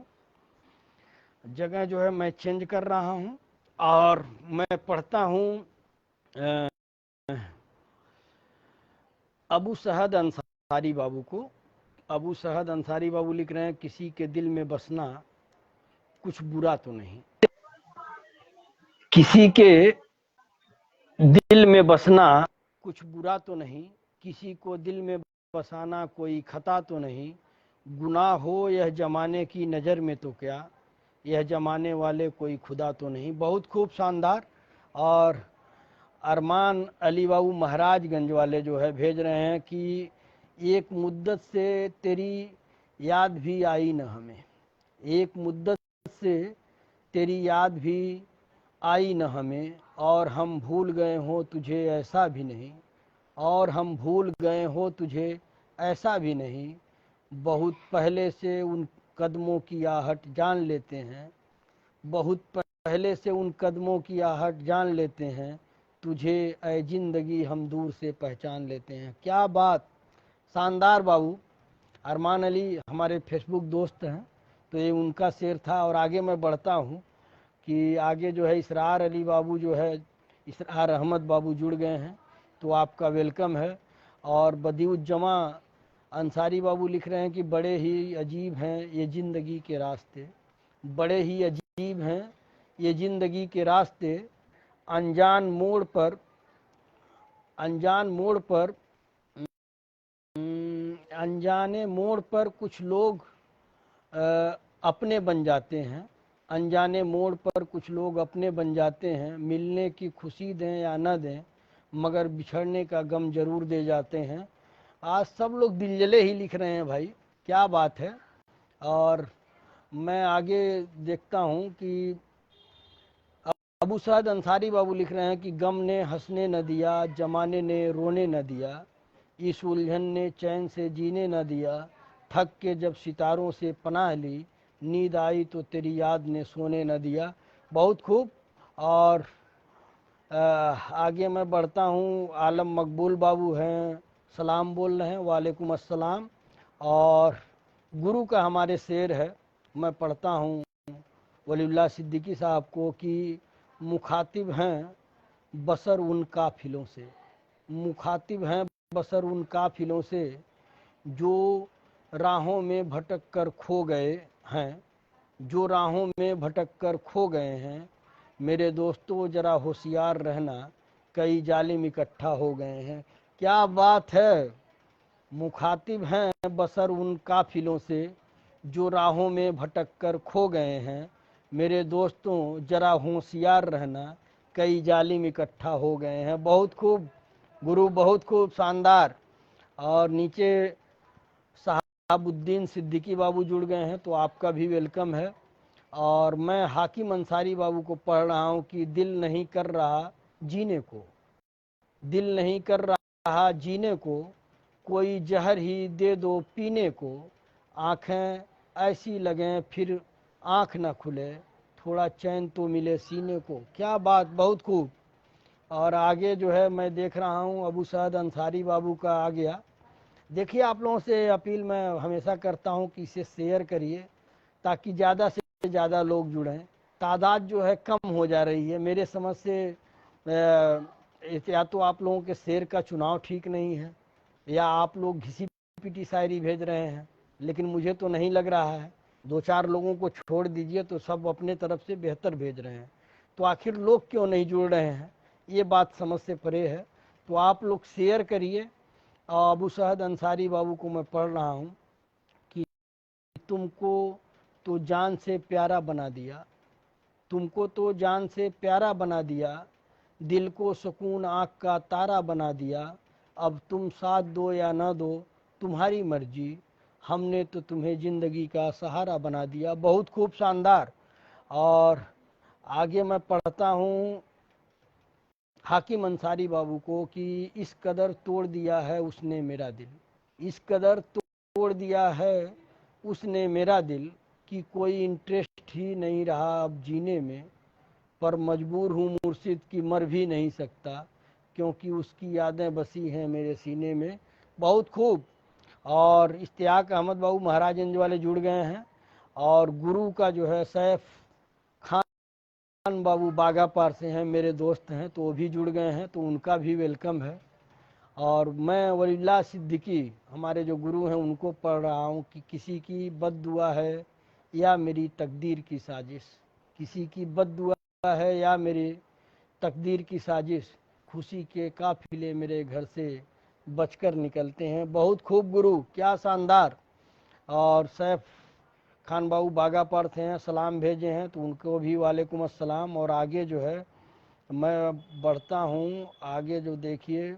Speaker 1: जगह जो है मैं चेंज कर रहा हूं और मैं पढ़ता हूं अबू सहद अंसारी बाबू को। अबू सहद अंसारी बाबू लिख रहे हैं, किसी के दिल में बसना कुछ बुरा तो नहीं, किसी के दिल में बसना कुछ बुरा तो नहीं, किसी को दिल में बसाना कोई खता तो नहीं, गुनाह हो यह जमाने की नज़र में तो क्या, यह जमाने वाले कोई खुदा तो नहीं। बहुत खूब, शानदार। और अरमान अली बाबू महाराजगंज वाले जो है भेज रहे हैं कि एक मुद्दत से तेरी याद भी आई न हमें, एक मुद्दत से तेरी याद भी आई न हमें, और हम भूल गए हो तुझे ऐसा भी नहीं, और हम भूल गए हो तुझे ऐसा भी नहीं, बहुत पहले से उन कदमों की आहट जान लेते हैं, बहुत पहले से उन कदमों की आहट जान लेते हैं, तुझे ऐ जिंदगी हम दूर से पहचान लेते हैं। क्या बात, शानदार बाबू। अरमान अली हमारे फेसबुक दोस्त हैं, तो ये उनका शेर था। और आगे मैं बढ़ता हूँ कि आगे जो है इसरार अली बाबू जो है, इसरार अहमद बाबू जुड़ गए हैं, तो आपका वेलकम है। और बदिउज्जमा अंसारी बाबू लिख रहे हैं कि बड़े ही अजीब हैं ये ज़िंदगी के रास्ते, बड़े ही अजीब हैं ये ज़िंदगी के रास्ते, अनजान मोड़ पर, अनजान मोड़ पर, अनजाने मोड़ पर कुछ लोग अपने बन जाते हैं, अनजाने मोड़ पर कुछ लोग अपने बन जाते हैं, मिलने की खुशी दें या न दें मगर बिछड़ने का गम जरूर दे जाते हैं। आज सब लोग दिलजले ही लिख रहे हैं भाई, क्या बात है। और मैं आगे देखता हूँ कि अबू सैद अंसारी बाबू लिख रहे हैं कि गम ने हंसने न दिया, जमाने ने रोने न दिया, इस उलझन ने चैन से जीने न दिया, थक के जब सितारों से पनाह ली, नींद आई तो तेरी याद ने सोने न दिया। बहुत खूब। और आगे मैं बढ़ता हूँ, आलम मकबूल बाबू हैं, सलाम बोल रहे हैं, वालेकुम अस्सलाम। और गुरु का हमारे शेर है, मैं पढ़ता हूँ वलीउल्लाह सिद्दीकी साहब को कि मुखातिब हैं बसर उन काफिलों से, मुखातिब हैं बसर उन काफिलों से जो राहों में भटक कर खो गए हैं, जो राहों में भटक कर खो गए हैं, मेरे दोस्तों ज़रा होशियार रहना कई जालिम इकट्ठा हो गए हैं। क्या बात है। मुखातिब हैं बसर उन काफिलों से जो राहों में भटक कर खो गए हैं, मेरे दोस्तों ज़रा होशियार रहना कई जालिम इकट्ठा हो गए हैं। बहुत खूब गुरु, बहुत खूब, शानदार। और नीचे साहबुद्दीन सिद्दीकी बाबू जुड़ गए हैं, तो आपका भी वेलकम है। और मैं हाकिम अंसारी बाबू को पढ़ रहा हूँ कि दिल नहीं कर रहा जीने को, दिल नहीं कर रहा जीने को, कोई जहर ही दे दो पीने को, आँखें ऐसी लगें फिर आँख न खुले, थोड़ा चैन तो मिले सीने को। क्या बात, बहुत खूब। और आगे जो है मैं देख रहा हूँ अबू सईद अंसारी बाबू का आ गया। देखिए, आप लोगों से अपील मैं हमेशा करता हूँ कि इसे शेयर करिए ताकि ज़्यादा से ज़्यादा लोग जुड़ें। तादाद जो है कम हो जा रही है मेरे समझ से। या तो आप लोगों के शेर का चुनाव ठीक नहीं है, या आप लोग घिसी पिटी शायरी भेज रहे हैं, लेकिन मुझे तो नहीं लग रहा है। दो चार लोगों को छोड़ दीजिए तो सब अपने तरफ से बेहतर भेज रहे हैं। तो आखिर लोग क्यों नहीं जुड़ रहे हैं, ये बात समझ से परे है। तो आप लोग शेयर करिए। अबू सईद अंसारी बाबू को मैं पढ़ रहा हूँ कि तुमको तो जान से प्यारा बना दिया, तुमको तो जान से प्यारा बना दिया, दिल को सुकून आँख का तारा बना दिया। अब तुम साथ दो या न दो तुम्हारी मर्जी, हमने तो तुम्हें ज़िंदगी का सहारा बना दिया। बहुत खूब, शानदार। और आगे मैं पढ़ता हूँ हाकिम अंसारी बाबू को कि इस कदर तोड़ दिया है उसने मेरा दिल, इस कदर तोड़ दिया है उसने मेरा दिल कि कोई इंटरेस्ट ही नहीं रहा अब जीने में। पर मजबूर हूँ मुर्शिद की मर भी नहीं सकता, क्योंकि उसकी यादें बसी हैं मेरे सीने में। बहुत खूब। और इश्तियाक अहमद बाबू महाराजगंज वाले जुड़ गए हैं। और गुरु का जो है सैफ खान बाबू बागापार से हैं, मेरे दोस्त हैं, तो वो भी जुड़ गए हैं, तो उनका भी वेलकम है। और मैं वलील्लाह सिद्दीकी हमारे जो गुरु हैं उनको पढ़ रहा हूँ कि किसी की बद्दुआ है या मेरी तकदीर की साजिश, किसी की बद्दुआ है या मेरी तकदीर की साजिश, खुशी के काफिले मेरे घर से बचकर निकलते हैं। बहुत खूब गुरु, क्या शानदार। और सैफ खान बाबू बागापर थे हैं, सलाम भेजे हैं, तो उनको भी वालेकुम अस्सलाम। और आगे जो है मैं बढ़ता हूँ, आगे जो देखिए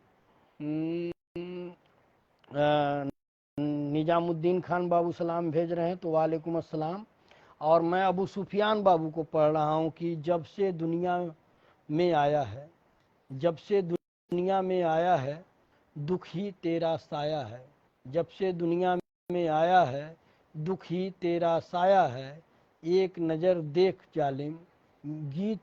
Speaker 1: निजामुद्दीन खान बाबू सलाम भेज रहे हैं, तो वालेकुम अस्सलाम। और मैं अबू सुफियान बाबू को पढ़ रहा हूँ कि जब से दुनिया में आया है, जब से दुनिया में आया है दुख ही तेरा साया है, जब से दुनिया में आया है दुख ही तेरा साया है। एक नज़र देख जालिम गीत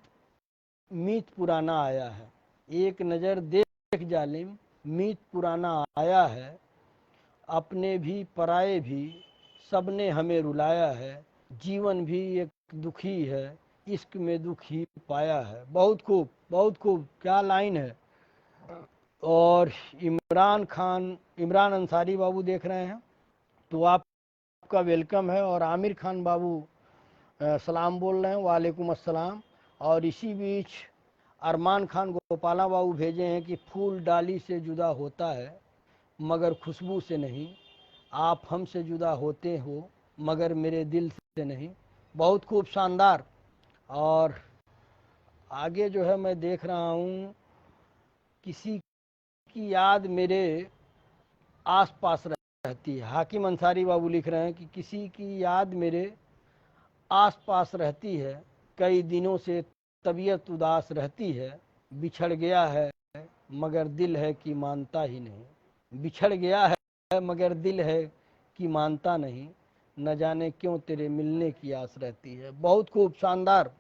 Speaker 1: मीत पुराना आया है, एक नज़र देख जालिम मीत पुराना आया है। अपने भी पराए भी सबने हमें रुलाया है, जीवन भी एक दुखी है, इश्क में दुख ही पाया है। बहुत खूब, बहुत खूब, क्या लाइन है। और इमरान अंसारी बाबू देख रहे हैं, तो आपका वेलकम है। और आमिर खान बाबू सलाम बोल रहे हैं, वालेकुम अस्सलाम। और इसी बीच अरमान खान गोपाला बाबू भेजे हैं कि फूल डाली से जुदा होता है मगर खुशबू से नहीं, आप हमसे जुदा होते हो मगर मेरे दिल से नहीं। बहुत खूब, शानदार। और आगे जो है मैं देख रहा हूँ किसी की याद मेरे आस पास रहती है। हाकिम अंसारी बाबू लिख रहे हैं कि किसी की याद मेरे आस पास रहती है, कई दिनों से तबीयत उदास रहती है, बिछड़ गया है मगर दिल है कि मानता ही नहीं, बिछड़ गया है मगर दिल है कि मानता नहीं, न जाने क्यों तेरे मिलने की आस रहती है। बहुत खूब, शानदार।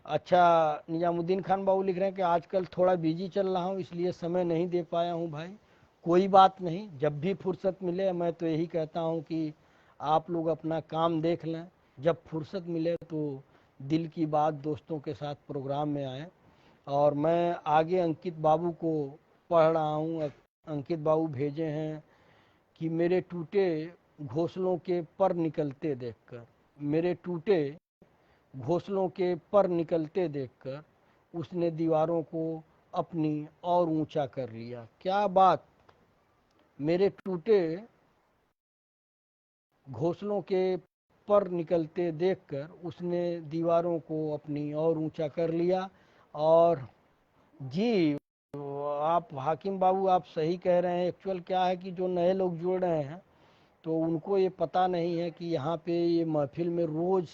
Speaker 1: अच्छा, निजामुद्दीन खान बाबू लिख रहे हैं कि आजकल थोड़ा बिजी चल रहा हूँ इसलिए समय नहीं दे पाया हूँ भाई। कोई बात नहीं, जब भी फुर्सत मिले मैं तो यही कहता हूँ कि आप लोग अपना काम देख लें, जब फुर्सत मिले तो दिल की बात दोस्तों के साथ प्रोग्राम में आए। और मैं आगे अंकित बाबू को पढ़ रहा हूँ। अंकित बाबू भेजे हैं कि मेरे टूटे घोंसलों के पर निकलते देखकर, मेरे टूटे घोंसलों के पर निकलते देखकर उसने दीवारों को अपनी और ऊंचा कर लिया। क्या बात। मेरे टूटे घोंसलों के पर निकलते देखकर उसने दीवारों को अपनी और ऊंचा कर लिया। और जी, आप हाकिम बाबू आप सही कह रहे हैं। एक्चुअल क्या है कि जो नए लोग जुड़ रहे हैं तो उनको ये पता नहीं है कि यहाँ पे ये महफिल में रोज़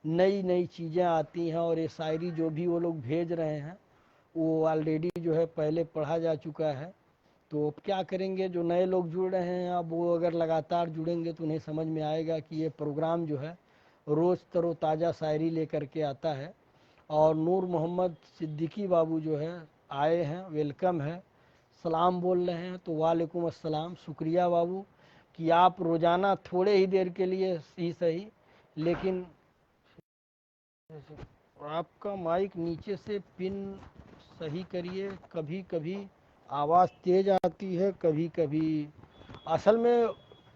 Speaker 1: नई नई चीज़ें आती हैं, और ये शायरी जो भी वो लोग भेज रहे हैं वो ऑलरेडी जो है पहले पढ़ा जा चुका है। तो अब क्या करेंगे, जो नए लोग जुड़ रहे हैं अब वो अगर लगातार जुड़ेंगे तो उन्हें समझ में आएगा कि ये प्रोग्राम जो है रोज़ तरोताज़ा शायरी लेकर के आता है। और नूर मोहम्मद सिद्दीकी बाबू जो है आए हैं, वेलकम है, सलाम बोल रहे हैं। तो वालेकुम अस्सलाम, शुक्रिया बाबू कि आप रोज़ाना थोड़े ही देर के लिए ही सही, लेकिन आपका माइक नीचे से पिन सही करिए, कभी कभी आवाज़ तेज़ आती है, कभी कभी असल में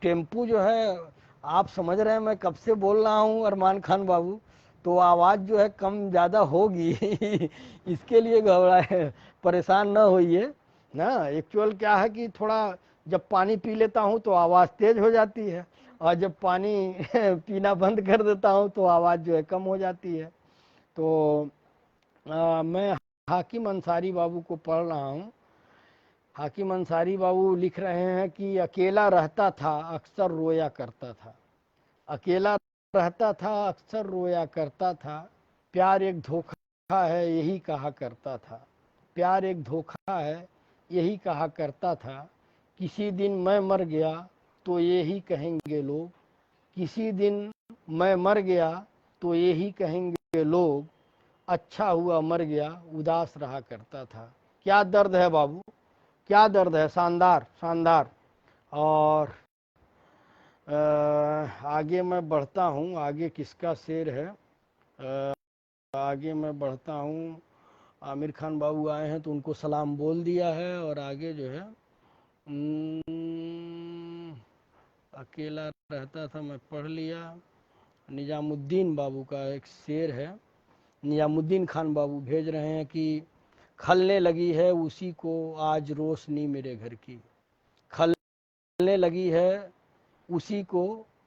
Speaker 1: टेम्पू जो है, आप समझ रहे हैं मैं कब से बोल रहा हूँ अरमान खान बाबू, तो आवाज़ जो है कम ज़्यादा होगी इसके लिए घबराए, परेशान ना होइए ना। एक्चुअल क्या है कि थोड़ा जब पानी पी लेता हूँ तो आवाज़ तेज़ हो जाती है, और जब पानी पीना बंद कर देता हूँ तो आवाज़ जो है कम हो जाती है। तो मैं हाकिम अंसारी बाबू को पढ़ रहा हूँ। हाकिम अंसारी बाबू लिख रहे हैं कि अकेला रहता था अक्सर रोया करता था, अकेला रहता था अक्सर रोया करता था, प्यार एक धोखा है यही कहा करता था, प्यार एक धोखा है यही कहा करता था, किसी दिन मैं मर गया तो यही कहेंगे लोग, किसी दिन मैं मर गया तो यही कहेंगे लोग, अच्छा हुआ मर गया उदास रहा करता था। क्या दर्द है बाबू, क्या दर्द है, शानदार शानदार। और आगे मैं बढ़ता हूँ, आगे किसका शेर है, आगे मैं बढ़ता हूँ। आमिर खान बाबू आए हैं तो उनको सलाम बोल दिया है, और आगे जो है अकेला रहता था मैं पढ़ लिया। निजामुद्दीन बाबू का एक शेर है, निजामुद्दीन खान बाबू भेज रहे हैं कि खलने लगी है उसी को आज रोशनी मेरे घर की, खलने लगी है उसी को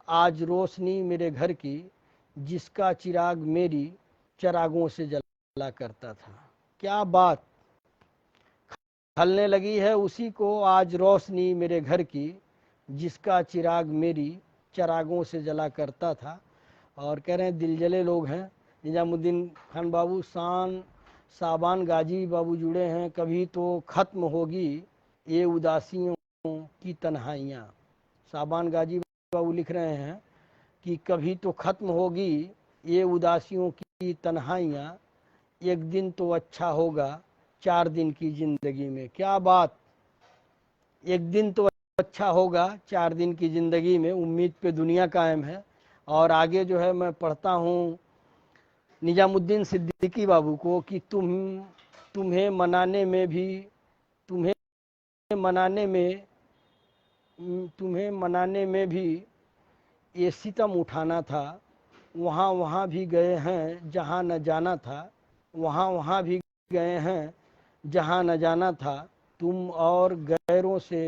Speaker 1: आज रोशनी मेरे घर की, जिसका चिराग मेरी चिरागों से जला करता था। क्या बात, खलने लगी है उसी को आज रोशनी मेरे घर की, जिसका चिराग मेरी चिरागों से जला करता था। और कह रहे हैं दिलजले लोग हैं निजामुद्दीन खान बाबू, साबान गाजी बाबू जुड़े हैं, कभी तो ख़त्म होगी ये उदासियों की तन्हाइयाँ। साबान गाजी बाबू लिख रहे हैं कि कभी तो ख़त्म होगी ये उदासियों की तन्हाइयाँ, एक दिन तो अच्छा होगा 4 दिन की ज़िंदगी में। क्या बात, एक दिन तो अच्छा होगा 4 दिन की ज़िंदगी में, उम्मीद पे दुनिया कायम है। और आगे जो है मैं पढ़ता हूँ निजामुद्दीन सिद्दीकी बाबू को कि तुम्हें मनाने में भी, तुम्हें मनाने में तुम्हें मनाने में भी ये सितम उठाना था, वहाँ वहाँ भी गए हैं जहाँ न जाना था, वहाँ वहाँ भी गए हैं जहाँ न जाना था, तुम और गैरों से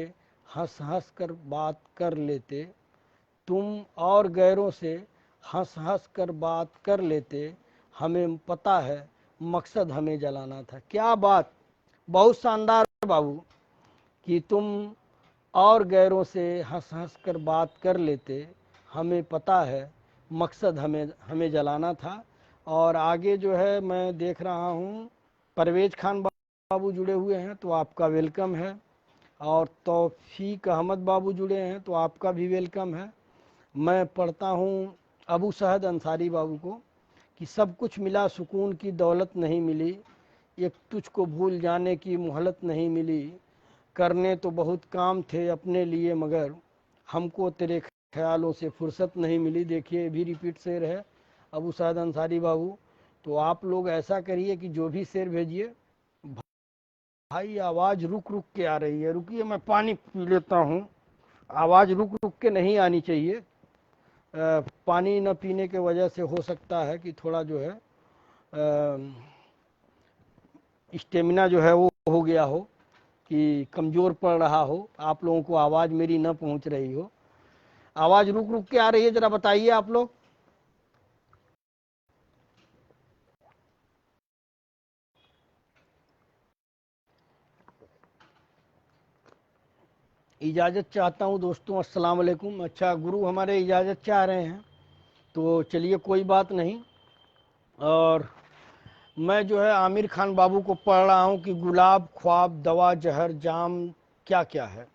Speaker 1: हंस हंस कर बात कर लेते, तुम और गैरों से हंस हंस कर बात कर लेते, हमें पता है मकसद हमें जलाना था। क्या बात, बहुत शानदार बाबू कि तुम और गैरों से हंस हंस कर बात कर लेते, हमें पता है मकसद हमें जलाना था। और आगे जो है मैं देख रहा हूँ परवेज़ खान बाबू जुड़े हुए हैं तो आपका वेलकम है, और तौफीक अहमद बाबू जुड़े हैं तो आपका भी वेलकम है। मैं पढ़ता हूँ अबू सहद अंसारी बाबू को कि सब कुछ मिला सुकून की दौलत नहीं मिली, एक तुझको भूल जाने की मोहलत नहीं मिली, करने तो बहुत काम थे अपने लिए मगर हमको तेरे ख्यालों से फुर्सत नहीं मिली। देखिए भी रिपीट शेर है अबू सहद अंसारी बाबू। तो आप लोग ऐसा करिए कि जो भी शेर भेजिए, भाई आवाज़ रुक रुक के आ रही है, रुकिए मैं पानी पी लेता हूँ, आवाज़ रुक रुक के नहीं आनी चाहिए। पानी न पीने के वजह से हो सकता है कि थोड़ा जो है स्टेमिना जो है वो हो गया हो, कि कमज़ोर पड़ रहा हो, आप लोगों को आवाज़ मेरी न पहुंच रही हो। आवाज़ रुक रुक के आ रही है, ज़रा बताइए आप लोग। इजाज़त चाहता हूँ दोस्तों, अस्सलाम वालेकुम। अच्छा गुरु हमारे इजाज़त चाह रहे हैं तो चलिए कोई बात नहीं। और मैं जो है आमिर खान बाबू को पढ़ रहा हूँ कि गुलाब ख्वाब दवा जहर जाम क्या क्या है,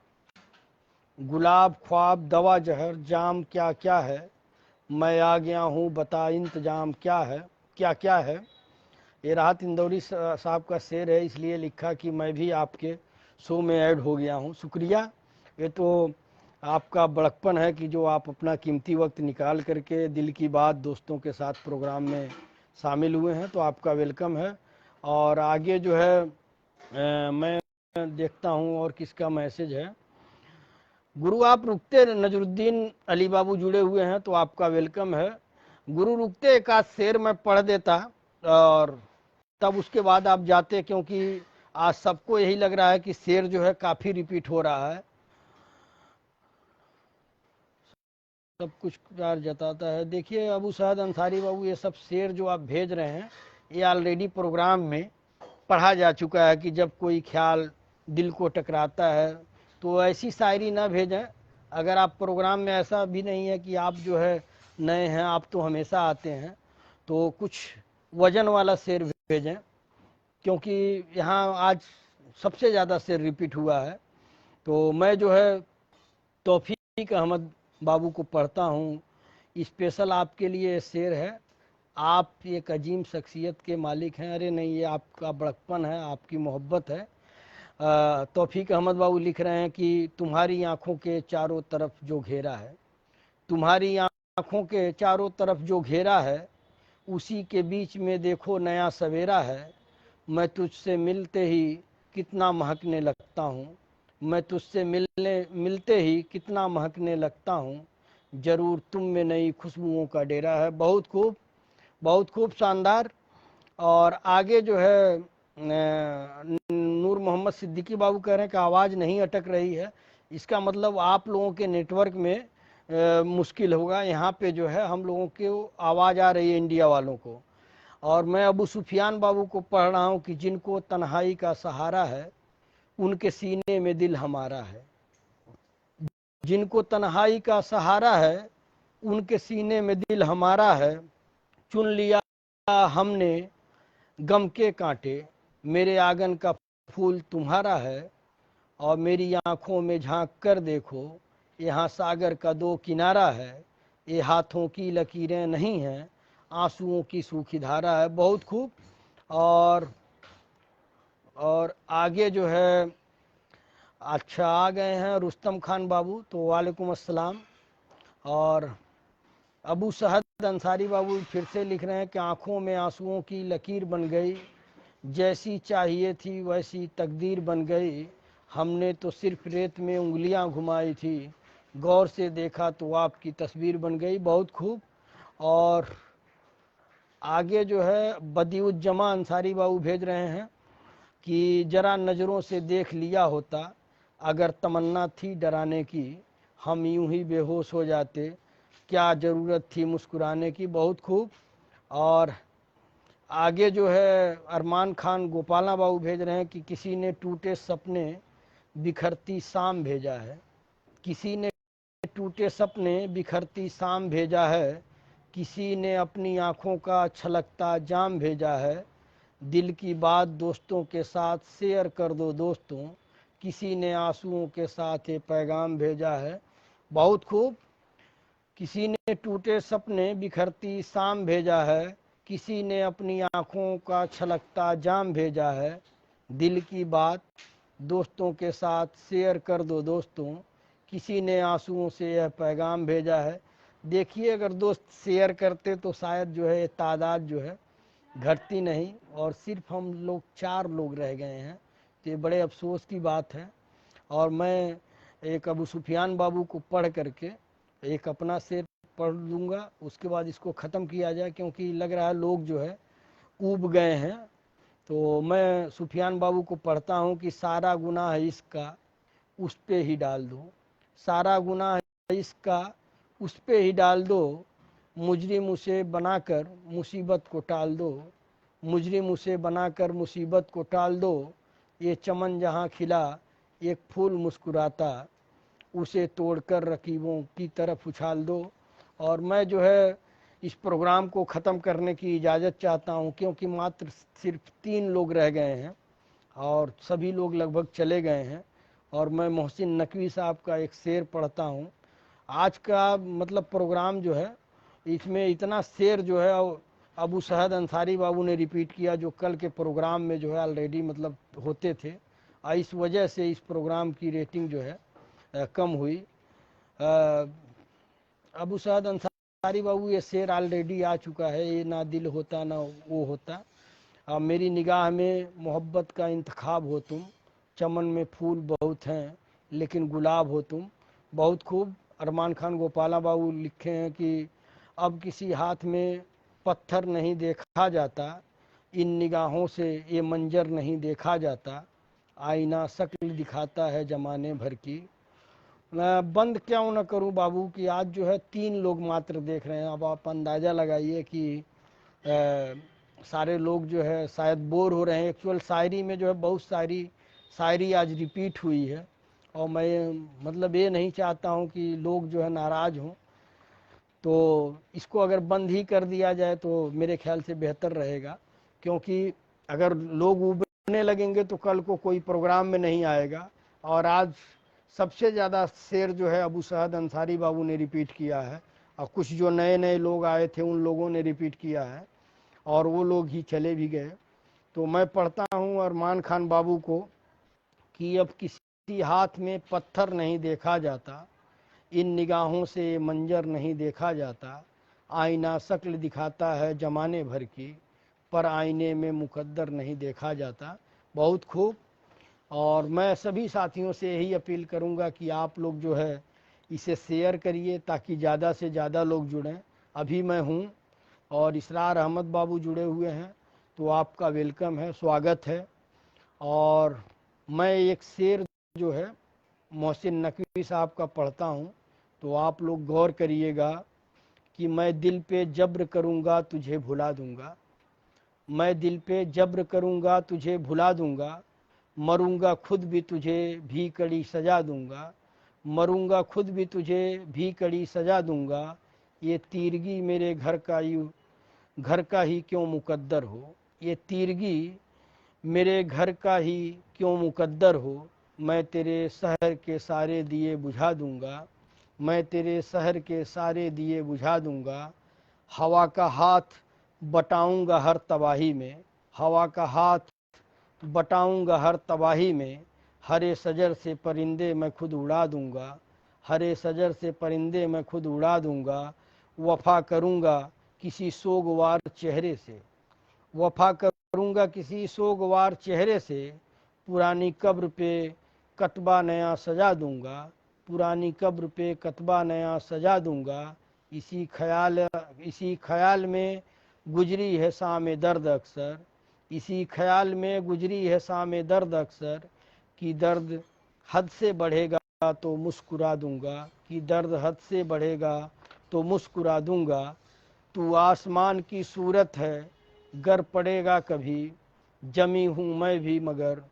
Speaker 1: गुलाब ख्वाब दवा जहर जाम क्या क्या है, मैं आ गया हूँ बता इंतजाम क्या है, क्या क्या है। ये राहत इंदौरी साहब का शेर है, इसलिए लिखा कि मैं भी आपके शो में ऐड हो गया हूँ। शुक्रिया। ये तो आपका बड़कपन है कि जो आप अपना कीमती वक्त निकाल करके दिल की बात दोस्तों के साथ प्रोग्राम में शामिल हुए हैं, तो आपका वेलकम है। और आगे जो है मैं देखता हूँ और किसका मैसेज है। गुरु आप रुकते नजरुद्दीन अली बाबू जुड़े हुए हैं, तो आपका वेलकम है। गुरु रुकते एक आध शेर मैं पढ़ देता और तब उसके बाद आप जाते, क्योंकि आज सबको यही लग रहा है कि शेर जो है काफ़ी रिपीट हो रहा है। सब कुछ प्यार जताता है। देखिए अबू साद अंसारी बाबू, ये सब शेर जो आप भेज रहे हैं ये ऑलरेडी प्रोग्राम में पढ़ा जा चुका है कि जब कोई ख्याल दिल को टकराता है तो ऐसी शायरी ना भेजें। अगर आप प्रोग्राम में, ऐसा भी नहीं है कि आप जो है नए हैं, आप तो हमेशा आते हैं, तो कुछ वजन वाला शेर भेजें, क्योंकि यहाँ आज सबसे ज़्यादा शेर रिपीट हुआ है। तो मैं जो है तौफीक अहमद बाबू को पढ़ता हूँ। स्पेशल आपके लिए शेर है। आप एक अजीम शख्सियत के मालिक हैं। अरे नहीं, ये आपका बड़कपन है, आपकी मोहब्बत है। तौफीक अहमद बाबू लिख रहे हैं कि तुम्हारी आंखों के चारों तरफ जो घेरा है, तुम्हारी आंखों के चारों तरफ जो घेरा है, उसी के बीच में देखो नया सवेरा है। मैं तुझसे मिलते ही कितना महकने लगता हूँ, मैं तुझसे मिलते ही कितना महकने लगता हूँ, ज़रूर तुम में नई खुशबुओं का डेरा है। बहुत खूब, बहुत खूब, शानदार। और आगे जो है नूर मोहम्मद सिद्दीकी बाबू कह रहे हैं कि आवाज़ नहीं अटक रही है। इसका मतलब आप लोगों के नेटवर्क में मुश्किल होगा। यहाँ पे जो है हम लोगों को आवाज़ आ रही है, इंडिया वालों को। और मैं अबू सुफियान बाबू को पढ़ रहा हूँ कि जिनको तन्हाई का सहारा है, उनके सीने में दिल हमारा है। जिनको तन्हाई का सहारा है, उनके सीने में दिल हमारा है। चुन लिया हमने गम के कांटे, मेरे आंगन का फूल तुम्हारा है। और मेरी आंखों में झांक कर देखो, यहाँ सागर का दो किनारा है। ये हाथों की लकीरें नहीं हैं, आंसुओं की सूखी धारा है। बहुत खूब। और आगे जो है, अच्छा आ गए हैं रुस्तम खान बाबू, तो वालेकुम अस्सलाम। और अबू सहद अंसारी बाबू फिर से लिख रहे हैं कि आंखों में आंसुओं की लकीर बन गई, जैसी चाहिए थी वैसी तकदीर बन गई। हमने तो सिर्फ रेत में उंगलियां घुमाई थी, गौर से देखा तो आपकी तस्वीर बन गई। बहुत खूब। और आगे जो है बदिउज्जमा अंसारी बाबू भेज रहे हैं कि ज़रा नज़रों से देख लिया होता, अगर तमन्ना थी डराने की, हम यूं ही बेहोश हो जाते, क्या ज़रूरत थी मुस्कुराने की। बहुत खूब। और आगे जो है अरमान खान गोपाला बाबू भेज रहे हैं कि किसी ने टूटे सपने बिखरती शाम भेजा है, किसी ने टूटे सपने बिखरती शाम भेजा है, किसी ने अपनी आँखों का छलकता जाम भेजा है। दिल की बात दोस्तों के साथ शेयर कर दो दोस्तों, किसी ने आंसुओं के साथ ये पैगाम भेजा है। बहुत खूब। किसी ने टूटे सपने बिखरती शाम भेजा है, किसी ने अपनी आँखों का छलकता जाम भेजा है। दिल की बात दोस्तों के साथ शेयर कर दो दोस्तों, किसी ने आंसुओं से यह पैगाम भेजा है। देखिए अगर दोस्त शेयर करते तो शायद जो है तादाद जो है घटती नहीं, और सिर्फ हम लोग 4 लोग रह गए हैं, तो ये बड़े अफसोस की बात है। और मैं एक अबू सुफियान बाबू को पढ़ करके एक अपना शेर पढ़ लूँगा, उसके बाद इसको ख़त्म किया जाए, क्योंकि लग रहा है लोग जो है ऊब गए हैं। तो मैं सुफियान बाबू को पढ़ता हूँ कि सारा गुनाह इश्क का उस पे ही डाल दो, सारा गुनाह इश्क का उस पे ही डाल दो, मुजरिम उसे बनाकर मुसीबत को टाल दो, मुजरिम उसे बनाकर मुसीबत को टाल दो। ये चमन जहाँ खिला एक फूल मुस्कुराता, उसे तोड़कर रकीबों की तरफ उछाल दो। और मैं जो है इस प्रोग्राम को ख़त्म करने की इजाज़त चाहता हूँ, क्योंकि मात्र सिर्फ 3 लोग रह गए हैं और सभी लोग लगभग चले गए हैं। और मैं मोहसिन नकवी साहब का एक शेर पढ़ता हूँ। आज का मतलब प्रोग्राम जो है, इसमें इतना शेर जो है अबू सहद अंसारी बाबू ने रिपीट किया, जो कल के प्रोग्राम में जो है ऑलरेडी मतलब होते थे। इस वजह से इस प्रोग्राम की रेटिंग जो है कम हुई। अबू सहद अंसारी बाबू ये शेर ऑलरेडी आ चुका है, ये ना दिल होता ना वो होता। मेरी निगाह में मोहब्बत का इंतखाब हो तुम, चमन में फूल बहुत हैं लेकिन गुलाब हो तुम। बहुत खूब। अरमान खान गोपाला बाबू लिखे हैं कि अब किसी हाथ में पत्थर नहीं देखा जाता, इन निगाहों से ये मंजर नहीं देखा जाता, आईना शक्ल दिखाता है जमाने भर की। मैं बंद क्यों न करूं बाबू कि आज जो है 3 लोग मात्र देख रहे हैं। अब आप अंदाज़ा लगाइए कि सारे लोग जो है शायद बोर हो रहे हैं। एक्चुअल शायरी में जो है बहुत सारी शायरी आज रिपीट हुई है, और मैं मतलब ये नहीं चाहता हूँ कि लोग जो है नाराज़ हों। तो इसको अगर बंद ही कर दिया जाए तो मेरे ख्याल से बेहतर रहेगा, क्योंकि अगर लोग उबरने लगेंगे तो कल को कोई प्रोग्राम में नहीं आएगा। और आज सबसे ज़्यादा शेर जो है अबू सहद अंसारी बाबू ने रिपीट किया है, और कुछ जो नए नए लोग आए थे उन लोगों ने रिपीट किया है, और वो लोग ही चले भी गए। तो मैं पढ़ता हूँ अरमान खान बाबू को कि अब किसी हाथ में पत्थर नहीं देखा जाता, इन निगाहों से मंजर नहीं देखा जाता, आईना शक्ल दिखाता है जमाने भर की, पर आईने में मुकद्दर नहीं देखा जाता। बहुत खूब। और मैं सभी साथियों से यही अपील करूंगा कि आप लोग जो है इसे शेयर करिए ताकि ज़्यादा से ज़्यादा लोग जुड़ें। अभी मैं हूँ और इसरार अहमद बाबू जुड़े हुए हैं, तो आपका वेलकम है, स्वागत है। और मैं एक शेर जो है मोहसिन नकवी साहब का पढ़ता हूँ, तो आप लोग गौर करिएगा कि मैं दिल पे जब्र करूँगा तुझे भुला दूँगा, मैं दिल पे जब्र करूँगा तुझे भुला दूँगा, मरूँगा खुद भी तुझे भी कड़ी सजा दूँगा, मरूँगा खुद भी तुझे भी कड़ी सजा दूँगा, ये तीरगी मेरे घर का ही क्यों मुकद्दर हो, ये तीरगी मेरे घर का ही क्यों मुकद्दर हो, मैं तेरे शहर के सारे दिए बुझा दूँगा, मैं तेरे शहर के सारे दिए बुझा दूँगा, हवा का हाथ बटाऊँगा हर तबाही में, हवा का हाथ बटाऊँगा हर तबाही में, हरे शजर से परिंदे मैं खुद उड़ा दूँगा, हरे शजर से परिंदे मैं खुद उड़ा दूँगा, वफ़ा करूँगा किसी सोगवार चेहरे से, वफ़ा करूँगा किसी सोगवार चेहरे से, पुरानी कब्र पे कतबा नया सजा दूँगा, पुरानी कब्र पे कतबा नया सजा दूँगा, इसी ख्याल में गुजरी है शाम दर्द अक्सर, इसी ख्याल में गुजरी है शाम दर्द अक्सर, कि दर्द हद से बढ़ेगा तो मुस्कुरा दूँगा, कि दर्द हद से बढ़ेगा तो मुस्कुरा दूँगा, तू आसमान की सूरत है गर पड़ेगा कभी, जमी हूँ मैं भी मगर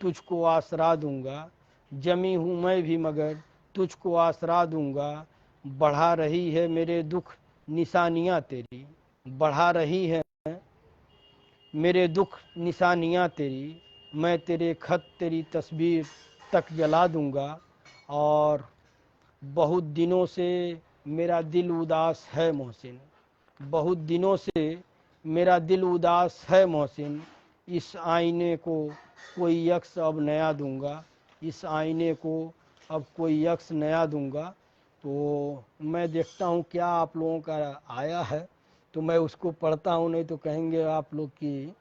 Speaker 1: तुझको आसरा दूँगा, जमी हूँ मैं भी मगर तुझको आसरा दूँगा, बढ़ा रही है मेरे दुख निशानियाँ तेरी, बढ़ा रही है मेरे दुख निशानियाँ तेरी, मैं तेरे खत तेरी तस्वीर तक जला दूँगा, और बहुत दिनों से मेरा दिल उदास है मोहसिन, बहुत दिनों से मेरा दिल उदास है मोहसिन, इस आईने को कोई यक्स अब नया दूंगा, इस आईने को अब कोई यक्स नया दूंगा। तो मैं देखता हूँ क्या आप लोगों का आया है, तो मैं उसको पढ़ता हूँ, नहीं तो कहेंगे आप लोग कि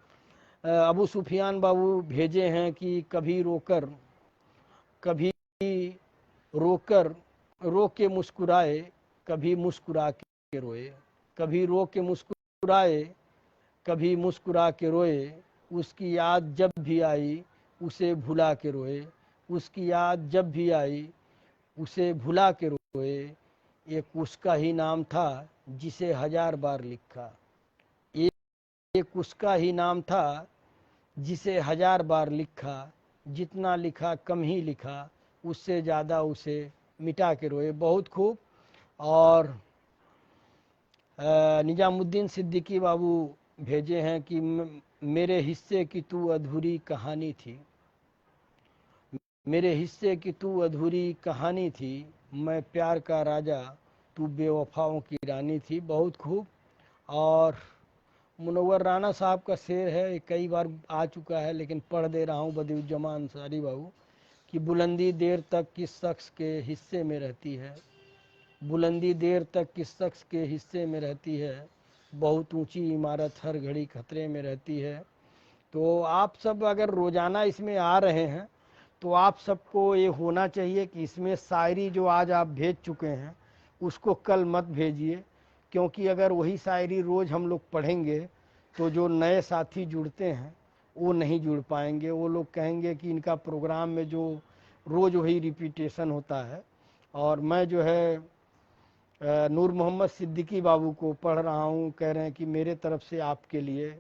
Speaker 1: अबू सुफियान बाबू भेजे हैं कि कभी रोकर रो के मुस्कुराए, कभी मुस्कुरा के रोए, कभी रो के मुस्कुराए, कभी मुस्कुरा के रोए, उसकी याद जब भी आई उसे भुला के रोए, उसकी याद जब भी आई उसे भुला के रोए, एक उसका ही नाम था जिसे 1000 बार लिखा, एक उसका ही नाम था जिसे 1000 बार लिखा, जितना लिखा कम ही लिखा, उससे ज़्यादा उसे मिटा के रोए। बहुत खूब। और निजामुद्दीन सिद्दीकी बाबू भेजे हैं कि मेरे हिस्से की तू अधूरी कहानी थी, मेरे हिस्से की तू अधूरी कहानी थी, मैं प्यार का राजा तू बेवफाओं की रानी थी। बहुत खूब। और मुनव्वर राना साहब का शेर है, ये कई बार आ चुका है लेकिन पढ़ दे रहा हूँ बदिउज्जमा अंसारी बाबू कि बुलंदी देर तक किस शख्स के हिस्से में रहती है, बुलंदी देर तक किस शख्स के हिस्से में रहती है, बहुत ऊंची इमारत हर घड़ी खतरे में रहती है। तो आप सब अगर रोज़ाना इसमें आ रहे हैं तो आप सबको ये होना चाहिए कि इसमें शायरी जो आज आप भेज चुके हैं उसको कल मत भेजिए, क्योंकि अगर वही शायरी रोज़ हम लोग पढ़ेंगे तो जो नए साथी जुड़ते हैं वो नहीं जुड़ पाएंगे। वो लोग कहेंगे कि इनका प्रोग्राम में जो रोज़ वही रिपीटेशन होता है। और मैं जो है नूर मोहम्मद सिद्दीकी बाबू को पढ़ रहा हूँ, कह रहे हैं कि मेरे तरफ से आपके लिए,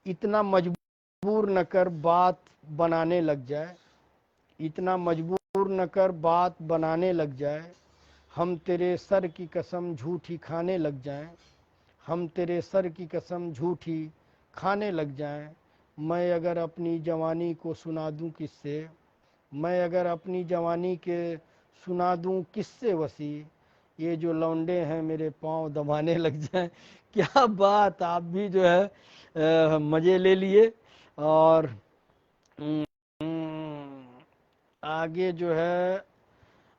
Speaker 1: इतना मजबूर न कर बात बनाने लग जाए, इतना मजबूर न कर बात बनाने लग जाए, हम तेरे सर की कसम झूठी खाने लग जाएं, हम तेरे सर की कसम झूठी खाने लग जाएं। मैं अगर अपनी जवानी को सुना दूं किससे, मैं अगर अपनी जवानी के सुना दूं किससे वसी, ये जो लौंडे हैं मेरे पाँव दबाने लग जाएं। क्या बात, आप भी जो है मज़े ले लिए। और आगे जो है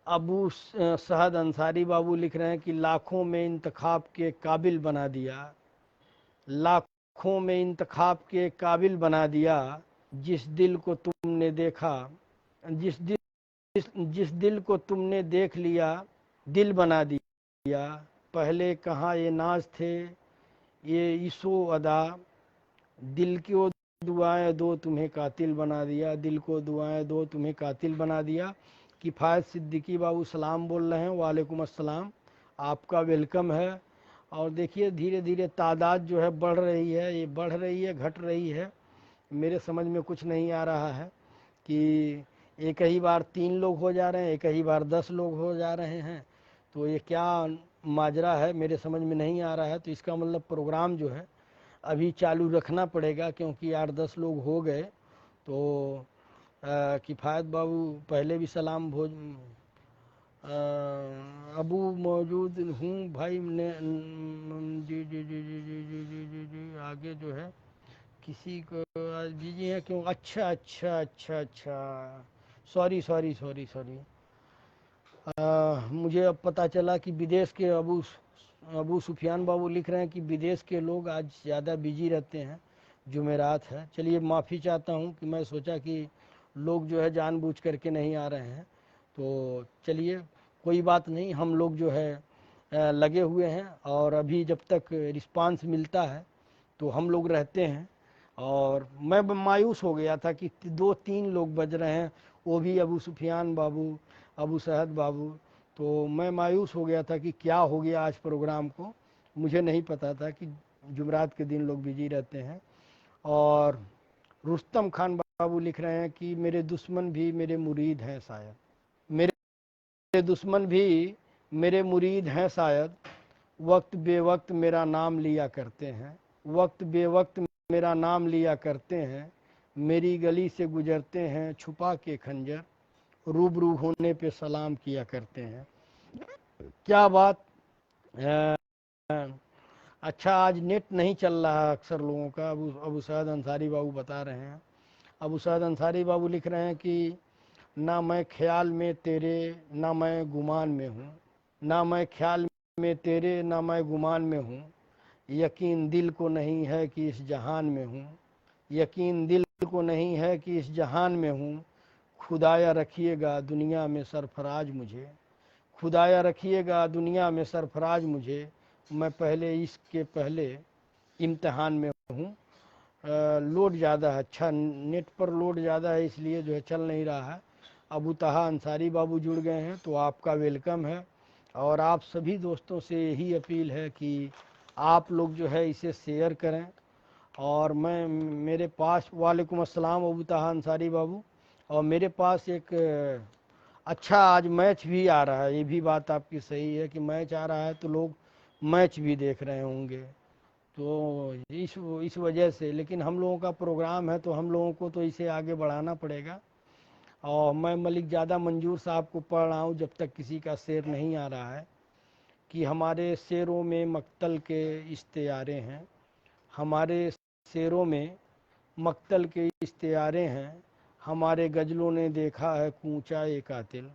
Speaker 1: अबू सहद अंसारी बाबू लिख रहे हैं कि लाखों में इंतखाब के काबिल बना दिया, लाखों में इंतखाब के काबिल बना दिया, जिस दिल को तुमने देखा, जिस दिल को तुमने देख लिया दिल बना दिया। पहले कहाँ ये नाज थे ये इशो अदा, दिल को दुआएं दो तुम्हें कातिल बना दिया, दिल को दुआएं दो तुम्हें कातिल बना दिया। किफ़ायत सिद्दीकी बाबू सलाम बोल रहे हैं, वालेकुम अस्सलाम, आपका वेलकम है। और देखिए धीरे धीरे तादाद जो है बढ़ रही है, ये बढ़ रही है घट रही है, मेरे समझ में कुछ नहीं आ रहा है कि एक ही बार 3 लोग हो जा रहे हैं, एक ही बार 10 लोग हो जा रहे हैं, तो ये क्या माजरा है मेरे समझ में नहीं आ रहा है। तो इसका मतलब प्रोग्राम जो है अभी चालू रखना पड़ेगा, क्योंकि 8-10 लोग हो गए। तो किफ़ायत बाबू पहले भी सलाम भोज अबू मौजूद हूँ भाई ने, जी जी जी जी जी जी जी जी जी। आगे जो है किसी को आज बिजी है क्यों, अच्छा अच्छा अच्छा अच्छा, सॉरी सॉरी सॉरी सॉरी। मुझे अब पता चला कि विदेश के अबू सुफियान बाबू लिख रहे हैं कि विदेश के लोग आज ज़्यादा बिजी रहते हैं, जुमेरात है। चलिए माफ़ी चाहता हूँ कि मैं सोचा कि लोग जो है जानबूझ करके नहीं आ रहे हैं, तो चलिए कोई बात नहीं, हम लोग जो है लगे हुए हैं और अभी जब तक रिस्पांस मिलता है तो हम लोग रहते हैं। और मैं मायूस हो गया था कि 2-3 लोग बज रहे हैं, वो भी अबू सुफियान बाबू, अबू सहद बाबू। तो मैं मायूस हो गया था कि क्या हो गया आज प्रोग्राम को, मुझे नहीं पता था कि जुमरात के दिन लोग बिजी रहते हैं। और रुस्तम खान बाबू लिख रहे हैं कि मेरे दुश्मन भी मेरे मुरीद हैं शायद, मेरे दुश्मन भी मेरे मुरीद हैं शायद, वक्त बेवक्त मेरा नाम लिया करते हैं, वक्त बेवक्त मेरा नाम लिया करते हैं, मेरी गली से गुजरते हैं छुपा के खंजर, रूबरू होने पे सलाम किया करते हैं। क्या बात। अच्छा आज नेट नहीं चल रहा अक्सर लोगों का, अबू सैद अंसारी बाबू बता रहे हैं। अबू सैद अंसारी बाबू लिख रहे हैं कि ना मैं ख्याल में तेरे ना मैं गुमान में हूँ, ना मैं ख्याल में तेरे ना मैं गुमान में हूँ, यकीन दिल को नहीं है कि इस जहान में हूँ, यकीन दिल को नहीं है कि इस जहान में हूँ, खुदाया रखिएगा दुनिया में सरफराज मुझे, खुदाया रखिएगा दुनिया में सरफराज मुझे, मैं पहले इसके पहले इम्तहान में हूँ। लोड ज़्यादा है, अच्छा नेट पर लोड ज़्यादा है इसलिए जो है चल नहीं रहा है। अबू तहा अंसारी बाबू जुड़ गए हैं तो आपका वेलकम है। और आप सभी दोस्तों से यही अपील है कि आप लोग जो है इसे शेयर करें। और मैं मेरे पास, वालेकुम अस्सलाम अबू तहा अंसारी बाबू, और मेरे पास एक अच्छा आज मैच भी आ रहा है, ये भी बात आपकी सही है कि मैच आ रहा है तो लोग मैच भी देख रहे होंगे, तो इस वजह से। लेकिन हम लोगों का प्रोग्राम है तो हम लोगों को तो इसे आगे बढ़ाना पड़ेगा। और मैं मलिक ज़्यादा मंजूर साहब को पढ़ रहा हूँ जब तक किसी का शेर नहीं आ रहा है, कि हमारे शेरों में मक्तल के इश्तियारे हैं, हमारे शेरों में मक्तल के इश्तियारे हैं, हमारे गज़लों ने देखा है कूंचा ए कातिल,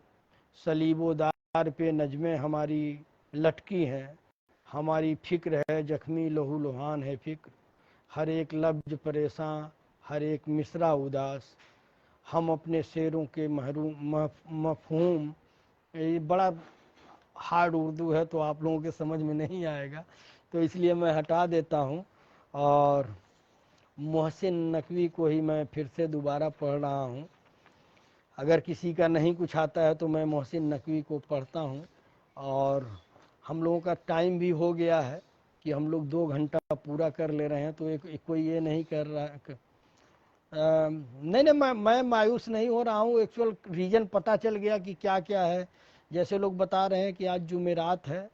Speaker 1: सलीबोदार पे नज़में हमारी लटकी हैं, हमारी फ़िक्र है जख्मी लहू लुहान है फ़िक्र, हर एक लफ्ज़ परेशान हर एक मिसरा उदास, हम अपने शेरों के मफहूम, ये बड़ा हार्ड उर्दू है तो आप लोगों के समझ में नहीं आएगा, तो इसलिए मैं हटा देता हूँ। और मोहसिन नकवी को ही मैं फिर से दोबारा पढ़ रहा हूँ। अगर किसी का नहीं कुछ आता है तो मैं मोहसिन नकवी को पढ़ता हूँ। और हम लोगों का टाइम भी हो गया है कि हम लोग 2 घंटा पूरा कर ले रहे हैं, तो एक कोई ये नहीं कर रहा नहीं नहीं, मैं मायूस नहीं हो रहा हूँ। एक्चुअल रीज़न पता चल गया कि क्या क्या है। जैसे लोग बता रहे हैं कि आज जुमेरात है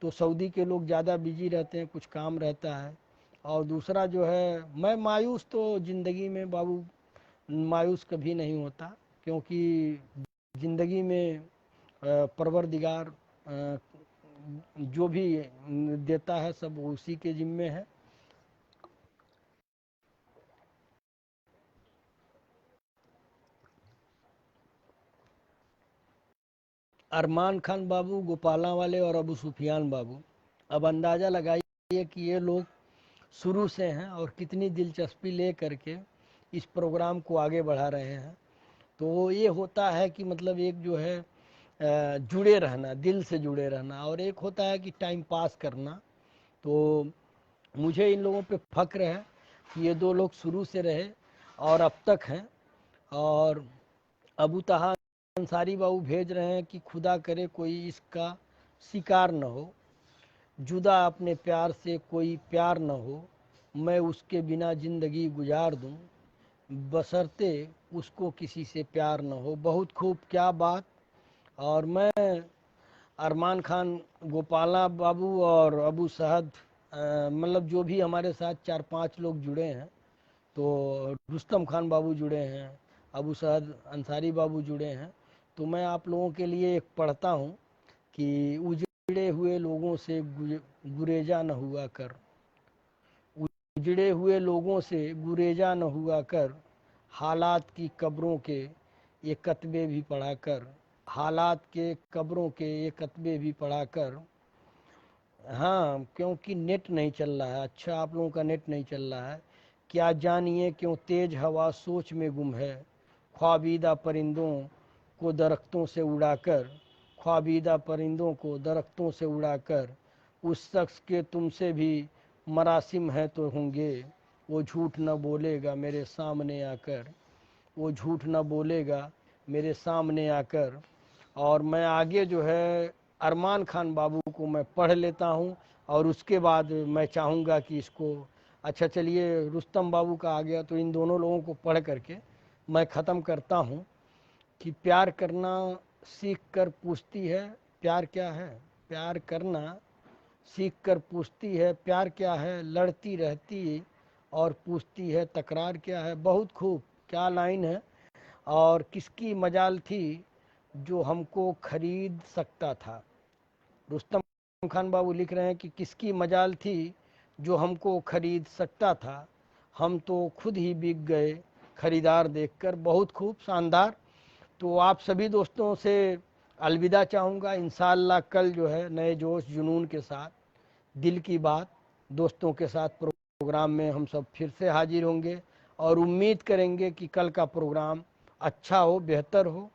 Speaker 1: तो सऊदी के लोग ज़्यादा बिजी रहते हैं, कुछ काम रहता है। और दूसरा जो है, मैं मायूस तो ज़िंदगी में बाबू मायूस कभी नहीं होता, क्योंकि ज़िंदगी में परवरदिगार जो भी देता है सब उसी के ज़िम्मे है। अरमान खान बाबू, गोपाला वाले और अबू सुफियान बाबू, अब अंदाज़ा लगाइए कि ये लोग शुरू से हैं और कितनी दिलचस्पी ले करके इस प्रोग्राम को आगे बढ़ा रहे हैं। तो ये होता है कि मतलब एक जो है जुड़े रहना, दिल से जुड़े रहना, और एक होता है कि टाइम पास करना। तो मुझे इन लोगों पे फ़क्र है कि ये 2 लोग शुरू से रहे और अब तक हैं। और अबू तहा अंसारी बाबू भेज रहे हैं कि खुदा करे कोई इसका शिकार न हो, जुदा अपने प्यार से कोई प्यार न हो, मैं उसके बिना ज़िंदगी गुजार दूं, बशर्ते उसको किसी से प्यार न हो। बहुत खूब, क्या बात। और मैं अरमान खान, गोपाला बाबू और अबू सहद, मतलब जो भी हमारे साथ 4-5 लोग जुड़े हैं, तो रुस्तम खान बाबू जुड़े हैं, अबू सहद अंसारी बाबू जुड़े हैं, तो मैं आप लोगों के लिए एक पढ़ता हूँ कि उजड़े हुए लोगों से गुरेजा न हुआ कर, उजड़े हुए लोगों से गुरेजा न हुआ कर, हालात की कब्रों के ये कतबे भी पढ़ा कर, हालात के कब्रों के ये कतबे भी पढ़ा कर। हाँ, क्योंकि नेट नहीं चल रहा है। अच्छा, आप लोगों का नेट नहीं चल रहा है। क्या जानिए क्यों तेज हवा सोच में गुम है, ख्वाबीदा परिंदों को दरख्तों से उड़ाकर, ख्वाबीदा परिंदों को दरख्तों से उड़ाकर, उस शख्स के तुमसे भी मरासिम है तो होंगे, वो झूठ न बोलेगा मेरे सामने आकर, वो झूठ न बोलेगा मेरे सामने आकर। और मैं आगे जो है अरमान खान बाबू को मैं पढ़ लेता हूँ, और उसके बाद मैं चाहूँगा कि इसको, अच्छा चलिए रुस्तम बाबू का आ गया, तो इन दोनों लोगों को पढ़ करके मैं ख़त्म करता हूँ कि प्यार करना सीख कर पूछती है प्यार क्या है, प्यार करना सीख कर पूछती है प्यार क्या है, लड़ती रहती और पूछती है तकरार क्या है। बहुत खूब, क्या लाइन है। और किसकी मजाल थी जो हमको खरीद सकता था, रुस्तम खान बाबू लिख रहे हैं कि किसकी मजाल थी जो हमको खरीद सकता था, हम तो खुद ही बिक गए खरीदार देखकर। बहुत खूब, शानदार। तो आप सभी दोस्तों से अलविदा चाहूँगा। इंशाअल्लाह कल जो है नए जोश जुनून के साथ दिल की बात दोस्तों के साथ प्रोग्राम में हम सब फिर से हाजिर होंगे, और उम्मीद करेंगे कि कल का प्रोग्राम अच्छा हो, बेहतर हो।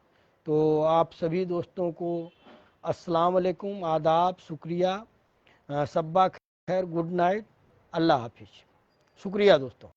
Speaker 1: तो आप सभी दोस्तों को अस्सलाम वालेकुम, आदाब, शुक्रिया, सब्बा खैर, गुड नाइट, अल्लाह हाफिज़। शुक्रिया दोस्तों।